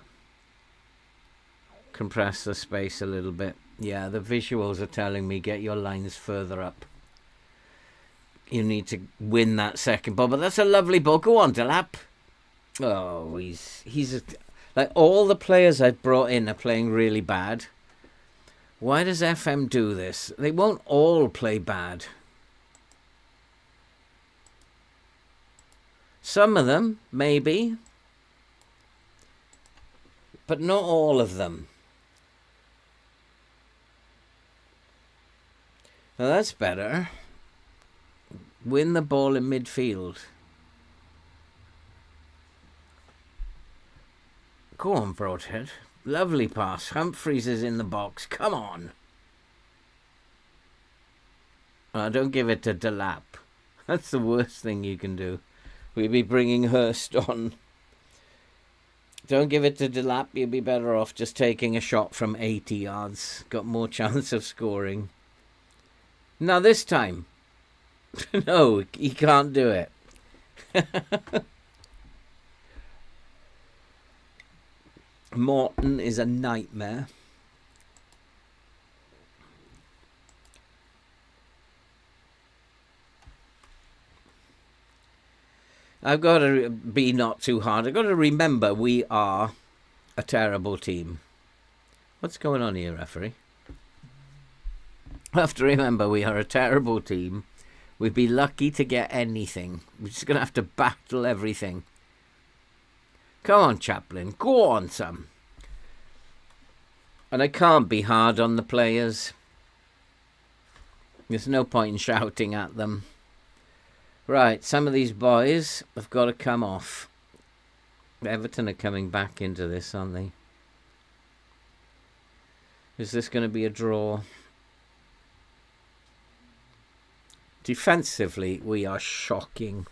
Compress the space a little bit. Yeah, the visuals are telling me get your lines further up. You need to win that second ball. But that's a lovely ball. Go on, Delap. Oh, he's like all the players I've brought in are playing really bad. Why does FM do this? They won't all play bad. Some of them, maybe. But not all of them. Well, that's better. Win the ball in midfield. Go on, Broadhead. Lovely pass. Humphreys is in the box. Come on. Don't give it to Delap. That's the worst thing you can do. We'll be bringing Hurst on. Don't give it to Delap. You'll be better off just taking a shot from 80 yards. Got more chance of scoring. Now this time. No, he can't do it. Morton is a nightmare. I've got to be not too hard. I've got to remember we are a terrible team. What's going on here, referee? I have to remember we are a terrible team. We'd be lucky to get anything. We're just going to have to battle everything. Come on, Chaplin. Go on, some. And I can't be hard on the players. There's no point in shouting at them. Right, some of these boys have got to come off. Everton are coming back into this, aren't they? Is this going to be a draw? Defensively, we are shocking.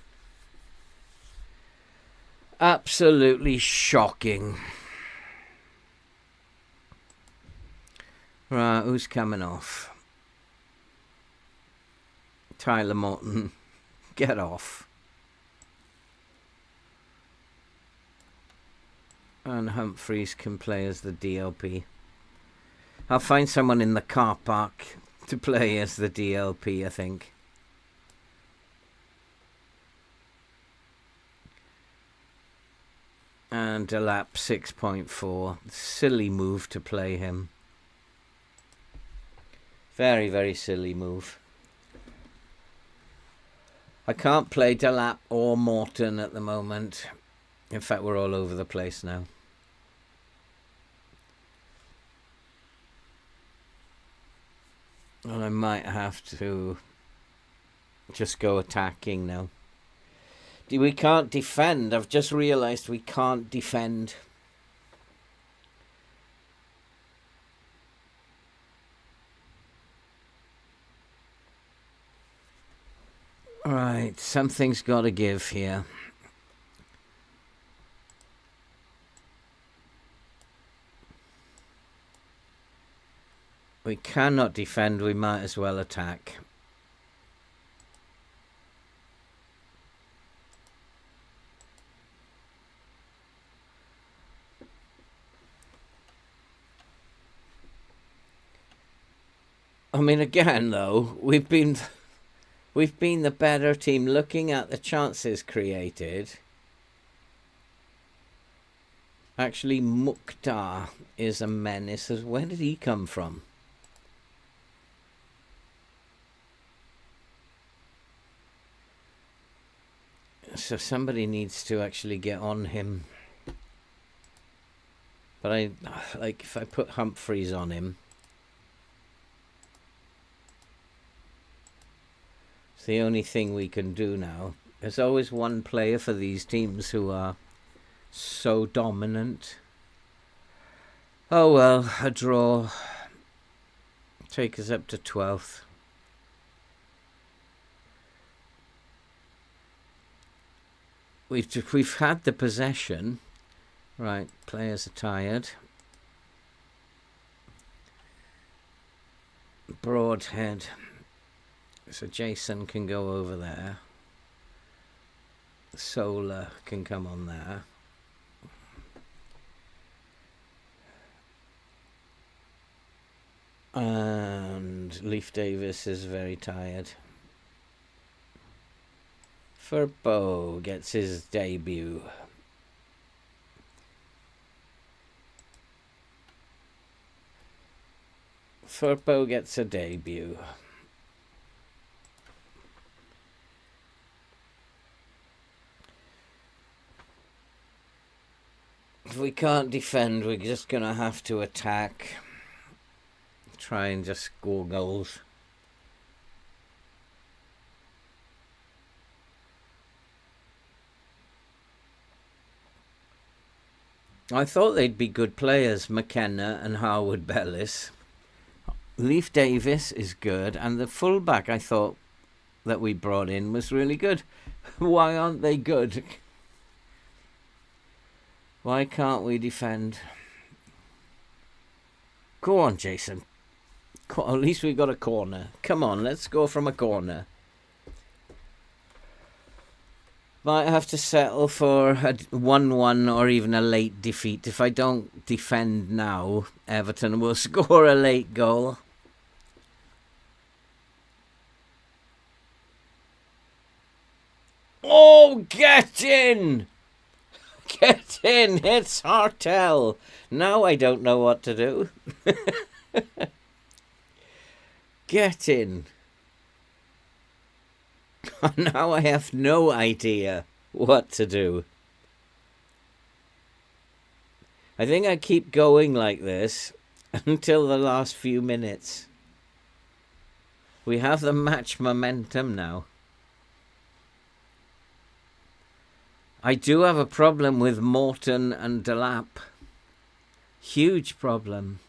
Absolutely shocking. Right, who's coming off? Tyler Morton. Get off. And Humphreys can play as the DLP. I'll find someone in the car park to play as the DLP, I think. And Delap 6.4. Silly move to play him. Very, very silly move. I can't play Delap or Morton at the moment. In fact, we're all over the place now. And I might have to just go attacking now. We can't defend. I've just realised we can't defend. Right, something's got to give here. We cannot defend, we might as well attack. I mean, again, though, we've been the better team. Looking at the chances created. Actually, Mukhtar is a menace. Where did he come from? So somebody needs to actually get on him. But if I put Humphreys on him, it's the only thing we can do now. There's always one player for these teams who are so dominant. Oh well, a draw. Take us up to 12th. We've had the possession. Right, players are tired. Broadhead. So Jason can go over there. Solar can come on there. And Leif Davis is very tired. Firpo gets his debut. Firpo gets a debut. If we can't defend, we're just going to have to attack. Try and just score goals. I thought they'd be good players, McKenna and Harwood Bellis. Leif Davis is good, and the fullback I thought that we brought in was really good. Why aren't they good? Why can't we defend? Go on, Jason. At least we got a corner. Come on, let's go from a corner. Might have to settle for a 1-1 or even a late defeat. If I don't defend now, Everton will score a late goal. Oh, get in! Get in! It's Hartel. Now I don't know what to do. Get in. Now I have no idea what to do. I think I keep going like this until the last few minutes. We have the match momentum now. I do have a problem with Morton and Delap. Huge problem.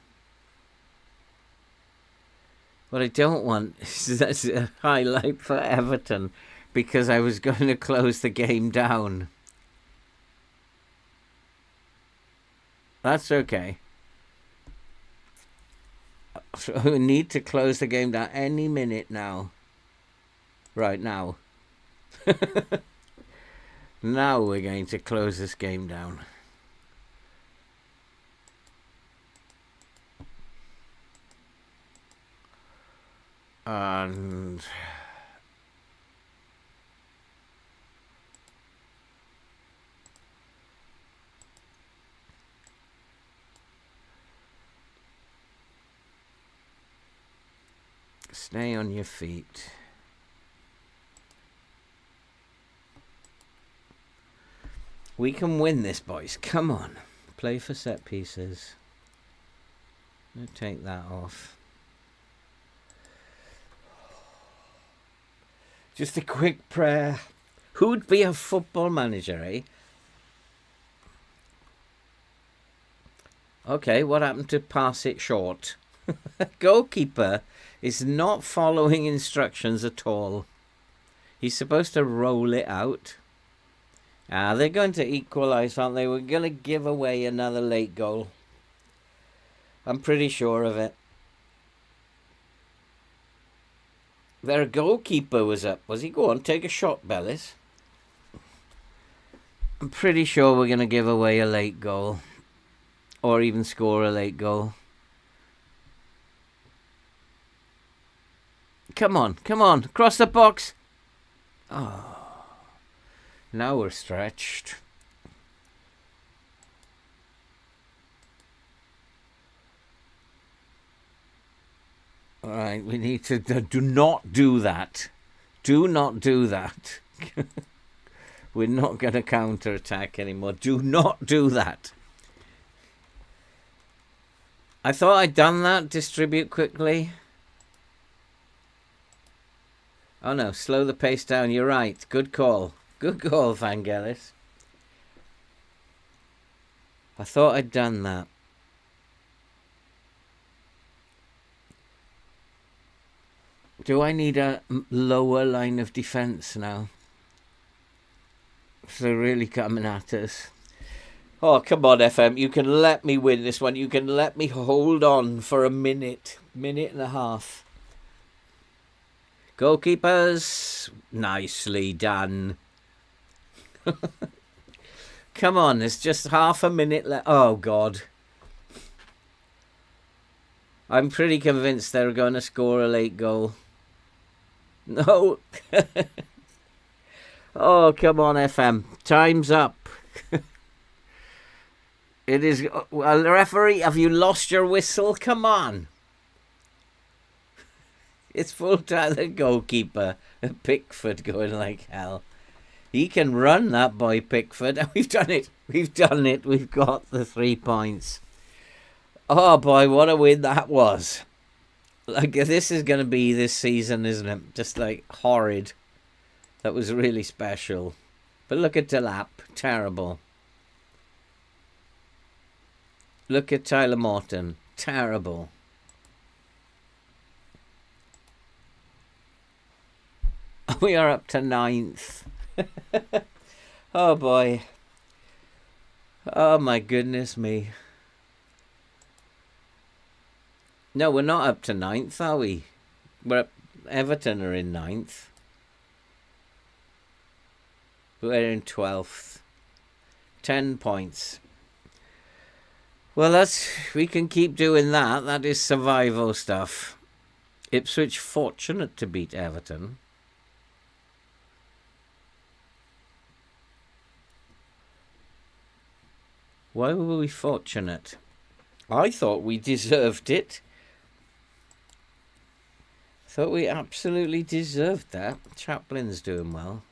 What I don't want is a highlight for Everton, because I was going to close the game down. That's okay. So we need to close the game down any minute now. Right now. Now we're going to close this game down. And stay on your feet. We can win this, boys. Come on. Play for set pieces. I'll take that off. Just a quick prayer. Who'd be a football manager, eh? Okay, what happened to pass it short? Goalkeeper is not following instructions at all. He's supposed to roll it out. They're going to equalise, aren't they? We're going to give away another late goal. I'm pretty sure of it. Their goalkeeper was up. Was he? Go on, take a shot, Bellis. I'm pretty sure we're going to give away a late goal. Or even score a late goal. Come on, come on. Cross the box. Oh. Now we're stretched. All right, we need to do not do that. Do not do that. We're not going to counter-attack anymore. Do not do that. I thought I'd done that. Distribute quickly. Oh no, slow the pace down. You're right. Good call. Good call, Vangelis. I thought I'd done that. Do I need a lower line of defence now? So they're really coming at us. Oh, come on, FM. You can let me win this one. You can let me hold on for a minute. Minute and a half. Goalkeepers. Nicely done. Come on, there's just half a minute left. Oh, God. I'm pretty convinced they're going to score a late goal. No. Oh, come on, FM. Time's up. It is... Well, referee, have you lost your whistle? Come on. It's full time. The goalkeeper, Pickford, going like hell. He can run, that boy Pickford. We've done it. We've done it. We've got the 3 points. Oh, boy, what a win that was. Like, this is going to be this season, isn't it? Just, like, horrid. That was really special. But look at Delap. Terrible. Look at Tyler Morton. Terrible. We are up to 9th. Oh, boy. Oh, my goodness me. No, we're not up to 9th, are we? We're up, Everton are in 9th. We're in 12th. 10 points. Well, we can keep doing that. That is survival stuff. Ipswich fortunate to beat Everton. Why were we fortunate? I thought we deserved it. Thought we absolutely deserved that. Chaplin's doing well.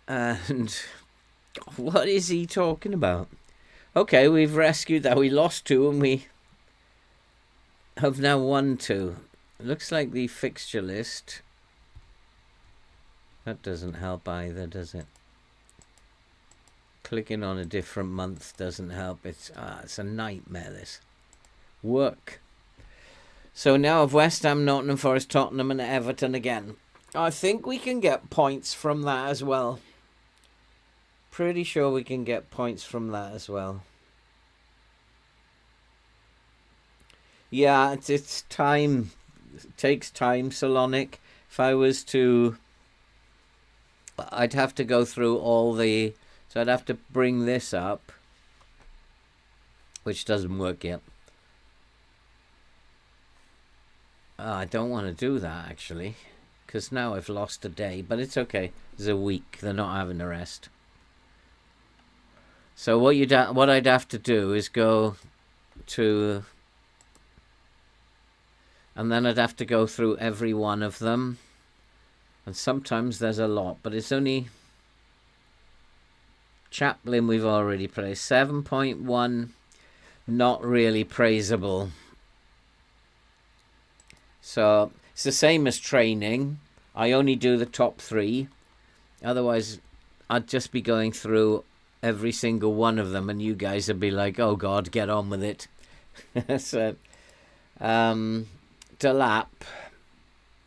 And what is he talking about? Okay, we've rescued that. We lost 2 and we have now won 2. It looks like the fixture list. That doesn't help either, does it? Clicking on a different month doesn't help. It's a nightmare, this. Work. So now of West Ham, Nottingham Forest, Tottenham and Everton again. I think we can get points from that as well. Pretty sure we can get points from that as well. Yeah, it's time. It takes time, Salonic. If I was to... I'd have to go through all the... So I'd have to bring this up. Which doesn't work yet. I don't want to do that, actually. Because now I've lost a day. But it's okay. It's a week. They're not having a rest. So what I'd have to do is go to... And then I'd have to go through every one of them. And sometimes there's a lot. But it's only... Chaplin we've already played. 7.1. Not really praisable. So it's the same as training. I only do the top 3. Otherwise, I'd just be going through every single one of them, and you guys would be like, "Oh God, get on with it." So, Delap.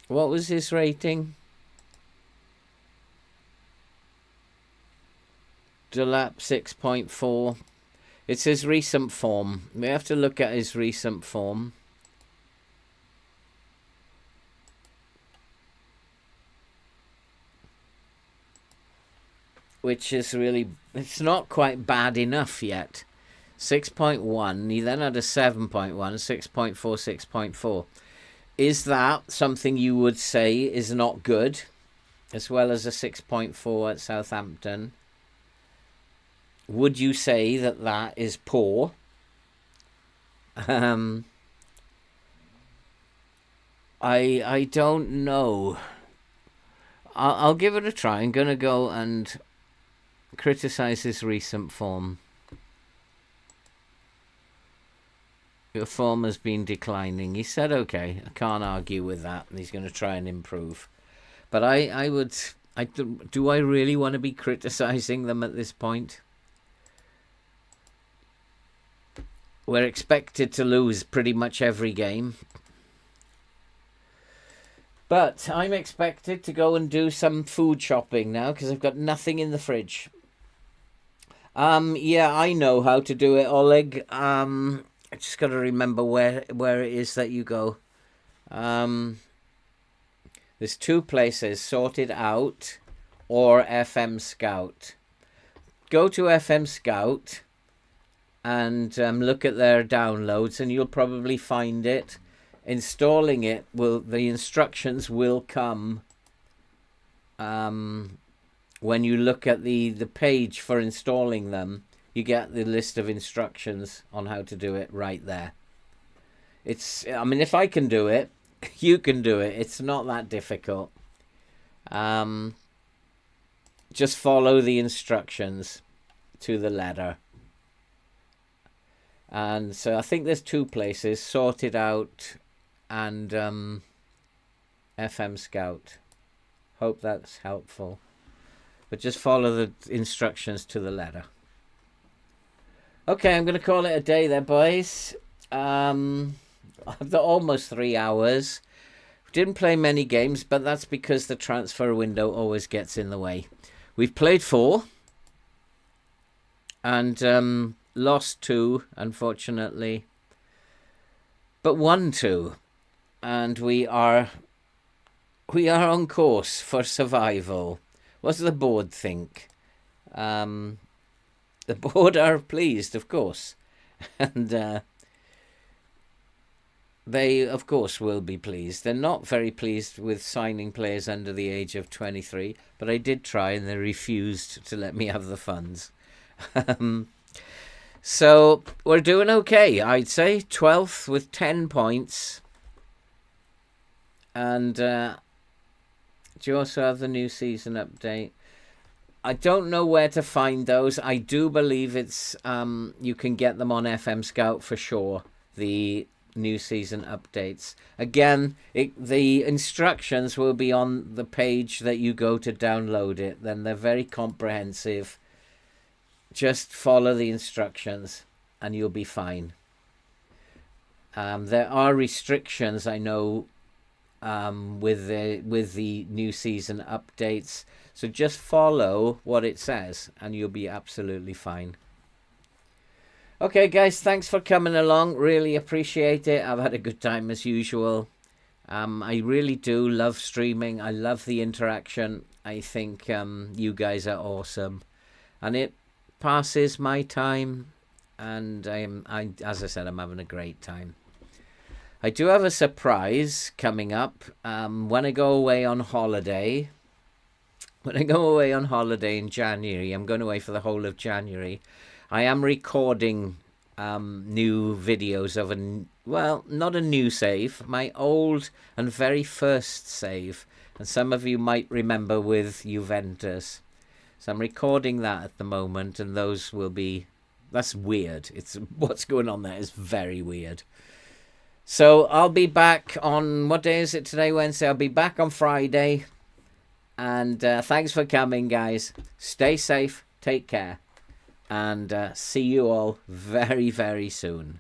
What was his rating? Delap 6.4. It's his recent form. We have to look at his recent form. Which is really... It's not quite bad enough yet. 6.1. He then had a 7.1, 6.4, 6.4. Is that something you would say is not good? As well as a 6.4 at Southampton? Would you say that that is poor? I don't know. I'll give it a try. I'm going to go and criticise his recent form. Your form has been declining. He said, okay, I can't argue with that. And he's going to try and improve. But do I really want to be criticising them at this point? We're expected to lose pretty much every game. But I'm expected to go and do some food shopping now because I've got nothing in the fridge. Yeah, I know how to do it, Oleg. I just got to remember where it is that you go. There's two places, Sorted Out or FM Scout. Go to FM Scout and look at their downloads and you'll probably find it. Installing it, the instructions will come when you look at the page for installing them. You get the list of instructions on how to do it right there. I mean, if I can do it, you can do it. It's not that difficult. Just follow the instructions to the letter. And so I think there's two places, Sorted Out and FM Scout. Hope that's helpful. But just follow the instructions to the letter. Okay, I'm going to call it a day there, boys. After almost 3 hours. Didn't play many games, but that's because the transfer window always gets in the way. We've played 4. And lost 2, unfortunately. But won 2. And we are on course for survival. What does the board think? The board are pleased, of course. And they, of course, will be pleased. They're not very pleased with signing players under the age of 23, but I did try and they refused to let me have the funds. So we're doing okay, I'd say. 12th with 10 points. And do you also have the new season update? I don't know where to find those. I do believe it's you can get them on FM Scout for sure. The new season updates. Again, the instructions will be on the page that you go to download it. Then they're very comprehensive. Just follow the instructions and you'll be fine. There are restrictions, I know, with the new season updates. So just follow what it says and you'll be absolutely fine. Okay, guys, thanks for coming along. Really appreciate it. I've had a good time as usual. I really do love streaming. I love the interaction. I think you guys are awesome. And it passes my time. And as I said, I'm having a great time. I do have a surprise coming up. When I go away on holiday... When I go away on holiday in January, I'm going away for the whole of January. I am recording new videos of not a new save, my old and very first save. And some of you might remember with Juventus. So I'm recording that at the moment, and those will be... That's weird. What's going on there is very weird. So I'll be back on... What day is it today? Wednesday. I'll be back on Friday. And thanks for coming, guys. Stay safe. Take care. And see you all very, very soon.